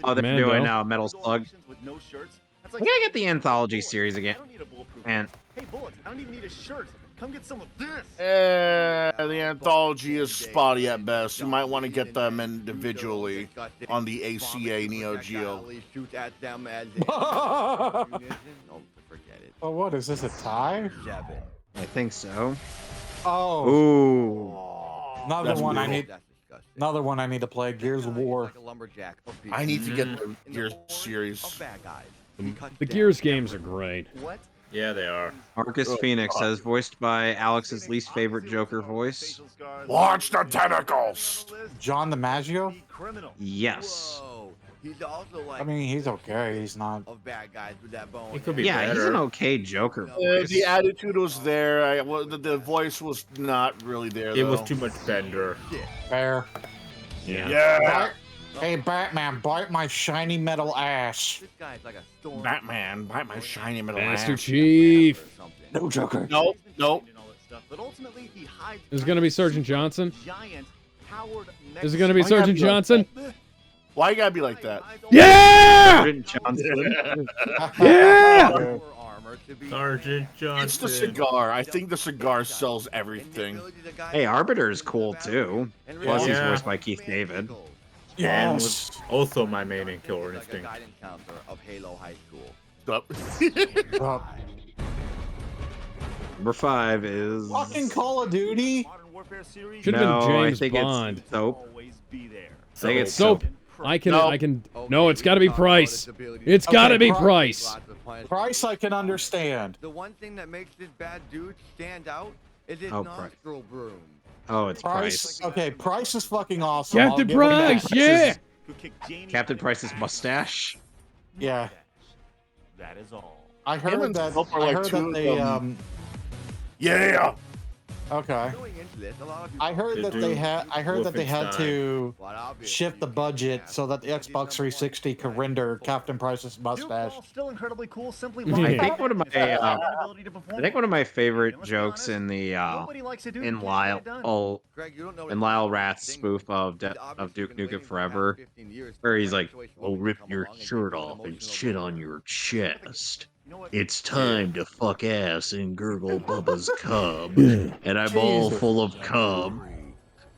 A: Oh, they're
B: Mando.
A: doing Metal Slug.
D: With no shirts. That's
A: We
D: like,
A: gotta get the anthology series again.
D: I don't need a bulletproof
A: Man,
D: vest. Hey, Bullets, I don't even need a shirt. Come get some of this.
C: The anthology is spotty at best. You might want to get them individually on the ACA Neo Geo.
N: Shoot at them as don't forget it.
L: Oh, what is this, a tie?
N: 7.
A: I think so.
L: Oh,
A: Ooh.
L: another
C: That's
L: one I
C: brutal.
L: need.
N: That's disgusting.
L: Another one I need to play. Gears of War.
N: Like a lumberjack of
C: I need to get
N: beasts.
C: the Gears series.
N: Of bad guys.
B: The Gears games are great.
D: What?
H: Yeah, they are.
A: Marcus Phoenix says, voiced by Alex's least favorite Joker voice.
G: Watch the tentacles.
L: John DiMaggio?
D: Criminal.
A: Yes.
N: Whoa. He's also like
L: I mean, he's okay. He's not.
N: of bad guys with that bone.
H: He could be
A: Yeah, he's
H: better.
A: an okay Joker voice.
C: The attitude was there. The voice was not really there.
H: It was
C: though.
H: too much Bender.
L: Fair.
G: Yeah.
L: Hey, Batman, bite my shiny metal ass.
N: This guy's like a storm.
C: Batman, bite my shiny metal
B: Master
C: ass.
B: Chief.
L: No Joker.
C: No, no.
D: enough, but ultimately he hides.
B: Is it gonna be Sergeant Johnson?
D: Giant powered.
B: Is it gonna be
C: Why gotta
B: Sergeant
C: be like
B: Johnson?
C: that? Why you gotta be like that?
B: Yeah!
A: Sergeant Johnson.
B: Yeah!
H: Sergeant Johnson.
C: It's the cigar. I think the cigar sells everything.
A: Hey, Arbiter is cool too. Plus, he's
H: Yeah.
A: voiced by Keith David.
H: And
L: Yes.
H: was also my main in Killer Instinct.
N: Guidance counselor of Halo High School.
L: Well,
A: Number 5 is
L: fucking Call of Duty.
D: Modern Warfare series.
B: Should have
A: No,
B: been
A: I
B: James
A: think
B: Bond.
A: it's Soap.
D: Always be there.
A: I think it's
B: Soap.
A: Soap.
B: I can.
C: No.
B: I can. No, it's got to be Price. It's got to be Price.
L: Price I can understand.
N: The one thing that makes this bad dude stand out is his
A: Oh, Price.
N: nostril broom.
A: Oh, it's
L: Price.
A: Price.
L: Okay, Price is fucking awesome.
B: Captain
L: I'll give him that.
B: Price, yeah.
D: Who kicked Janie
A: Captain Price's mustache.
L: Yeah.
D: That is all.
L: I
C: Him
L: heard
C: and
L: that.
C: Soap are
L: I
C: like
L: heard
C: two
L: that
C: of
L: they.
C: them. Yeah.
L: Okay.
N: Going into this, a lot of you
L: I heard
H: They
L: that
H: do
L: they had. I heard that they had to
N: But obviously,
L: shift the budget so that the Xbox 360 could render Captain Price's
D: Duke,
L: mustache.
D: while still incredibly cool, simply
B: I
A: I
D: lied
A: think
D: about
A: one of my
D: inability to perform.
A: I think one of my favorite
D: And let's be
A: jokes
D: honest,
A: in the
D: nobody likes a dude who
A: in
D: can't get
A: Lyle
D: it done.
N: Greg, you don't know
A: in
N: what
A: Lyle
N: it's
A: Rat's
N: like.
A: spoof of
N: He's
A: of
N: obviously
A: Duke
N: been
A: Nukem
N: waiting for the past
A: Forever,
N: 15 years for
A: where
N: the
A: he's
N: right
A: like,
N: situation
A: "Well,
N: to
A: rip
N: come
A: your
N: along and
A: shirt
N: give you an
A: off and
N: emotional
A: shit
N: blow.
A: on your chest.
D: You know what?
A: It's time to fuck ass and gurgle Bubba's cub, and I'm all
L: Jesus.
A: full of cub."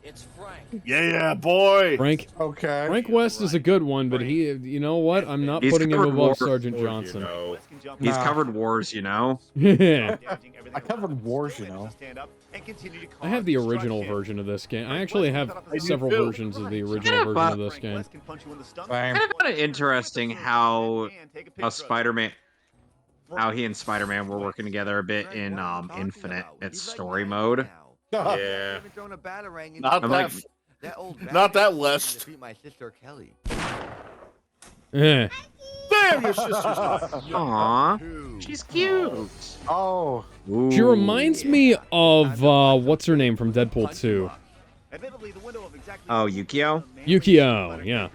O: It's Frank.
C: Yeah, boy.
B: Frank.
L: Okay.
B: Frank West is a good one, but he. You know what? I'm not
A: He's
B: putting him
A: covered
B: above
A: war
B: Sergeant
H: You
B: Johnson.
H: know.
A: He's
L: Nah.
A: covered wars, you know.
B: Yeah.
L: I covered wars, you know.
B: I have the original version of this game. I actually have several versions of the original version of this game.
L: Same.
A: Kind of interesting how Spider-Man, how he and Spider-Man were working together a bit in Infinite. It's story mode.
H: Yeah.
C: Not
A: I'm
C: that.
A: like,
C: Not that less.
N: My sister Kelly.
B: Eh.
C: Damn, your sister's not.
A: Aw, she's cute.
L: Oh.
B: She reminds me of what's her name from Deadpool 2.
A: Oh, Yukio?
B: Yukio, yeah.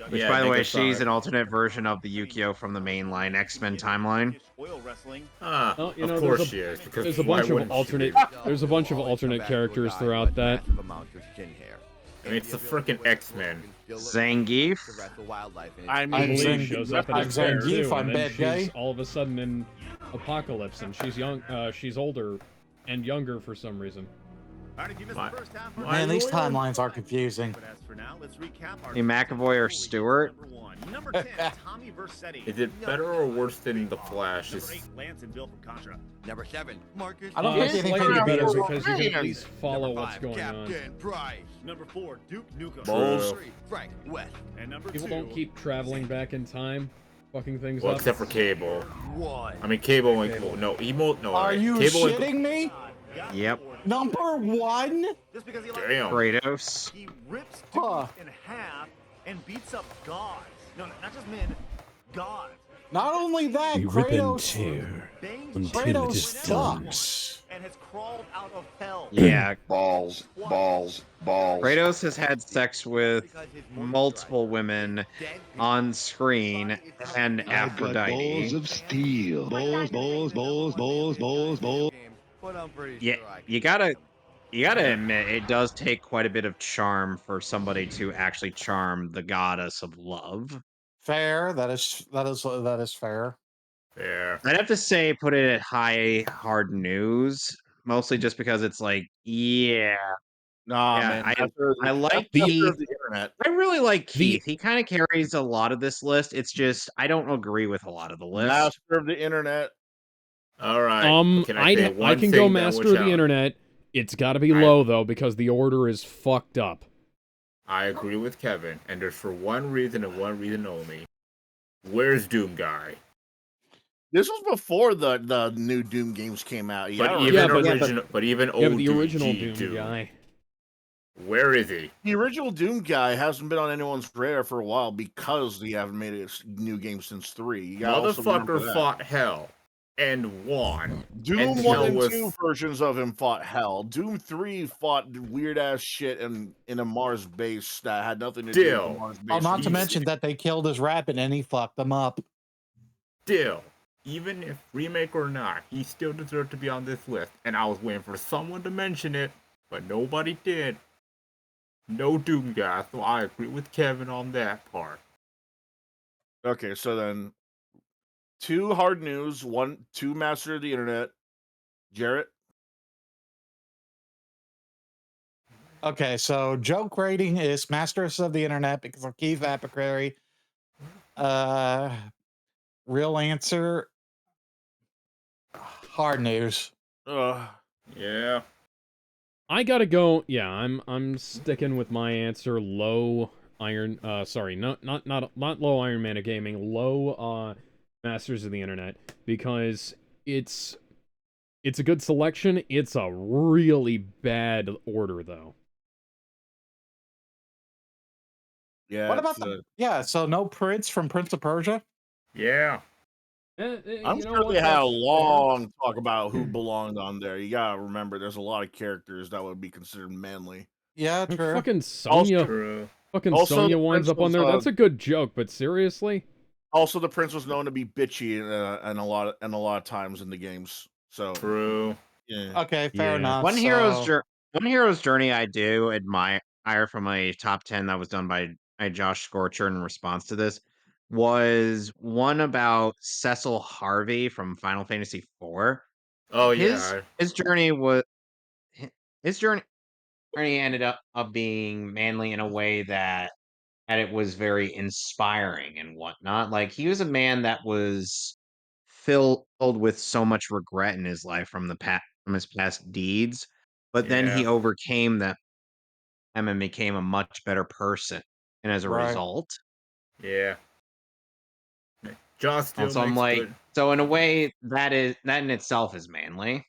A: Which,
H: Yeah,
A: by the way,
H: Nigga
A: she's
H: Sonic.
A: an alternate version of the Yukio from the mainline X-Men timeline.
H: Ah,
B: Well, you
H: of
B: know,
H: course
B: there's
H: she is. Because
B: There's a
H: why
B: bunch of
H: wouldn't she
B: alternate.
H: be?
B: There's a bunch of alternate characters throughout that.
H: I mean, it's the frickin' X-Men.
A: Zangief.
C: I
B: I
C: mean,
B: believe she shows up in
L: I'm
B: X-Men
L: Zangief,
B: too,
L: I'm
B: and then
L: bad
B: she's
L: guy.
B: all of a sudden in Apocalypse, and she's young. She's older and younger for some reason.
L: Man, these timelines are confusing.
A: Hey, McAvoy or Stewart?
D: Number 10, Tommy Vercetti.
H: Is it better or worse than The Flash?
D: Number 8, Lance and Bill from Contra.
N: Number 7, Marcus.
L: I don't think anything
B: Slightly
L: can
B: better
L: be
B: because you can at least follow
N: Number
B: what's
N: 5,
B: going on.
N: Captain Price.
D: Number 4, Duke Nukem.
H: Balls.
N: 3, Frank West.
D: And number
B: People
D: 2,
B: don't keep traveling back in time, fucking things
H: Well,
B: up.
H: except for Cable.
N: 1.
H: I mean, Cable and no, Emo. No,
L: Are
H: alright.
L: you
H: Cable and-
L: shitting me?
A: Yep.
L: Number 1?
D: just because he likes
H: Damn.
A: Kratos.
D: he rips dudes
L: Huh.
D: in half and beats up gods. No, not just men, gods.
L: Not only that, Kratos.
D: Bangs
L: Kratos sucks.
D: and has crawled out of hell.
A: Yeah,
G: Balls, balls, balls.
A: Kratos has had sex with multiple women on screen and Aphrodite.
G: of steel. Balls, balls, balls, balls, balls, balls.
N: But I'm pretty
A: Yeah,
N: sure I can
A: you gotta admit it does take quite a bit of charm for somebody to actually charm the goddess of love.
L: Fair. That is fair.
H: Yeah.
A: I'd have to say put it at high hard news, mostly just because it's like, yeah,
C: Nah,
A: yeah,
C: man.
A: I like
C: after
A: Keith.
C: the internet.
A: I really like
B: The-
A: Keith. He kind of carries a lot of this list. It's just I don't agree with a lot of the list.
C: Master of the internet.
H: All right. Can
B: I
H: say
B: I
H: one
B: can
H: thing
B: go
H: that
B: master
H: was
B: of the
H: out?
B: internet. It's got to be low though because the order is fucked up.
H: I agree with Kevin, and there's for one reason and one reason only. Where's Doom Guy?
C: This was before the new Doom games came out. You
H: But
C: gotta
H: even
C: remember.
H: original, but even old
B: Yeah, but the
H: Doom,
B: original
H: G
B: Doom guy.
H: Where is he?
C: The original Doom guy hasn't been on anyone's radar for a while because they haven't made a new game since 3. You gotta also remember
H: Motherfucker
C: that.
H: fought hell and won.
C: Doom
H: and
C: 1
H: hell
C: and
H: was
C: 2 versions of him fought hell. Doom 3 fought weird ass shit in a Mars base that had nothing to do with the Mars base.
L: Oh, not to mention that they killed his rabbit and he fucked them up.
H: Still, even if remake or not, he still deserved to be on this list. And I was waiting for someone to mention it, but nobody did. No Doomguy, so I agree with Kevin on that part.
C: Okay, so then 2 hard news, 2 master of the internet. Jarrett?
L: Okay, so joke rating is Masters of the Internet because of Keith Apicary. Real answer, hard news.
H: Yeah.
B: I gotta go. Yeah, I'm sticking with my answer. Low Iron. Sorry, not low Iron Man of Gaming. Low Masters of the Internet, because it's a good selection. It's a really bad order though.
C: Yeah.
L: What about so no Prince from Prince of Persia?
H: Yeah.
C: I'm
B: you know
C: sure
B: what,
C: they had a
B: that's
C: long talk about who belonged on there. You gotta remember, there's a lot of characters that would be considered manly.
L: Yeah, true.
B: Fucking Sonya.
H: True.
B: Fucking
C: Also,
B: Sonya
C: the
B: winds
C: Prince
B: up on
C: was,
B: there. That's a good joke, but seriously?
C: Also, the Prince was known to be bitchy and a lot of times in the games. So
H: True.
C: Yeah.
L: Okay, fair enough.
A: One hero's journey I do admire from a top 10 that was done by Josh Scorcher in response to this was one about Cecil Harvey from Final Fantasy IV.
H: Oh
A: His
H: yeah.
A: his journey was his journey ended up being manly in a way that it was very inspiring and whatnot. Like, he was a man that was filled with so much regret in his life from his past deeds, but then he
H: Yeah.
A: overcame them and became a much better person. And as a
L: Right.
A: result,
H: Yeah. Josh still
A: so I'm
H: makes
A: like,
H: good.
A: so in a way, that in itself is manly.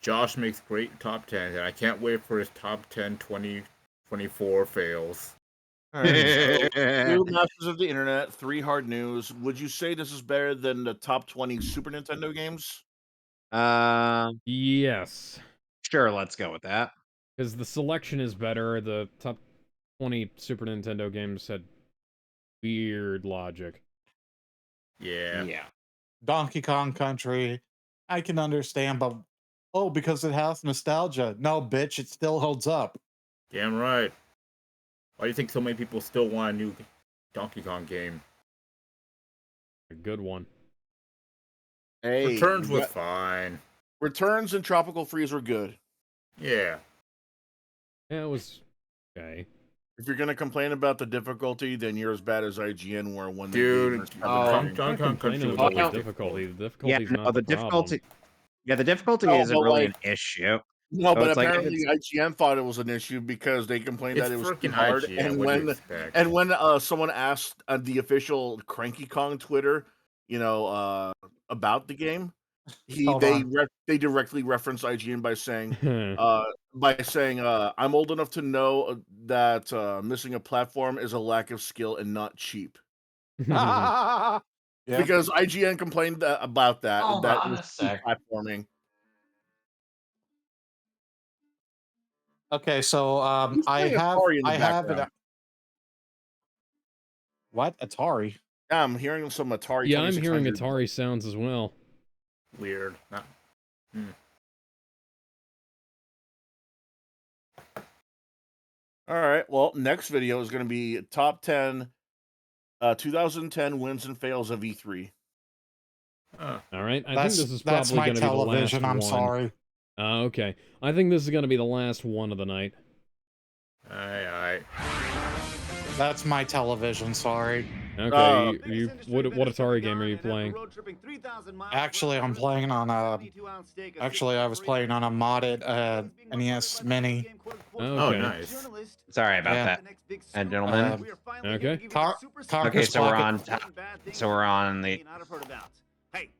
H: Josh makes great top 10s, and I can't wait for his top 10 2024 fails.
C: All right, so 2 Masters of the Internet, 3 hard news. Would you say this is better than the top 20 Super Nintendo games?
B: Yes.
A: Sure, let's go with that.
B: Because the selection is better. The top 20 Super Nintendo games had weird logic.
H: Yeah.
A: Yeah.
L: Donkey Kong Country, I can understand, but because it has nostalgia. No, bitch, it still holds up.
H: Damn right. Why do you think so many people still want a new Donkey Kong game?
B: A good one.
C: Hey,
H: Returns was fine.
C: Returns and Tropical Freeze were good.
H: Yeah.
B: Yeah, it was okay.
C: If you're gonna complain about the difficulty, then you're as bad as IGN were when they
H: Dude,
C: gave
H: Donkey Kong Country was always
B: difficulty. The
A: Yeah,
B: difficulty's
A: no,
B: not
A: the
B: the problem.
A: difficulty. Yeah, the difficulty
C: No,
A: isn't
C: but,
A: really
C: like-
A: an issue.
C: No,
A: So
C: but
A: it's like, if
C: apparently IGN thought it was an issue because they complained
H: It's
C: that it was too
H: freaking
C: hard.
H: IGN,
C: And
H: what do you
C: when
H: expect?
C: someone asked the official Cranky Kong Twitter, about the game, they directly referenced IGN by saying, I'm old enough to know that missing a platform is a lack of skill and not cheap.
L: Yeah.
C: Because IGN complained about that.
A: Hold
C: that
A: on
C: was
A: a sec.
C: platforming.
L: Okay, so
C: Who's
L: I
C: playing
L: have
C: Atari in the
L: I have it.
C: background?
L: What Atari?
C: Yeah, I'm hearing some Atari.
B: Yeah, I'm hearing
C: 2600.
B: Atari sounds as well.
H: Weird. Not...
C: All right. Well, next video is going to be top 10 2010 wins and fails of E3.
B: All right, I
L: That's-
B: think this is
L: that's
B: probably
L: my
B: going to be the last
L: television, I'm
B: one.
L: sorry.
B: Okay, I think this is going to be the last one of the night.
H: Aye.
L: That's my television. Sorry.
B: Okay, what Atari game are you playing?
L: Actually, I'm playing on a. Actually, I was playing on a modded NES Mini.
B: Okay.
H: Nice.
A: Sorry about
L: Yeah.
A: that, gentlemen.
B: Okay.
A: Okay, so we're on. So we're on the.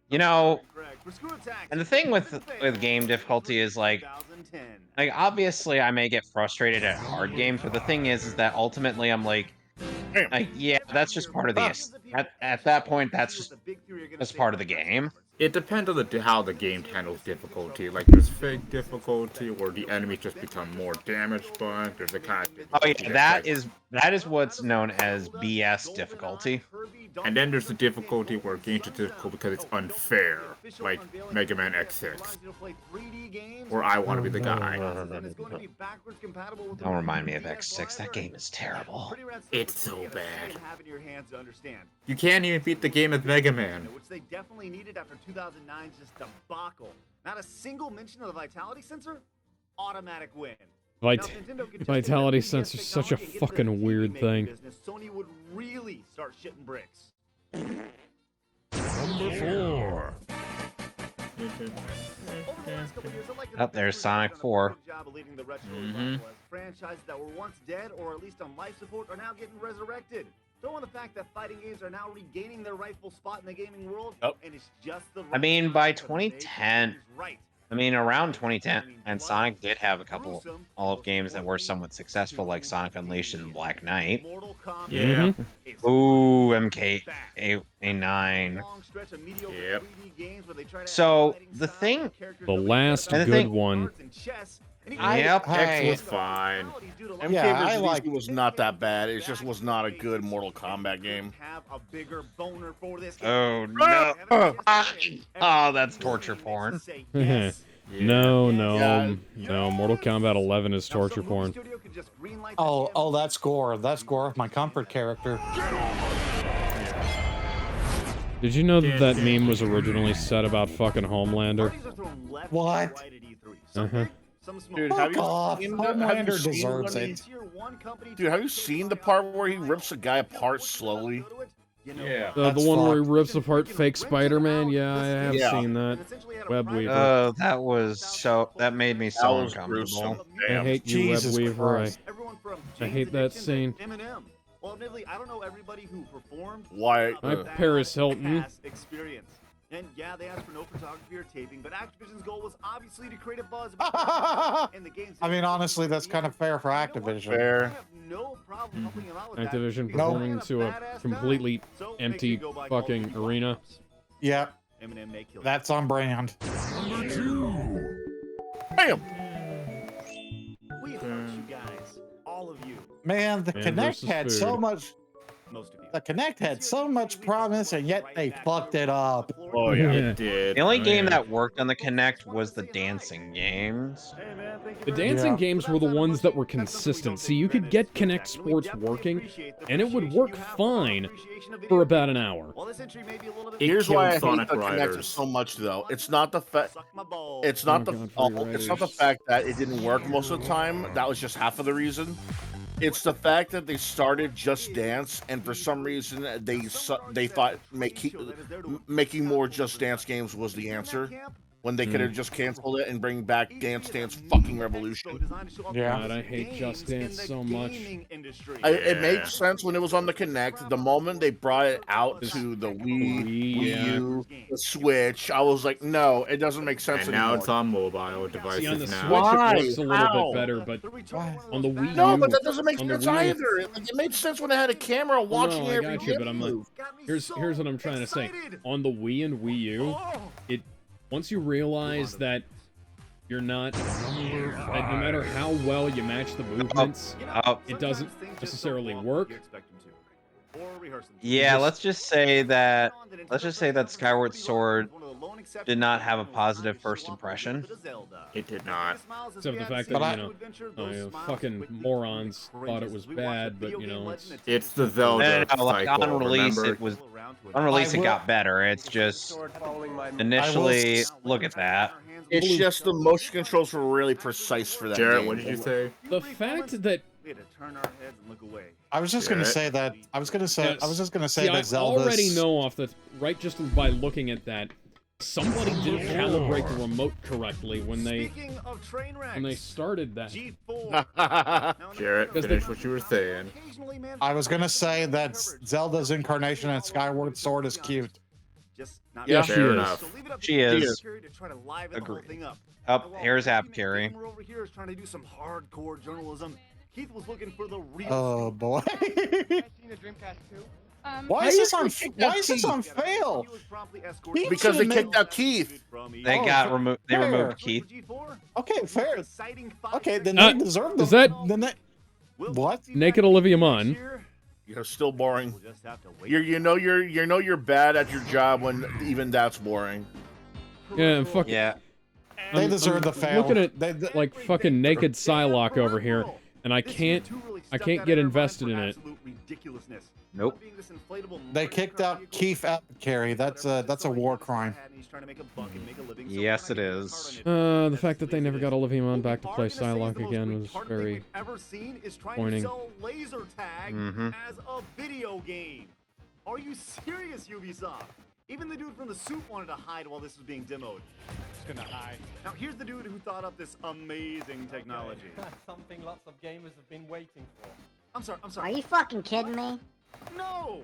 A: You know, and the thing with game difficulty is like obviously I may get frustrated at hard games, but the thing is that ultimately I'm like, yeah, that's just part of the. At that point, that's just part of the game.
H: It depends on how the game handles difficulty. Like, there's fake difficulty, where the enemies just become more damaged, but there's a kind of
A: Oh yeah,
H: difficulty
A: that is what's known as BS difficulty.
H: And then there's the difficulty where games are difficult because it's unfair, like Mega Man X6, where I want to be the guy.
A: Don't remind me of X6. That game is terrible.
H: It's so bad. You can't even beat the game as Mega Man.
D: Which they definitely needed after 2009's just debacle. Not a single mention of the vitality sensor. Automatic win.
B: Vitality sensor is such a fucking weird thing.
D: Sony would really start shitting bricks.
I: Number 4.
A: Up there's Sonic 4.
D: Franchises that were once dead or at least on life support are now getting resurrected. Throw in the fact that fighting games are now regaining their rightful spot in the gaming world, and it's just the.
A: I mean, by 2010. I mean, around 2010, and Sonic did have a couple all of games that were somewhat successful, like Sonic Unleashed and Black Knight.
H: Yeah.
A: Ooh, MK9.
H: Yep.
A: So the thing,
B: The last good one.
A: Yep.
H: X was fine.
C: MK
L: Yeah, I
C: vs.
L: like-
C: DC was not that bad. It just was not a good Mortal Kombat game.
A: Oh no! Oh, that's torture porn.
B: No,
C: Yeah.
B: no. Mortal Kombat 11 is torture porn.
L: Oh, that's Gore. That's Gore, my comfort character.
B: Did you know that that meme was originally said about fucking Homelander?
L: What?
C: Dude, have
L: Fuck off.
C: you seen
L: Homelander
C: seen
L: deserves
C: when
L: it.
C: Dude, have you seen the part where he rips a guy apart slowly?
H: Yeah.
B: The
L: That's
B: one where he
L: fucked.
B: rips apart fake Spider-Man? Yeah, I have
C: Yeah.
B: seen that. Web Weaver.
A: Oh, that was so. That made me so
C: That was
A: uncomfortable.
C: gruesome.
B: I hate you, Web
L: Jesus
B: Weaver.
L: Christ.
B: I hate that scene.
D: Well, admittedly, I don't know everybody who performed.
C: Why?
B: I Paris Hilton.
D: Experience. And yeah, they asked for no photography or taping, but Activision's goal was obviously to create a buzz about and the game's.
L: I mean, honestly, that's kind of fair for Activision.
C: Fair.
D: No problem helping him out with that.
B: Activision
L: No.
B: performing to a completely empty fucking arena.
L: Yeah,
D: Eminem may kill you.
L: that's on brand.
I: Number 2.
C: Bam!
D: We hurt you guys, all of you,
L: Man, the
B: Man
L: Kinect
B: versus
L: had so
B: food.
L: much.
D: most of you.
L: The Kinect had so much promise, and yet they fucked it up.
C: Oh yeah.
H: It did.
A: The only
H: Oh,
A: game
H: yeah.
A: that worked on the Kinect was the dancing games.
B: The dancing
L: Yeah.
B: games were the ones that were consistent, so you could get Kinect Sports working, and it would work fine for about an hour.
C: Here's
H: killed
C: why I hate
H: Sonic
C: the Kinect
H: Riders.
C: so much, though. It's not the fact. It's not
B: Oh,
C: the.
B: God,
C: Oh,
B: Free
C: it's not the
B: Riders.
C: fact that it didn't work most of the time. That was just half of the reason. It's the fact that they started Just Dance, and for some reason they thought making more Just Dance games was the answer, when they could have just canceled it and bring back Dance Dance fucking Revolution.
L: Yeah.
B: God, I hate Just Dance so much.
C: It made sense when it was on the Kinect. The moment they brought it out to the Wii,
B: yeah.
C: U, the Switch, I was like, no, it doesn't make sense
H: And
C: anymore.
H: now it's on mobile devices
B: See, on the
H: now.
B: Switch
C: Why?
B: it works a little
C: How?
B: bit better, but on the Wii
C: No,
B: U,
C: but that doesn't make
B: on the
C: sense
B: Wii U-
C: either. It made sense when it had a camera watching
B: no, I
C: every
B: got you, but I'm
C: move.
B: here's what I'm trying to say. On the Wii and Wii U, it once you realize that you're not that no matter how well you match the movements, it doesn't necessarily work.
A: Yeah, let's just say that Skyward Sword did not have a positive first impression.
H: It did not.
B: Except the fact that, fucking morons thought it was bad, but,
H: It's the Zelda
A: No, like
H: cycle,
A: on release
H: remember?
A: it was on release it got better. It's just initially look at that.
C: It's just the motion controls were really precise for that
H: Jarrett,
C: game.
H: what did you say?
B: the fact that
L: I was just gonna say that. I was just gonna say that
B: I
L: Zelda's.
B: already know off the right just by looking at that. Somebody didn't calibrate the remote correctly when they started that.
H: Jarrett, finish what you were saying.
L: I was gonna say that Zelda's incarnation in Skyward Sword is cute.
B: Yeah,
H: Fair enough.
A: She is. Agreed. Up here's App Carry.
D: Keith was looking for the real.
L: Oh boy.
P: Um,
L: Why is this on? Why is this on fail? Keith
C: Because they
L: should've
C: kicked
L: made-
C: out Keith.
A: They got removed. They
L: fair.
A: removed Keith.
L: Okay, fair. Okay, then
B: Uh,
L: they deserve the.
B: is that-
L: Then they, what?
B: Naked Olivia Munn.
C: You're still boring.
D: We'll just have to wait.
C: You're bad at your job when even that's boring.
B: Yeah, and fuck.
A: Yeah.
L: They deserve the fail.
B: Looking at like fucking naked Psylocke over here, and I can't get invested in it.
D: Ridiculousness.
A: Nope.
L: They kicked out Keith Apicary. That's a war crime.
A: Yes, it is.
B: The fact that they never got Olivia Munn back to play Psylocke again was very pointing.
D: Laser tag as a video game. Are you serious, Ubisoft? Even the dude from the suit wanted to hide while this was being demoed. Just gonna hide. Now here's the dude who thought up this amazing technology.
P: Something lots of gamers have been waiting for.
D: I'm sorry.
Q: Are you fucking kidding me?
D: No!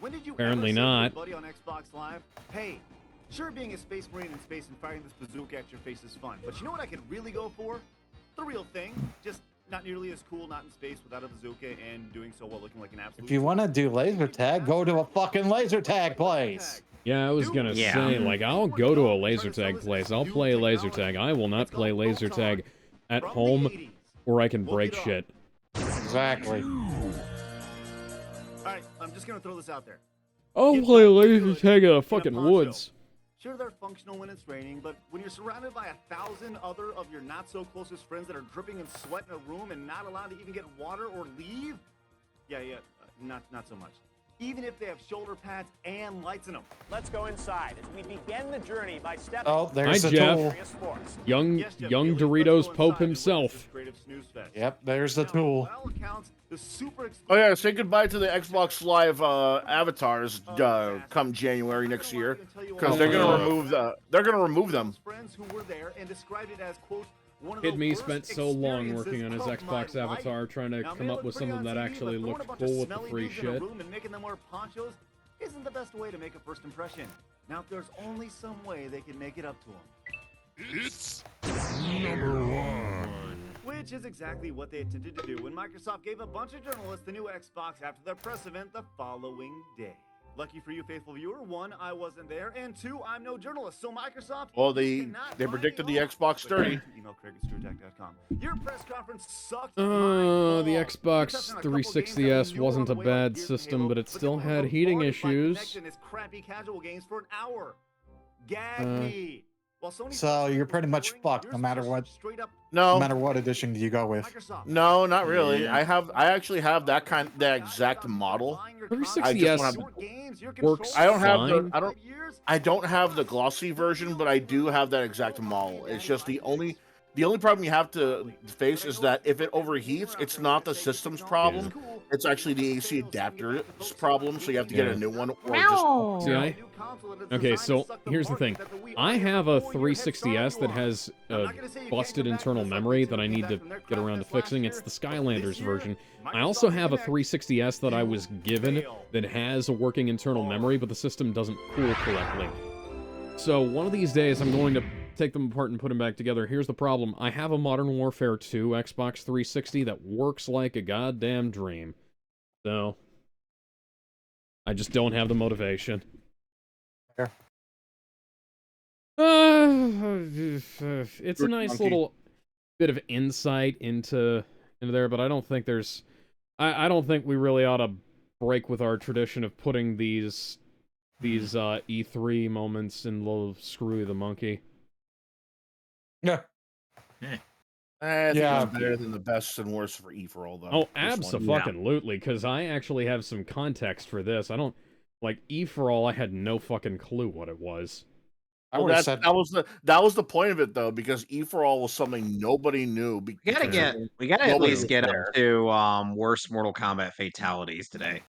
D: When did you
B: Apparently
D: ever say
B: not.
D: to your buddy on Xbox Live, hey, sure being a space marine in space and firing this bazooka at your face is fun, but you know what I could really go for? The real thing. Just not nearly as cool, not in space without a bazooka, and doing so while looking like an absolute...
L: If you want to do laser tag, go to a fucking laser tag place.
B: Yeah, I was gonna say, like, I'll go to a laser tag place. I'll play laser tag. I will not play laser tag at home where I can break shit.
L: Exactly.
D: Alright, I'm just gonna throw this out there.
B: I'll play laser tag in the fucking woods.
D: Sure, they're functional when it's raining, but when you're surrounded by 1,000 other of your not-so-closest friends that are dripping in sweat in a room and not allowed to even get water or leave? Yeah, not so much. Even if they have shoulder pads and lights in them.
O: Let's go inside as we begin the journey by stepping.
L: Oh, there's
B: Hi,
L: the
B: Jeff.
L: tool.
B: Young Doritos Pope himself.
L: Yep, there's the tool.
C: Oh yeah, say goodbye to the Xbox Live avatars come January next year, because they're gonna remove them.
D: Friends who were there and described it as, quote, one of
B: Kid
D: the
B: Me
D: worst
B: spent so long working on his
D: experiences of
B: Xbox
D: my
B: avatar,
D: life.
B: trying to
D: Now,
B: come
D: may
B: up
D: look
B: with
D: pretty
B: something
D: on
B: that
D: TV,
B: actually
D: but throwing
B: looked
D: a bunch
B: cool
D: of
B: with the
D: smelly
B: free
D: dudes in a
B: shit.
D: room and making them wear ponchos isn't the best way to make a first impression. Now, if there's only some way they can make it up to them.
I: It's number one.
D: Which is exactly what they attempted to do when Microsoft gave a bunch of journalists the new Xbox after their press event the following day. Lucky for you, faithful viewer, 1, I wasn't there, and 2, I'm no journalist, so Microsoft...
C: Well, they predicted the Xbox 30.
D: Email Craig at Screwattack.com. Your press conference sucked.
B: The Xbox 360S wasn't a bad system, but it still had heating issues.
D: Its crappy casual games for an hour. Gag me.
L: So you're pretty much fucked no matter what.
C: No.
L: No matter what edition you go with.
C: No, not really.
L: Yeah.
C: I actually have that exact model.
B: 360S works
C: I don't have
B: fine.
C: I don't have the glossy version, but I do have that exact model. It's just the only problem you have to face is that if it overheats, it's not the system's problem. It's actually the AC adapter's problem, so you have to get a new one. Or just...
B: See, okay, so here's the thing. I have a 360S that has a busted internal memory that I need to get around to fixing. It's the Skylanders version. I also have a 360S that I was given that has a working internal memory, but the system doesn't cool correctly. So one of these days, I'm going to take them apart and put them back together. Here's the problem. I have a Modern Warfare 2 Xbox 360 that works like a goddamn dream. So, I just don't have the motivation. It's a nice little bit of insight into there, but I don't think there's... I don't think we really ought to break with our tradition of putting these E3 moments in little Screwy the Monkey.
L: Yeah.
C: I think it's better than the best and worst for E-for-all, though.
B: Oh, abso-fucking-lutely, because I actually have some context for this. I don't... Like, E-for-all, I had no fucking clue what it was.
C: Well, that was the point of it, though, because E-for-all was something nobody knew.
A: We gotta at least get up to worst Mortal Kombat fatalities today.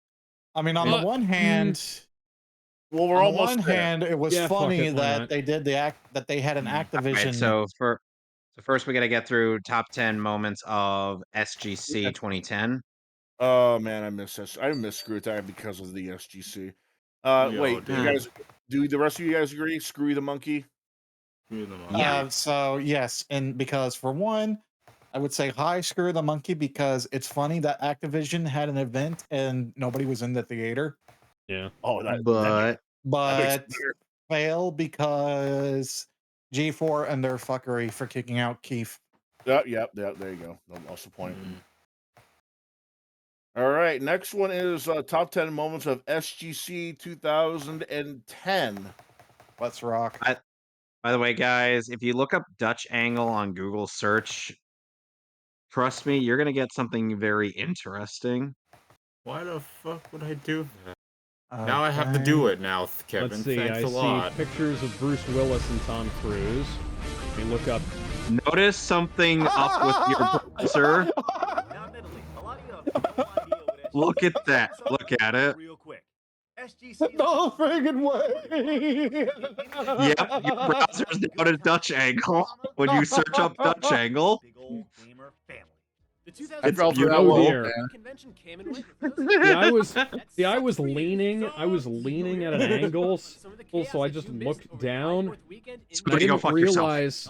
L: I mean, on the one hand...
C: Well, we're
L: on
C: almost
L: one
C: there.
L: hand, it was funny that they did that they had an Activision...
A: Right, so first we gotta get through top 10 moments of SGC 2010.
C: Oh man, I miss this. I miss Screwattack because of the SGC. Wait, do the rest of you guys agree? Screwy the Monkey?
L: So yes, and because for one, I would say hi, Screw the Monkey, because it's funny that Activision had an event and nobody was in the theater.
B: Yeah.
C: Oh,
L: but fail because G4 and their fuckery for kicking out Keith.
C: Yep, there you go. That's the point. All right, next one is top 10 moments of SGC 2010.
L: Let's rock.
A: By the way, guys, if you look up Dutch angle on Google search, trust me, you're gonna get something very interesting.
H: Why the fuck would I do that? Now I have to do it now, Kevin.
B: Let's see.
H: Thanks
B: I
H: a lot.
B: see pictures of Bruce Willis and Tom Cruise. Let me look up.
A: Notice something up with your browser. Look at that. Look at it.
D: Real quick.
L: No friggin' way.
A: Yep, your browser's noted Dutch angle when you search up Dutch angle.
B: The
A: It's
C: fell for that
A: beautiful.
C: one, man.
B: convention came and went. I was leaning at an angle, so I just looked down. I didn't realize.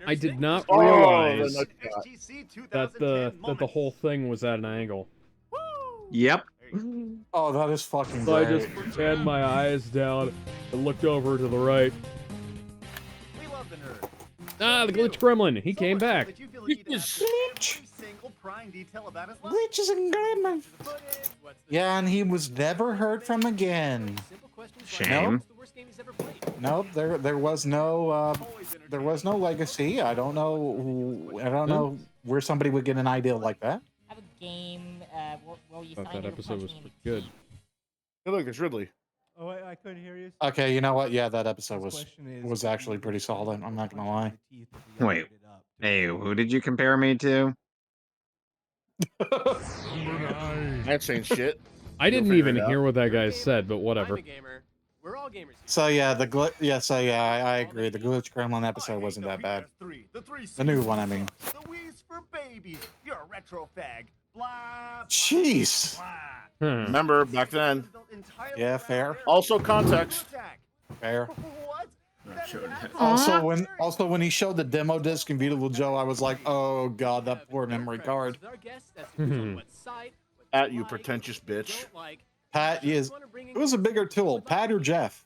B: I did not realize that the whole thing was at an angle.
A: Yep.
L: Oh, that is fucking
B: So I
L: great.
B: just had my eyes down and looked over to the right. Ah, the glitch gremlin. He came back.
L: Glitches and gremlins. Yeah, and he was never heard from again.
A: Shame.
L: Nope, there was no legacy. I don't know where somebody would get an idea like that.
F: Have a game where you
B: I thought
F: sign
B: that
F: your
B: episode was
F: punching
B: pretty good.
C: Hey, look, it's Ridley.
K: Oh, I couldn't hear you.
L: Okay, you know what? Yeah, that episode
K: His
L: was
K: question is,
L: was actually pretty solid. I'm not gonna lie.
A: Wait. Hey, who did you compare me to?
C: That's ain't shit.
B: I didn't even hear what that guy said, but whatever.
E: We're all gamers.
L: So yeah, I agree. The glitch gremlin episode wasn't that bad. The new one, I mean.
D: The Wii's for babies. You're a retro fag. Blah.
L: Jeez.
C: Remember back then.
L: Yeah, fair.
C: Also context.
L: Fair. Also when he showed the demo disc in Beautiful Joe, I was like, oh god, that poor memory card.
C: At you pretentious bitch.
L: Pat is. It was a bigger tool, Pat or Jeff?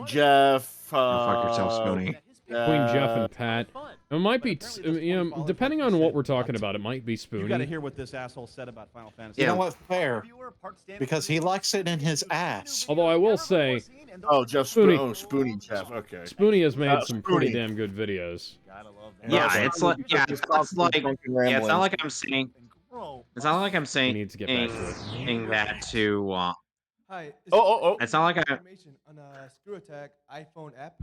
C: Jeff.
A: Fuck yourself, Spoony.
B: Between Jeff and Pat, it might be, depending on what we're talking about, it might be Spoony.
Q: You got to hear what this asshole said about Final Fantasy.
L: You know what? Fair. Because he likes it in his ass.
B: Although I will say,
C: oh, Jeff
B: Spoony.
C: Spoony Jeff. Okay.
B: Spoony has made some pretty
C: Spoony.
B: damn good videos.
A: Yeah, it's like it's not like I'm saying. It's not like I'm saying
B: needs to get back to
A: that to.
K: Hi.
A: It's not like I.
K: Information on a Screwattack iPhone app.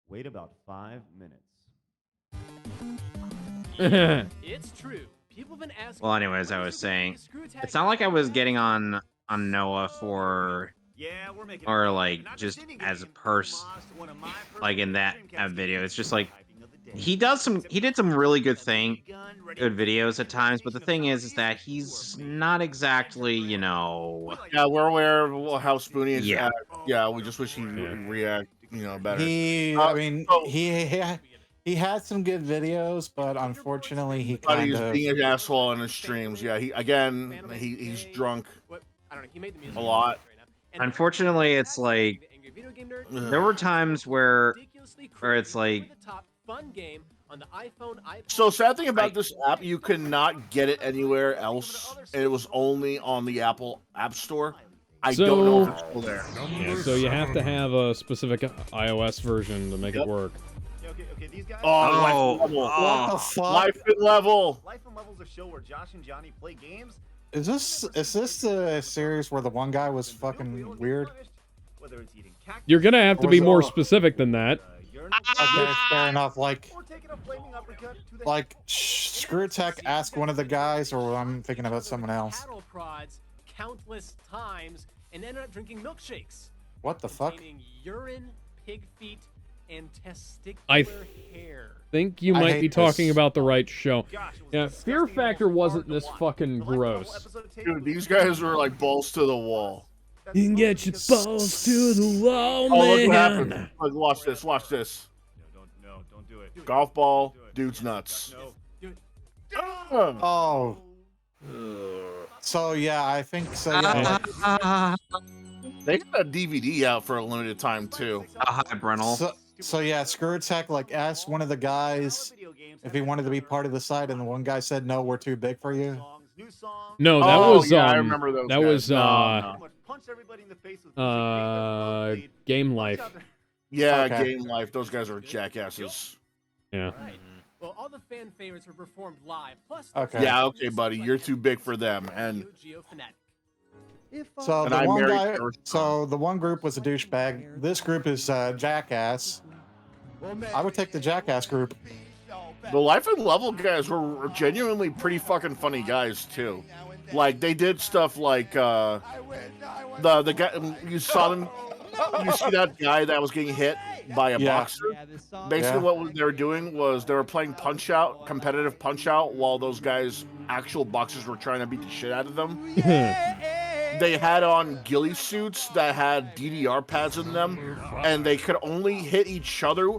D: Wait about 5 minutes.
E: It's true. People have been asking.
A: Well, anyways, I was saying, it's not like I was getting on Noah for, or like just as a person, like in that video. It's just like he did some really good videos at times, but the thing is that he's not exactly,
C: Yeah, we're aware of how Spoony is.
A: Yeah.
C: Yeah, we just wish he'd react, better.
L: He had some good videos, but unfortunately he
C: But
L: kind
C: he's
L: of
C: being an asshole in his streams. Yeah, he's drunk a lot.
A: Unfortunately, it's like there were times where it's like.
C: So sad thing about this app, you cannot get it anywhere else. It was only on the Apple App Store. I don't know if it's still there.
B: Yeah, so you have to have a specific iOS version to make it work.
C: Oh, what the fuck? Life and Level.
D: Life and Level's a show where Josh and Johnny play games.
L: Is this the series where the one guy was fucking weird?
D: Whether it's eating cactus,
B: You're gonna have to be more specific than that.
L: Okay, fair enough. Like Screwattack asked one of the guys, or I'm thinking about someone else.
E: Cattle prods countless times and ended up drinking milkshakes.
L: What the fuck?
E: Containing urine, pig feet, and testicular
B: I
E: hair.
B: think you
L: I
B: might
L: hate
B: be talking
L: this.
B: about the right show. Yeah, Fear Factor wasn't this fucking gross.
C: Dude, these guys were like balls to the wall.
B: You can get your balls to the wall,
C: Oh, look what
B: man.
C: happened. Look, watch this. Watch this.
D: No, don't do it.
C: Golf ball, dude's nuts.
L: Oh. So yeah, I think so. Yeah.
C: They got a DVD out for a limited time too.
A: Hi, Brennell.
L: So yeah, Screwattack asked one of the guys if he wanted to be part of the side, and the one guy said, "No, we're too big for you."
B: No, that
C: Oh,
B: was
C: yeah, I remember those
B: that
C: guys.
B: was
C: No.
B: Game Life.
C: Yeah,
L: Okay.
C: Game Life. Those guys are jackasses.
B: Yeah.
E: Well, all the fan favorites were performed live. Plus,
L: Okay.
C: Yeah, okay, buddy. You're too big for them. And
L: So
C: And
L: the
C: I
L: one
C: married
L: guy,
C: her
L: so the one group was a douchebag. This group is jackass. I would take the jackass group.
C: the Life and Level guys were genuinely pretty fucking funny guys too. Like they did stuff like the guy you saw them. You see that guy that was getting hit by a boxer. Basically, what they were doing was they were playing Punch Out, competitive Punch Out, while those guys, actual boxers, were trying to beat the shit out of them. They had on ghillie suits that had DDR pads in them, and they could only hit each other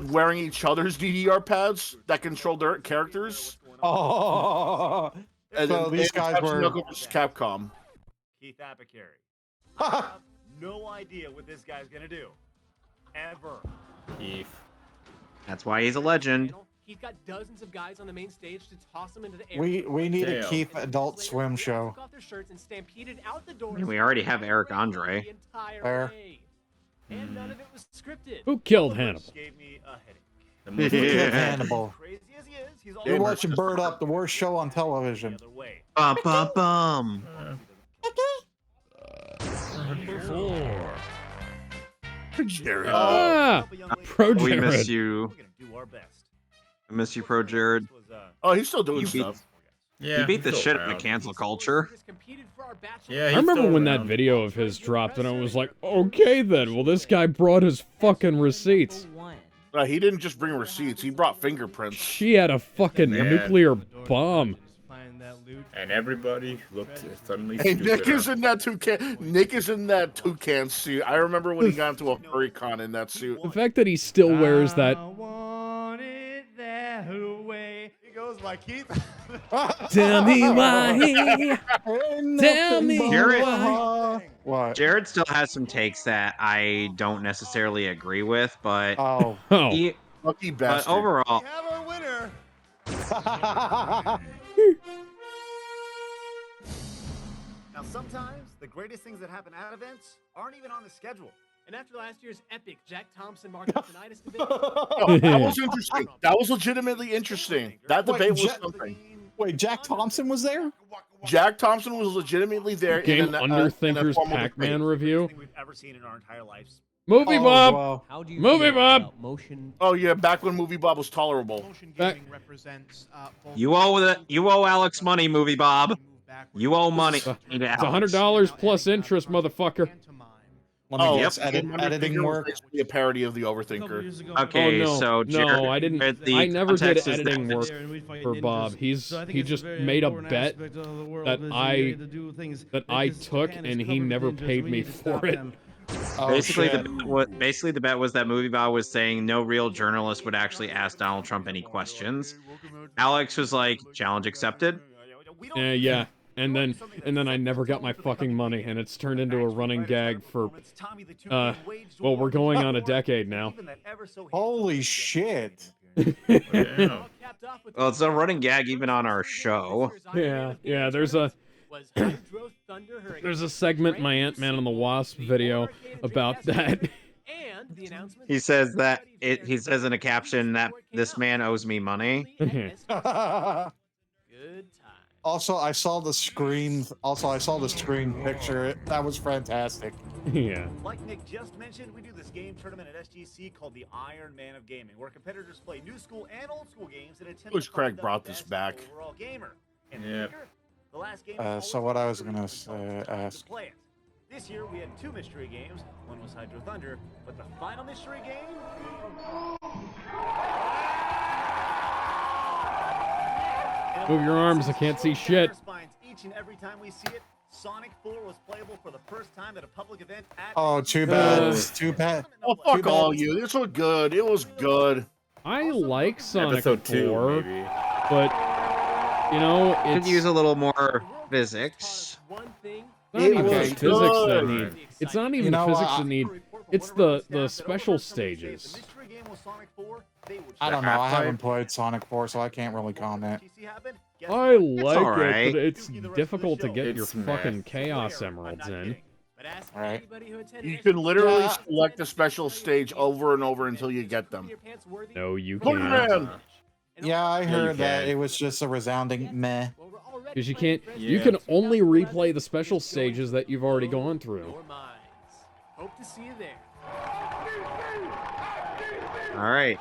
C: wearing each other's DDR pads that controlled their characters.
L: Oh,
C: And
L: so
C: then
L: these guys were.
C: Capcom.
D: Keith Apicary. I have no idea what this guy's gonna do. Ever.
A: That's why he's a legend.
E: He's got dozens of guys on the main stage to toss them into the air.
L: We need a Keith Adult Swim show.
E: Took off their shirts and stampeded out the
A: I
E: doors.
A: mean, we already have Eric Andre.
L: Fair.
E: And none of it was scripted.
B: Who killed Hannibal?
D: Gave me a headache.
L: Who killed Hannibal?
D: Crazy as he is, he's
L: You're watching Bird Up, the worst show on television.
A: Bum bum bum.
I: Number 4.
C: Jared.
B: Pro
A: We
B: Jared.
A: miss you. I miss you, Pro Jared.
C: Oh, he's still doing
A: You beat-
C: stuff.
A: He beat the shit out of cancel culture.
H: Yeah,
B: I remember when that video of his dropped, and I was like, okay then, well this guy brought his fucking receipts.
C: He didn't just bring receipts; he brought fingerprints.
B: She had a fucking
H: Yeah.
B: nuclear bomb.
H: And everybody looked suddenly
C: Hey,
H: stupid.
C: Nick is in that toucan. Nick is in that toucan suit. I remember when he got into a furry con in that suit.
B: The fact that he still wears that.
D: He goes like Keith.
B: Tell me why. Tell me
A: Jared,
B: why.
L: What?
A: Jared still has some takes that I don't necessarily agree with, but
L: Oh.
A: he,
C: Lucky
A: but
C: bastard.
A: overall,
D: We have our winner. Now, sometimes the greatest things that happen at events aren't even on the schedule.
E: And after last year's epic Jack Thompson Marcus debate,
C: Oh, that was interesting. That was legitimately interesting. That debate was something.
L: Wait, Jack Thompson was there?
C: Jack Thompson was legitimately there.
B: Game
C: in a
B: Underthinker's
C: formal
B: Pac-Man
C: debate.
B: review.
D: We've ever seen in our entire lives.
B: Movie
L: Oh,
B: Bob.
L: wow.
K: How do you
B: Movie
K: feel
B: Bob.
K: about motion?
C: Oh yeah, back when Movie Bob was tolerable.
K: Motion
B: Back-
K: gaming represents
A: you owe Alex money, Movie Bob. You owe money.
B: It's $100 plus interest, motherfucker.
L: Let me
C: Oh,
L: guess,
C: Game
L: editing
C: Underthinker was
L: work.
C: basically a parody of the Overthinker.
A: Okay,
B: Oh, no.
A: so Jared,
B: No, I didn't.
A: the
B: I never did
A: context is
B: editing
A: that-
B: work for Bob. He just made a bet that I took, and he never paid me for it.
L: Oh,
A: Basically,
L: shit.
A: the bet was that Movie Bob was saying no real journalist would actually ask Donald Trump any questions. Alex was like, challenge accepted.
B: Yeah. And then I never got my fucking money, and it's turned into a running gag for, well, we're going on a decade now.
L: Holy shit.
A: Well, it's a running gag even on our show.
B: Yeah, there's a segment in my Ant-Man and the Wasp video about that.
A: He says he says in a caption that this man owes me money.
L: Also, I saw the screen picture. That was fantastic.
B: Yeah.
D: Like Nick just mentioned, we do this game tournament at SGC called the Iron Man of Gaming, where competitors play new school and old school games and attempt
C: Wish
D: to
C: Craig
D: find the
C: brought this
D: best
C: back.
D: overall gamer. And
H: Yep.
D: the last game
L: So what I was gonna ask.
D: play it. This year we had 2 mystery games. One was Hydro Thunder, but the final mystery game.
B: Move your arms, I can't see shit.
D: Each and every time we see it, Sonic 4 was playable for the first time at a public event at.
L: Oh, too bad. Too bad.
C: Oh, fuck all you. This was good. It was good.
B: I like Sonic
H: Episode 2,
B: 4,
H: maybe.
B: but you know,
A: Could
B: it's
A: use a little more physics.
B: not
C: It
B: even
C: was
B: physics that
C: good.
B: need. It's not even
L: You know,
B: physics that need. It's the special stages.
D: The mystery game was Sonic 4.
L: I don't know. I haven't played Sonic 4, so I can't really comment.
B: I like
A: alright.
B: it, but it's difficult to get your
H: It's meh.
B: fucking Chaos Emeralds in.
L: Right.
C: You can literally
L: Yeah.
C: select a special stage over and over until you get them.
B: No, you
C: Look
B: can't.
C: at him!
L: Yeah, I
H: you
L: heard that
H: can.
L: it was just a resounding meh.
B: Because you can't. You
H: Yeah.
B: can only replay the special stages that you've already gone through.
E: Hope to see you there.
A: All right.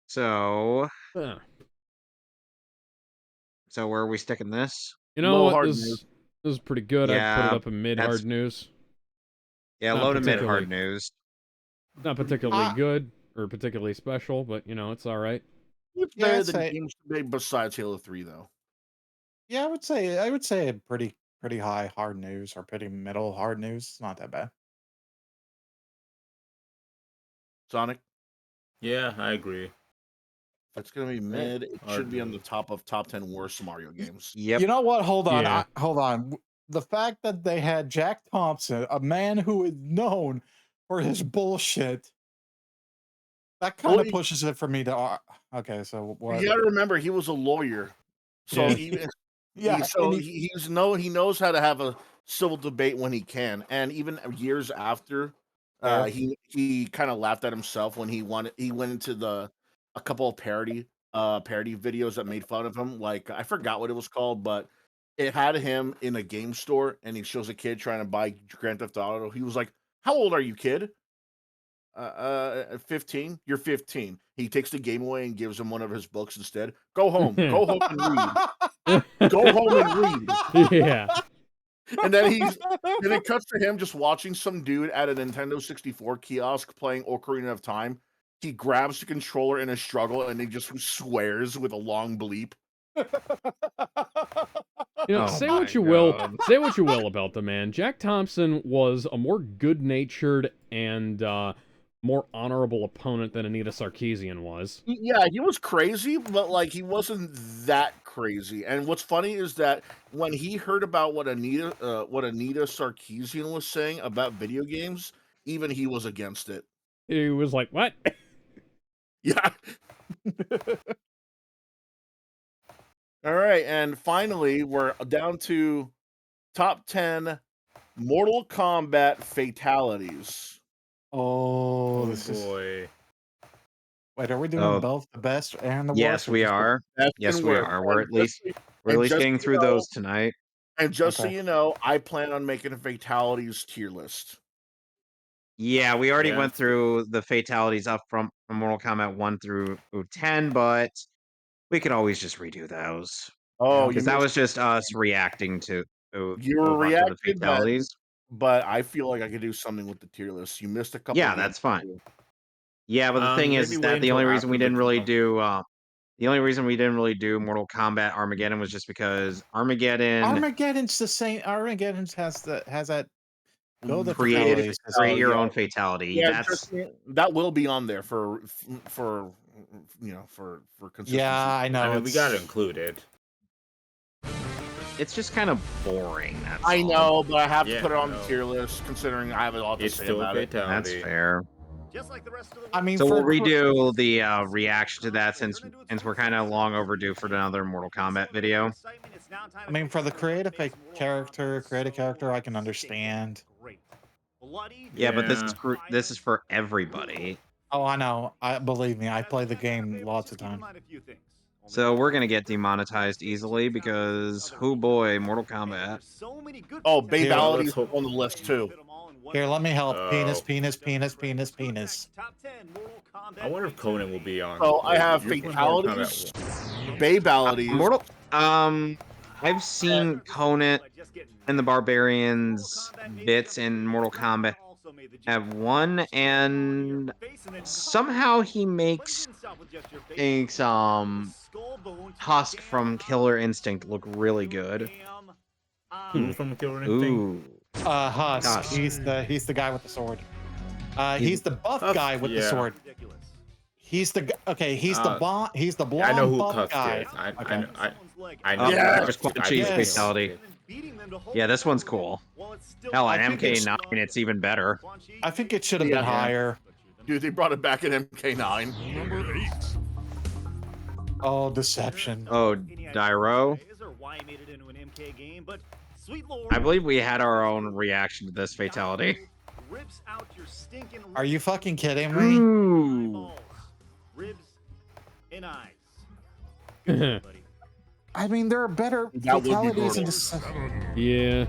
A: So,
B: Huh.
A: so where are we sticking this?
B: You know
C: Low
B: what?
C: hard
B: This
C: news.
B: is pretty good. I'd put it
A: Yeah,
B: up in mid hard news.
A: Yeah,
B: Not
A: low to mid
B: particularly-
A: hard news.
B: Not particularly good or particularly special, but you know, it's all right.
C: It's
L: Yeah,
C: better
L: I'd
C: than
L: say-
C: games today besides Halo 3, though.
L: Yeah, I would say a pretty high hard news or pretty middle hard news. It's not that bad.
C: Sonic,
H: Yeah, I agree.
C: if it's going to be mid, it
H: Hard
C: should be on the
H: news.
C: top 10 worst Mario games.
A: Yep.
L: You know what? Hold on.
B: Yeah.
L: Hold on. The fact that they had Jack Thompson, a man who is known for his bullshit, that kind
C: Well,
L: of pushes it for me to. Okay, so what?
C: You got to remember, he was a lawyer. So
B: Yeah.
L: Yeah,
C: so
L: and
C: he knows how to have a civil debate when he can. And even years after,
L: Yeah.
C: he kind of laughed at himself when he went into a couple of parody videos that made fun of him. Like, I forgot what it was called, but it had him in a game store and he shows a kid trying to buy Grand Theft Auto. He was like, "How old are you, kid?" 15. You're 15. He takes the game away and gives him one of his books instead. Go home and read. Go home and read.
B: Yeah.
C: And then it cuts to him just watching some dude at a Nintendo 64 kiosk playing Ocarina of Time. He grabs the controller in a struggle and he just swears with a long bleep.
B: You know,
A: Oh
B: say
A: my
B: what you will,
A: God.
B: say what you will about the man. Jack Thompson was a more good-natured and more honorable opponent than Anita Sarkeesian was.
C: Yeah, he was crazy, but like he wasn't that crazy. And what's funny is that when he heard about what Anita Sarkeesian was saying about video games, even he was against it.
B: He was like, "What?"
C: Yeah. All right, and finally, we're down to top 10 Mortal Kombat fatalities.
L: Oh,
H: Oh
L: this is.
H: boy.
L: Wait, are we doing
A: Oh.
L: both the best and the worst?
A: Yes,
L: or
A: we
L: just the-
A: are.
C: Best
A: Yes,
C: and
A: we
C: worst.
A: are. We're
C: And
A: at least getting
C: so
A: through
C: you know-
A: those tonight.
C: And just so
L: Okay.
C: you know, I plan on making a fatalities tier list.
A: Yeah, we already
H: Yeah.
A: went through the fatalities up from Mortal Kombat 1 through 10, but we could always just redo those.
C: Oh,
A: Because that was just us reacting to
C: you were
A: a bunch of the
C: reacting,
A: fatalities.
C: but I feel like I could do something with the tier list. You missed a couple.
A: Yeah,
C: of
A: that's
C: games,
A: fine.
C: too.
A: Yeah, but the thing is
H: maybe
A: that
H: wait
A: the
H: until
A: only reason we
H: after
A: didn't
H: the
A: really
H: comp-
A: do the only reason we didn't really do Mortal Kombat Armageddon was just because Armageddon
L: Armageddon's the same. Armageddon has that. Go the
A: created
L: fatalities.
A: create your
C: yeah.
A: own fatality.
C: Yeah,
A: That's
C: that will be on there for consistency.
L: Yeah, I know.
H: I mean, we gotta include it.
A: it's just kind of boring. That's
C: I
A: all.
C: know, but I have to
H: Yeah,
C: put it on
H: no.
C: the tier list considering I have a lot to
H: It's
C: say
H: still a
C: about it.
A: That's
H: fatality.
A: fair.
D: Just like the rest of the
L: I mean,
A: So we'll
L: for
A: redo the reaction to that since we're kind of long overdue for another Mortal Kombat video.
L: I mean, for the creative character, I can understand.
A: Yeah, but this is
H: Yeah.
A: this is for everybody.
L: Oh, I know. Believe me, I play the game lots of times.
A: So we're gonna get demonetized easily because, oh boy, Mortal Kombat.
C: Oh,
L: Here,
C: Babality
H: let's
C: is
H: hope-
C: on the list too.
L: Here, let me help.
H: Oh.
L: Penis, penis, penis, penis, penis.
H: I wonder if Conan will be on.
C: So I have
H: You're playing Mortal
C: fatalities,
H: Kombat
C: Babalities.
A: Mortal. I've seen Conan and the Barbarians bits in Mortal Kombat have one, and somehow he makes Husk from Killer Instinct look really good.
H: Who from Killer Instinct?
A: Ooh.
L: Husk.
A: Husk.
L: He's the guy with the sword. He's the buff
H: Husk,
L: guy with the
H: yeah.
L: sword. He's the He's the blonde. He's the blonde
H: I know who
L: buff
H: Husk
L: guy.
H: is. I
L: Okay.
H: know.
C: Yeah.
A: There's Quan Chi's
L: Yes.
A: fatality.
D: beating them to hold
A: Yeah,
D: the
A: this one's
D: title again.
A: cool.
D: While it's still
A: Hell, on
L: I think it's-
A: MK9, it's even better.
L: I think it should have been higher.
C: Dude, they brought it back in MK9.
I: Number 8.
L: Oh, deception.
A: Oh, Dyro. I believe we had our own reaction to this fatality.
L: Are you fucking kidding me?
A: Ooh.
D: Ribs and eyes.
L: I mean, there are better
C: That would be
L: fatalities in
C: brutal.
B: Yeah.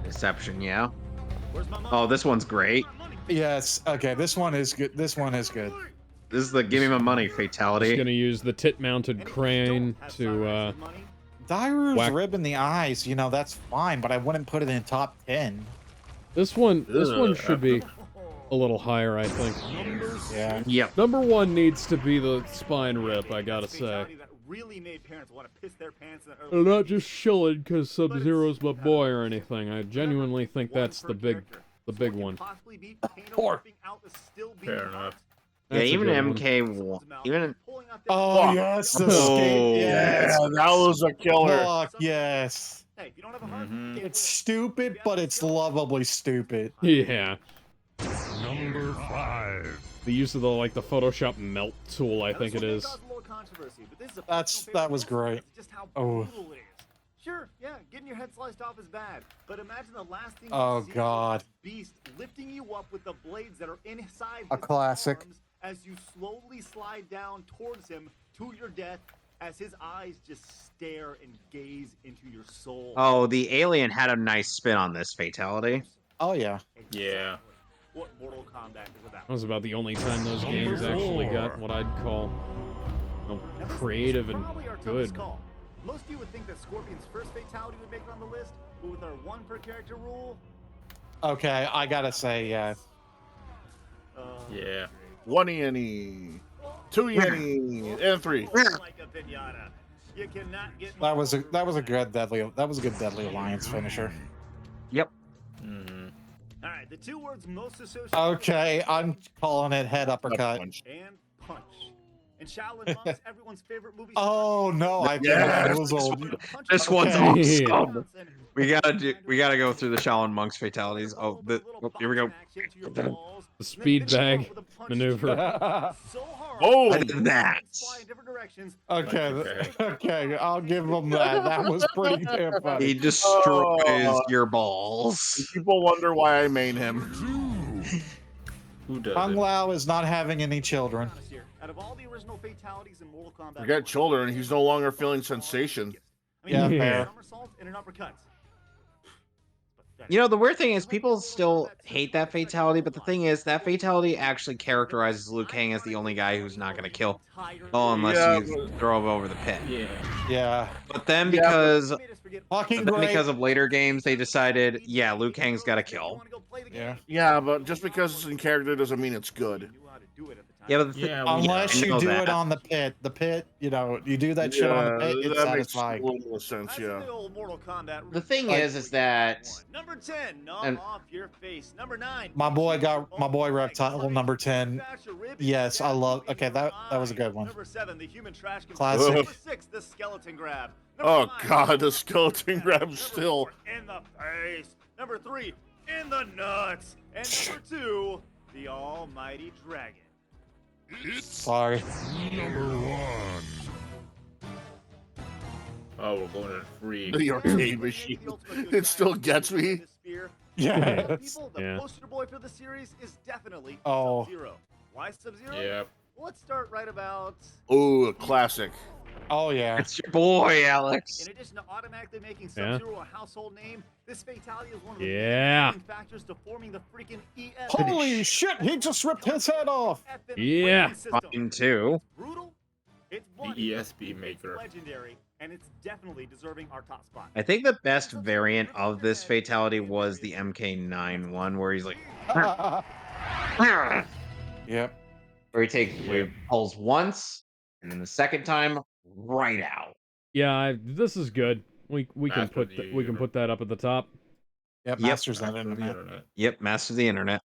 A: Deception, yeah. Oh, this one's great.
L: Yes. Okay, this one is good. This one is good.
A: This is the give me my money fatality.
B: Just gonna use the tit-mounted crane to
L: Dairu's
B: whack.
L: rib in the eyes, you know, that's fine, but I wouldn't put it in top 10.
B: This one should be a little higher, I think.
L: Yeah.
A: Yep.
B: Number 1 needs to be the spine rip, I gotta say.
D: Really made parents want to piss their pants in
B: I'm not just shilling because Sub-Zero's my boy or anything. I genuinely think that's the big one.
L: Poor.
H: Fair enough.
A: Yeah,
B: That's a
A: even
B: good one.
A: MK1. Even.
L: Oh, yes, the
A: Oh,
L: skate. Yes.
C: Yeah, that was a killer.
L: Fuck, yes.
D: Hey, if you don't have a heart,
L: It's stupid, but it's lovably stupid.
B: Yeah.
I: Number 5.
B: The use of the Photoshop melt tool, I think it is.
L: That was great. Oh.
D: Sure, yeah, getting your head sliced off is bad, but imagine the last thing
L: Oh,
D: you see
L: God.
D: is this beast lifting you up with the blades that are inside
L: A
D: his
L: classic.
D: arms as you slowly slide down towards him to your death as his eyes just stare and gaze into your soul.
A: Oh, the alien had a nice spin on this fatality.
L: Oh, yeah.
H: Yeah.
D: What Mortal Kombat is about.
B: That was about the only time those games actually got what I'd call creative and
D: Probably our toughest
B: good.
D: call. Most of you would think that Scorpion's first fatality would make it on the list, but with our 1 per character rule,
L: Okay, I gotta say, yeah.
H: Yeah.
C: 1 yen, 2 yen, and 3.
D: like a pinata. You cannot get
L: That was a good Deadly Alliance finisher.
A: Yep.
H: Mm-hmm.
D: All right, the 2 words most associated
L: Okay, I'm calling it head uppercut.
D: and punch. And Shaolin Monks, everyone's favorite movie.
L: Oh no, I think
A: Yeah,
L: that was old.
A: This one's
L: Okay.
A: awesome. We gotta go through the Shaolin Monks fatalities. Oh, here we go.
B: The speed bag maneuver.
C: Oh,
A: I did that.
L: Okay, I'll give him that. That was pretty damn
A: He
L: funny.
A: destroys your balls.
C: People wonder why I main him.
H: Who does
L: Kung
H: it?
L: Lao is not having any children.
D: Out of all the original fatalities in Mortal Kombat,
C: Forget children, he's no longer feeling sensation.
L: Yeah, fair.
D: somersault and an uppercut.
A: You know, the weird thing is people still hate that fatality, but the thing is that fatality actually characterizes Liu Kang as the only guy who's not going to kill. Oh, unless
C: Yeah,
A: you throw him over the pit.
H: Yeah.
L: Yeah.
A: But then
C: Yeah,
A: because
L: Fucking
A: then
L: great.
A: because of later games, they decided, yeah, Liu Kang's got to kill.
L: Yeah.
C: Yeah, but just because it's in character doesn't mean it's good.
A: Yeah, but
H: Yeah,
L: Unless
A: I
L: you
A: know
L: do
A: that.
L: it on the pit. The pit, you know, you do that shit on the pit, it's
C: that makes a
L: satisfying.
C: little more sense, yeah.
A: The thing
L: Like-
A: is that
D: Number 10, knock
A: And-
D: off your face. Number 9.
L: My boy Reptile number 10. Yes, I love. Okay, that was a good one.
D: Number 7, the human trash can.
L: Classic.
D: Number 6, the skeleton grab.
C: Oh
D: Number 5,
C: god, the skeleton grab
D: Number
C: still.
D: 4, in the face. Number 3, in the nuts. And number 2, the almighty dragon.
L: Sorry.
I: Number 1.
H: Oh, we're going to free.
C: The arcade machine. It still gets me.
L: Yes.
D: The
B: Yeah.
D: poster boy for the series is definitely
L: Oh.
D: Sub-Zero. Why Sub-Zero?
H: Yep.
D: Well, let's start right about.
C: Oh, a classic.
L: Oh yeah.
A: it's your boy, Alex.
D: In addition to automatically making
B: Yeah.
D: Sub-Zero a household name, this fatality is one of the
B: Yeah.
D: main factors to forming the freaking ES.
L: Holy shit! He just ripped his head off.
B: Yeah.
A: Mine too.
D: Brutal. It's
H: The
D: bloody.
H: ESP maker.
D: Legendary, and it's definitely deserving our top spot.
A: I think the best variant of this fatality was the MK9 one, where he's like,
L: Yep.
A: where he pulls once, and then the second time, right out.
B: Yeah, this is good. We can
H: Master
B: put
H: of the
B: we can put that up at the top.
L: Yep.
A: Yep.
L: Masters that
H: Master of the
L: internet.
H: internet.
A: Yep, master of the internet.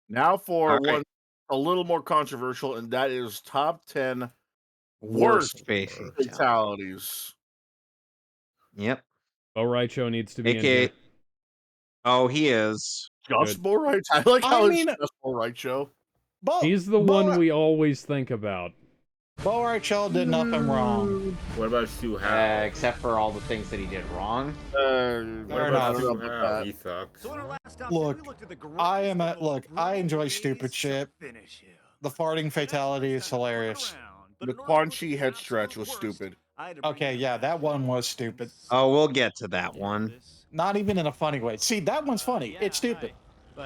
C: Now for
A: All right.
C: one a little more controversial, and that is top 10
A: Worst
C: worst
A: fatality.
C: fatalities.
A: Yep.
B: Bo Raicho needs to be in
A: AK.
B: here.
A: Oh, he is.
C: Just
B: Good.
C: Bo Right. I like
L: I
C: how
L: mean-
C: it's just Bo Right show.
B: He's the one we always think about.
L: Bo Raicho did nothing wrong.
H: What about Stu Howe?
A: Except for all the things that he did wrong.
H: What
L: Fair
H: about
L: enough.
H: Stu Howe? He sucks.
L: Look, I enjoy stupid shit. The farting fatality is hilarious.
C: The Quan Chi head stretch was stupid.
L: Okay, yeah, that one was stupid.
A: Oh, we'll get to that one.
L: Not even in a funny way. See, that one's funny. It's stupid.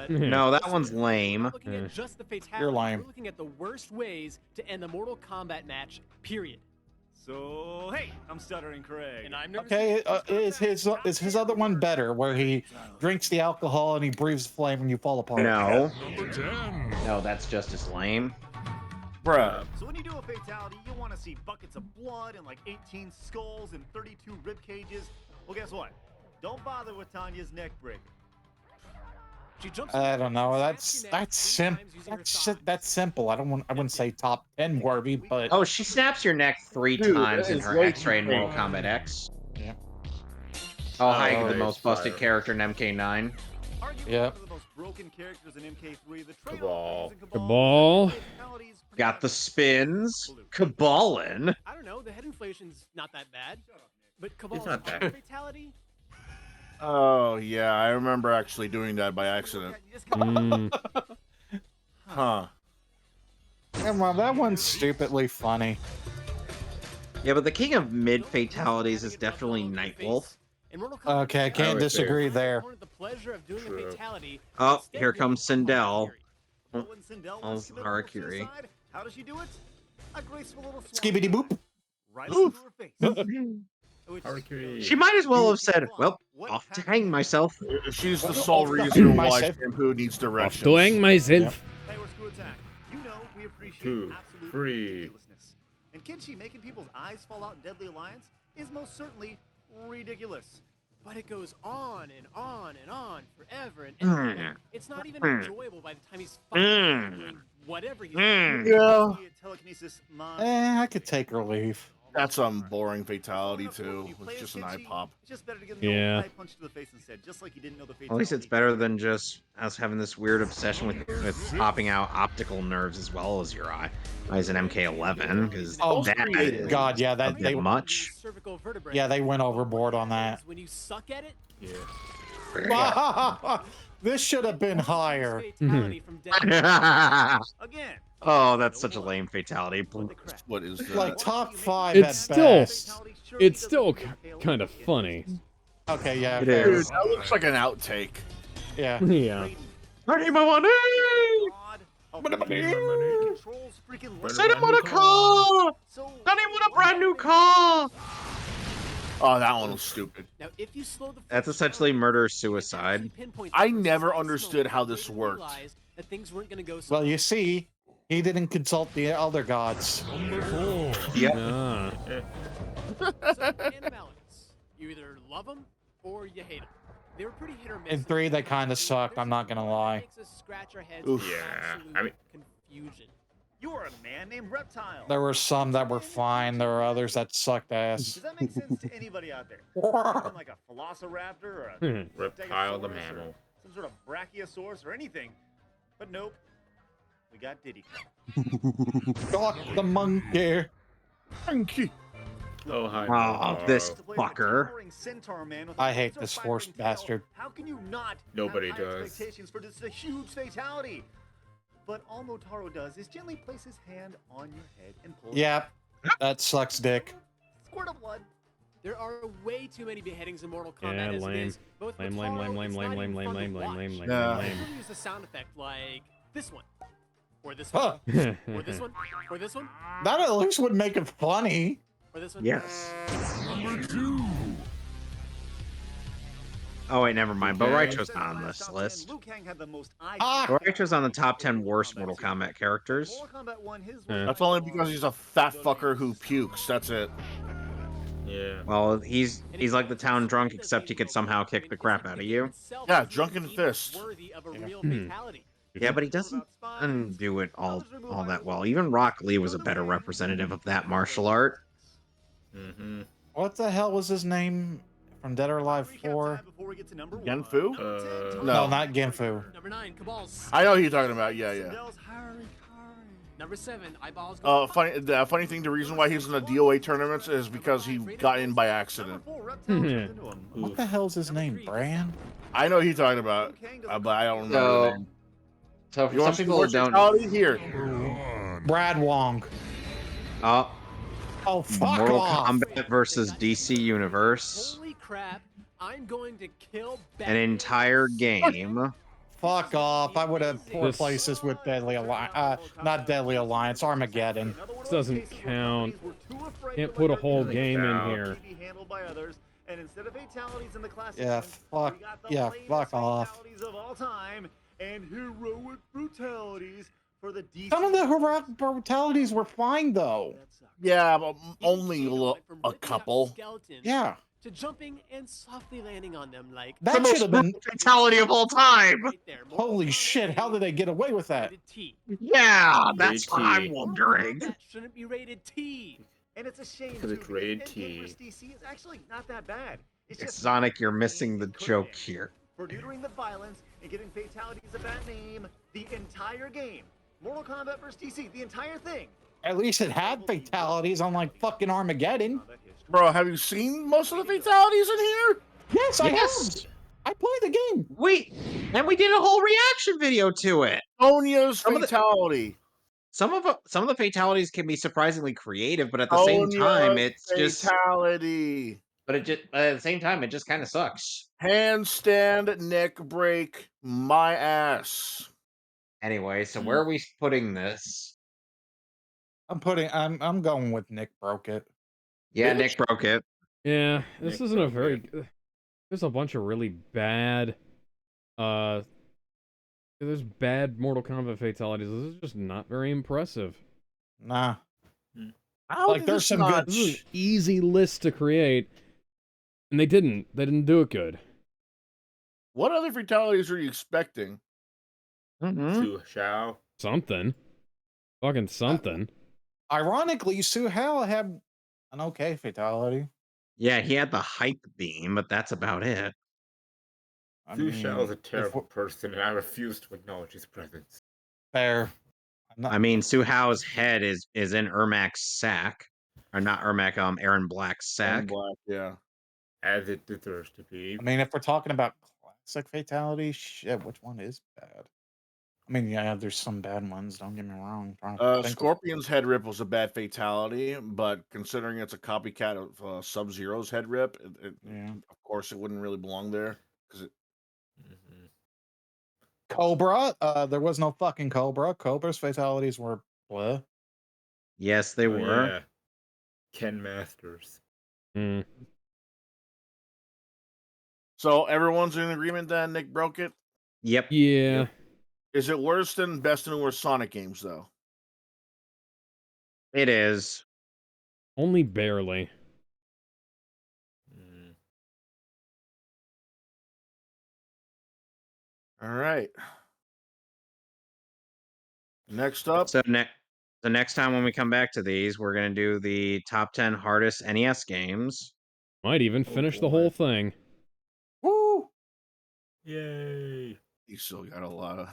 A: No, that one's lame.
E: Looking at just the fatality,
L: You're lame.
E: We're looking at the worst ways to end the Mortal Kombat match, period.
D: So, hey, I'm Stuttering Craig.
E: And I'm nervous.
L: Okay, is his other one better, where he drinks the alcohol and he breathes flame and you fall apart?
A: No.
I: Number 10.
A: No, that's just as lame.
C: Bruh.
D: So when you do a fatality, you want to see buckets of blood and like 18 skulls and 32 rib cages. Well, guess what? Don't bother with Tanya's neck breaker.
L: I don't know. That's simple. I wouldn't say top 10 worthy, but
A: Oh, she snaps your neck 3
C: Dude,
A: times
C: that
A: in
C: is
A: her
C: way
A: X-ray in
C: too
A: Mortal
C: big.
A: Kombat X.
L: Yeah.
A: Oh, Haig, the
H: it's
A: most busted
H: fire.
A: character in MK9.
L: Yep.
D: One of the most broken characters in MK3, the
H: Cabal.
B: Cabal.
A: Got the spins. Cabalin.
E: I don't know. The head inflation's not that bad, but Cabal's
H: not bad.
E: fatality.
C: Oh yeah, I remember actually doing that by accident. Huh.
L: yeah, well, that one's stupidly funny.
A: Yeah, but the king of mid fatalities is definitely Nightwolf.
L: Okay, I can't
H: would say-
L: disagree there.
E: The pleasure of doing
H: True.
E: a fatality.
A: Oh, here comes Sindel.
D: When Sindel
A: Oh,
D: wants to commit a
A: Harakiri.
D: suicide, how does she do it? A graceful little swan
L: Skibbity boop.
D: right into her face. Which-
H: Harakiri.
A: She might as well have said, well, off to hang myself.
C: She's the sole reason why
L: myself.
C: Shampoo needs
B: Off
C: directions.
B: to hang myself.
D: Hey, we're Screwattack. You know we appreciate
H: 2,
D: absolute
H: 3.
D: ridiculousness. And Kenshi making people's eyes fall out in Deadly Alliance is most certainly ridiculous.
E: But it goes on and on and on forever and ever. And it's not even enjoyable by the time he's finally doing whatever he's doing.
C: Yeah.
D: Telekinesis mind.
L: I could take or leave.
C: That's some boring fatality too. It's just an eye pop.
D: It's just better to get an
B: Yeah.
D: eye punch to the face instead, just like he didn't know the fatality.
A: At least it's better than just us having this weird obsession with popping out optical nerves as well as your eye. As an MK11, because
L: Oh,
A: that is
L: God, yeah,
A: a
L: that
A: bit
L: they
A: much.
E: Cervical vertebrae.
L: yeah they went overboard on that.
E: When you suck at it,
H: Yeah.
L: This should have been higher.
E: fatality from Deadly
D: Again.
A: Oh, that's such a lame fatality.
C: What is that?
L: Like top 5
B: It's
L: at
B: still,
L: best.
B: it's still kind of funny.
L: Okay, yeah,
A: It
L: fair.
A: is.
C: Dude, that looks like an outtake.
L: Yeah.
B: Yeah.
A: I need my money!
D: Controls freaking
A: Send him on a car! Send him on a brand new car!
C: Oh, that one was stupid.
E: Now, if you slow the
A: That's essentially murder-suicide.
C: I never understood how this worked.
E: that things weren't going to go so
L: Well, you see, he didn't consult the other gods.
I: Number 4.
A: Yep.
B: Ah.
E: So, animalities. You either love them or you hate them. They were pretty hit or miss.
L: In 3, they kind of sucked, I'm not gonna lie.
E: Makes us scratch our heads
C: Oof.
E: in
H: Yeah,
E: absolute
H: I mean-
E: confusion.
D: You are a man named Reptile.
L: There were some that were fine, there were others that sucked ass.
D: Does that make sense to anybody out there? Something like a velociraptor or a
H: Reptile the
D: Stegosaurus or
H: mammal.
D: some sort of brachiosaurus or anything. But nope. We got Diddy Kong.
L: Got the monkey.
C: Monkey.
H: Oh, hi.
A: Oh, this
D: To play as the
A: fucker.
D: towering centaur man with
L: I
D: a
L: hate
D: laser
L: this
D: firing
L: horse
D: tail.
L: bastard.
D: How can you not
H: Nobody
D: have high
H: does.
D: expectations for this a huge fatality? But all Motaro does is gently place his hand on your head and pull
L: Yep, that sucks dick.
D: squirt of blood.
E: There are way too many beheadings in Mortal Kombat
B: Yeah,
E: as it
B: lame.
E: is. Both
B: Lame,
E: Motaro,
B: lame, lame,
E: it's
B: lame,
E: not
B: lame,
E: even
B: lame,
E: fun to
B: lame,
E: watch.
B: lame, lame,
C: Yeah.
B: lame.
E: You use a sound effect like this one, or this
L: Huh.
E: one, or this one, or this one,
L: That at least would make it funny.
E: or this one.
A: Yes.
I: Number 2.
A: Oh, wait, never mind. Bo
H: Okay.
A: Raicho's not on this list.
D: Liu Kang had the most eye
L: Ah!
A: Bo Raicho's on the top 10 worst Mortal Kombat characters.
D: Mortal Kombat 1, his
B: Yeah.
C: That's only because he's a fat fucker who pukes. That's it.
H: Yeah.
A: Well, he's like the town drunk, except he could somehow kick the crap out of you.
C: Yeah, drunken fist.
E: Worthy of a real
B: Hmm.
E: fatality.
A: Yeah, but he doesn't do it all that well. Even Rock Lee was a better representative of that martial art.
H: Mm-hmm.
L: What the hell was his name from Dead or Alive 4.
C: Genfu?
L: No, not Genfu.
E: Number 9, Cabal's.
C: I know who you're talking about. Yeah, yeah.
E: Number 7, Eyeballs.
C: The funny thing, the reason why he's in the DOA tournaments is because he got in by accident.
L: What the hell's his name? Bran?
C: I know who you're talking about, but I don't remember the name.
A: So for
C: You
A: some
C: want
A: people that don't,
C: fatality? Here.
L: Brad Wong.
A: oh,
L: fuck
A: Mortal
L: off.
A: Kombat versus DC Universe,
E: Holy crap, I'm going to kill
A: an entire game.
L: Fuck off. I would have replaced this with Deadly Alliance. Not Deadly Alliance, Armageddon.
B: This doesn't count. Can't put a whole game in here.
D: And instead of fatalities in the classic
L: Yeah,
D: sense,
L: fuck.
D: we got the
L: Yeah,
D: latest
L: fuck off.
D: fatalities of all time and heroic brutalities for the DC.
L: Some of the heroic brutalities were fine, though.
C: Yeah, but only a couple.
L: Yeah.
E: To jumping and softly landing on them like
L: That should have been
A: fatality of all time.
E: Right there.
L: Holy shit, how did they get away with that?
E: T.
A: Yeah, that's what I'm wondering.
E: That shouldn't be rated T.
D: And it's a shame
H: Because it's rated
D: Endgame
H: T.
D: for DC is actually not that bad. It's just
A: Sonic, you're missing the joke here.
D: for neutering the violence and giving fatalities a bad name the entire game. Mortal Kombat vs. DC, the entire thing.
L: At least it had fatalities, unlike fucking Armageddon.
C: Bro, have you seen most of the fatalities in here?
L: Yes, I
A: Yes.
L: have. I played the game.
A: And we did a whole reaction video to it.
C: Sonya's
A: Some of the-
C: fatality.
A: Some of the fatalities can be surprisingly creative, but at the same time, it's just.
C: fatality.
A: But at the same time, it just kind of sucks.
C: Handstand neck break my ass.
A: Anyway, so where are we putting this?
L: I'm going with Nick Broke It.
A: Yeah,
C: Bitch.
A: Nick broke it.
B: Yeah, this
H: Nick
B: isn't a
H: broke
B: very. There's a bunch of really bad. There's bad Mortal Kombat fatalities. This is just not very impressive.
L: Nah.
C: How
L: Like,
C: did
L: there's
C: this
L: some
C: not-
L: good
B: This is an easy list to create, and they didn't. They didn't do it good.
C: What other fatalities are you expecting?
H: Su Shao.
B: Something. Fucking something.
L: Ironically, Su Hao had an okay fatality.
A: Yeah, he had the hype beam, but that's about it.
L: I
H: Su
L: mean,
H: Shao is a
L: if
H: terrible person, and I refuse to acknowledge his presence.
L: Fair.
A: I mean, Su Hao's head is in Ermac's sack, or not Ermac, Aaron Black's
C: Aaron
A: sack.
C: Black, yeah.
H: As it deserves to be.
L: I mean, if we're talking about classic fatality, shit, which one is bad? I mean, yeah, there's some bad ones. Don't get me wrong. I'm trying to think of-
C: Scorpion's head rip was a bad fatality, but considering it's a copycat of Sub-Zero's head rip,
L: Yeah.
C: of course it wouldn't really belong there. Because
L: Cobra. There was no fucking Cobra. Cobra's fatalities were bleh.
A: Yes, they were.
H: Yeah. Ken Masters.
B: Hmm.
C: So everyone's in agreement that Nick broke it.
A: Yep.
B: Yeah.
C: Is it worse than best and worst Sonic games though?
A: It is.
B: Only barely.
C: All right. Next up.
A: So next time when we come back to these, we're gonna do the top 10 hardest NES games.
B: Might even finish the whole thing.
L: Woo!
H: Yay!
C: You still got a lot of.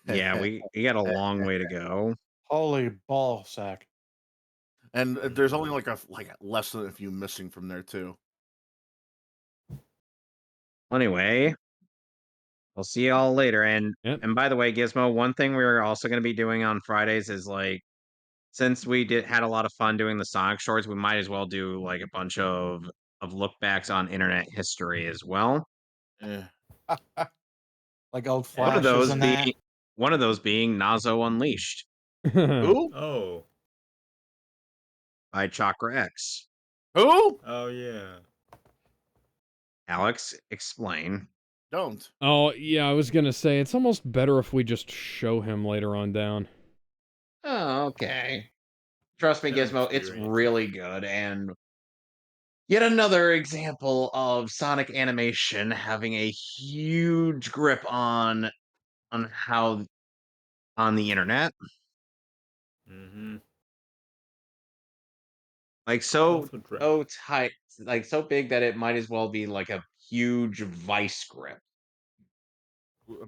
A: Yeah, we got a long way to go.
L: Holy ball sack.
C: And there's only like less than a few missing from there too.
A: Anyway, I'll see y'all later. And by the way, Gizmo, one thing we're also going to be doing on Fridays is like, since we had a lot of fun doing the Sonic shorts, we might as well do like a bunch of look backs on internet history as well.
C: Yeah.
L: Like old
A: One of
L: flashes
A: those
L: and
A: being
L: that.
A: one of those being Nazo Unleashed
C: Who?
H: Oh.
A: by Chakra X.
C: Who?
H: Oh yeah.
A: Alex, explain.
C: Don't.
B: Oh, yeah, I was gonna say, it's almost better if we just show him later on down.
A: Oh, okay. Trust me, Gizmo, it's really good, and yet another example of Sonic animation having a huge grip on how on the internet.
H: Mm-hmm.
A: Like so tight like so big that it might as well be like a huge vice grip.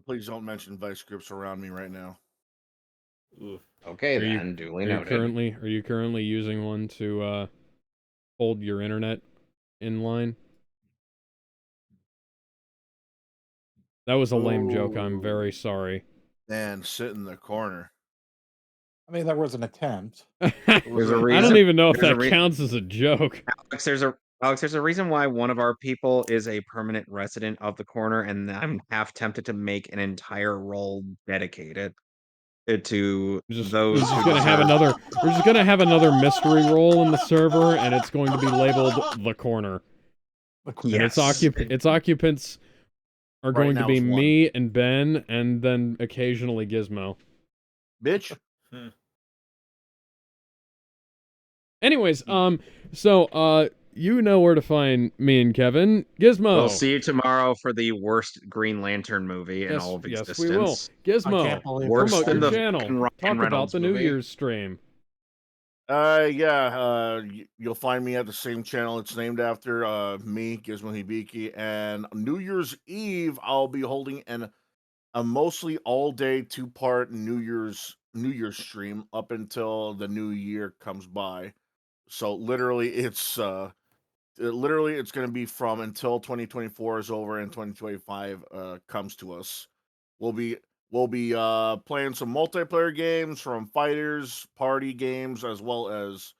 C: Please don't mention vice grips around me right now.
A: Okay,
B: Are you
A: then, duly
B: are you
A: noted.
B: currently using one to hold your internet in line? That was a lame joke. I'm very sorry.
C: And sit in the corner.
L: I mean, there was an attempt.
A: There's a
B: I
A: reason.
B: don't even know if
A: there's a
B: that
A: re-
B: counts as a joke.
A: Alex, there's a reason why one of our people is a permanent resident of the corner, and I'm half tempted to make an entire role dedicated to
B: We're
A: those
B: just
A: who
B: gonna have
A: deserve.
B: another. We're just gonna have another mystery role in the server, and it's going to be labeled the corner. And
A: Yes.
B: its occupants are
C: Right
B: going to
C: now
B: be
C: is one.
B: me and Ben, and then occasionally Gizmo.
C: Bitch.
B: Anyways, so you know where to find me and Kevin. Gizmo.
A: We'll see you tomorrow for the worst Green Lantern movie in all of
B: Yes, we will.
A: existence.
B: Gizmo,
A: Worse
B: promote
A: than
B: your
A: the
B: channel.
A: fucking Ryan
B: Talk about
A: Reynolds
B: the New
A: movie.
B: Year's stream.
C: You'll find me at the same channel it's named after, me, Gizmo Hibiki, and New Year's Eve I'll be holding a mostly all-day two-part New Year's stream up until the new year comes by. So literally it's going to be from until 2024 is over and 2025 comes to us. We'll be playing some multiplayer games from fighters, party games, as well as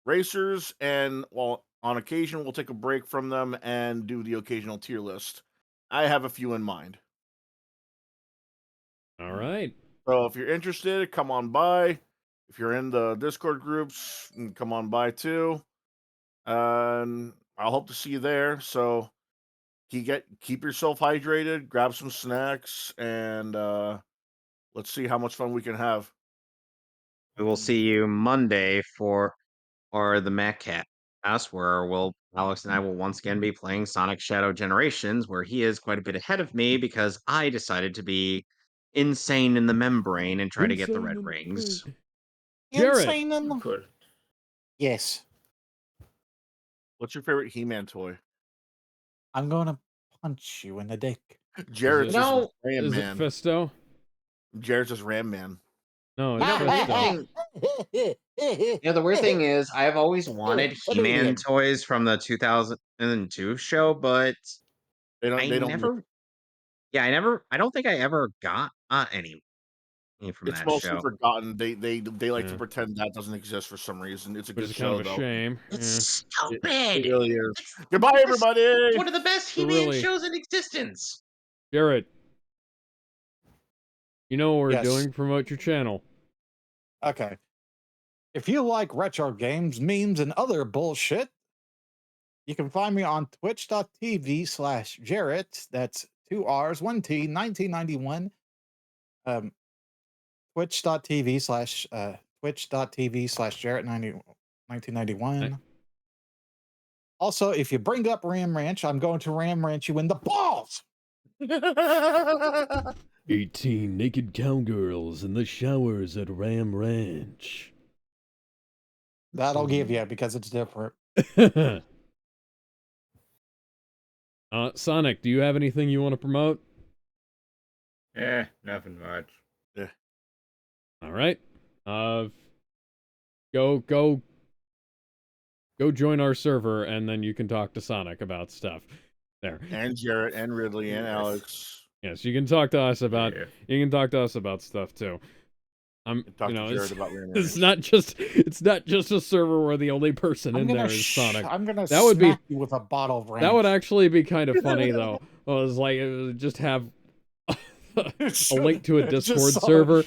C: racers, and well, on occasion we'll take a break from them and do the occasional tier list. I have a few in mind.
B: All right.
C: So if you're interested, come on by. If you're in the Discord groups, come on by too. And I'll hope to see you there. So keep yourself hydrated, grab some snacks, and let's see how much fun we can have.
A: We will see you Monday for the Mehcast, where Alex and I will once again be playing Sonic Shadow Generations, where he is quite a bit ahead of me because I decided to be insane in the membrane and try to get the red rings.
B: Jared.
L: Insane in the... Yes.
C: What's your favorite He-Man toy?
L: I'm gonna punch you in the dick.
C: Jared's just Ram
B: Is it
C: Man.
B: Fisto?
C: Jared's just Ram Man.
B: No, it's
A: The weird
B: Fisto.
A: thing, the weird thing is, I've always wanted
L: What are we
A: He-Man
L: doing?
A: toys from the 2002 show, but
C: They
A: I
C: don't.
A: never. Yeah, I don't think I ever got any from
C: It's
A: that
C: mostly
A: show.
C: forgotten. They like to pretend that doesn't exist for some reason. It's a
B: Which
C: good
B: is kind
C: show,
B: of a
C: though.
B: shame.
A: It's
C: It
A: stupid.
C: really is. Goodbye, everybody.
A: One of the best
B: But
A: He-Man
B: really-
A: shows in existence.
B: Jared. You know what we're
L: Yes.
B: doing? Promote your channel.
L: Okay. If you like retro games, memes, and other bullshit, you can find me on twitch.tv/Jarrett. That's 2 R's, 1 T, 1991. Twitch.tv/Jarrett1991. Also, if you bring up Ram Ranch, I'm going to Ram Ranch you in the balls.
B: 18 naked cowgirls in the showers at Ram Ranch.
L: That'll give you because it's different.
B: Sonic, do you have anything you want to promote?
H: Nothing much.
C: Yeah.
B: All right. Go join our server, and then you can talk to Sonic about stuff. There.
C: And Jarrett and Ridley and Alex.
B: Yes, you can talk to us about stuff too.
C: Talk to Jared about Ram
B: it's
C: Ranch.
B: not just a server where the only person in there is Sonic.
L: I'm gonna
B: that would be
L: smack you with a bottle of ranch.
B: that would actually be kind of funny though. It would just have a link to a
L: It's just
B: Discord
L: Sonic.
B: server,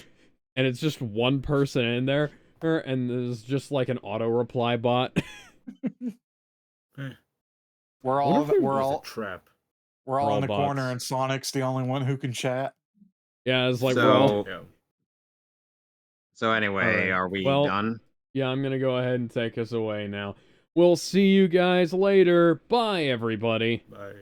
B: and it's just one person in there, and there's just like an auto reply bot.
L: We're all
H: trap.
L: We're all in the
B: bots.
L: corner, and Sonic's the only one who can chat.
B: Yeah, it's like we're all.
A: So anyway,
B: Alright.
A: are we
B: Well,
A: done?
B: Yeah, I'm gonna go ahead and take us away now. We'll see you guys later. Bye, everybody.
H: Bye.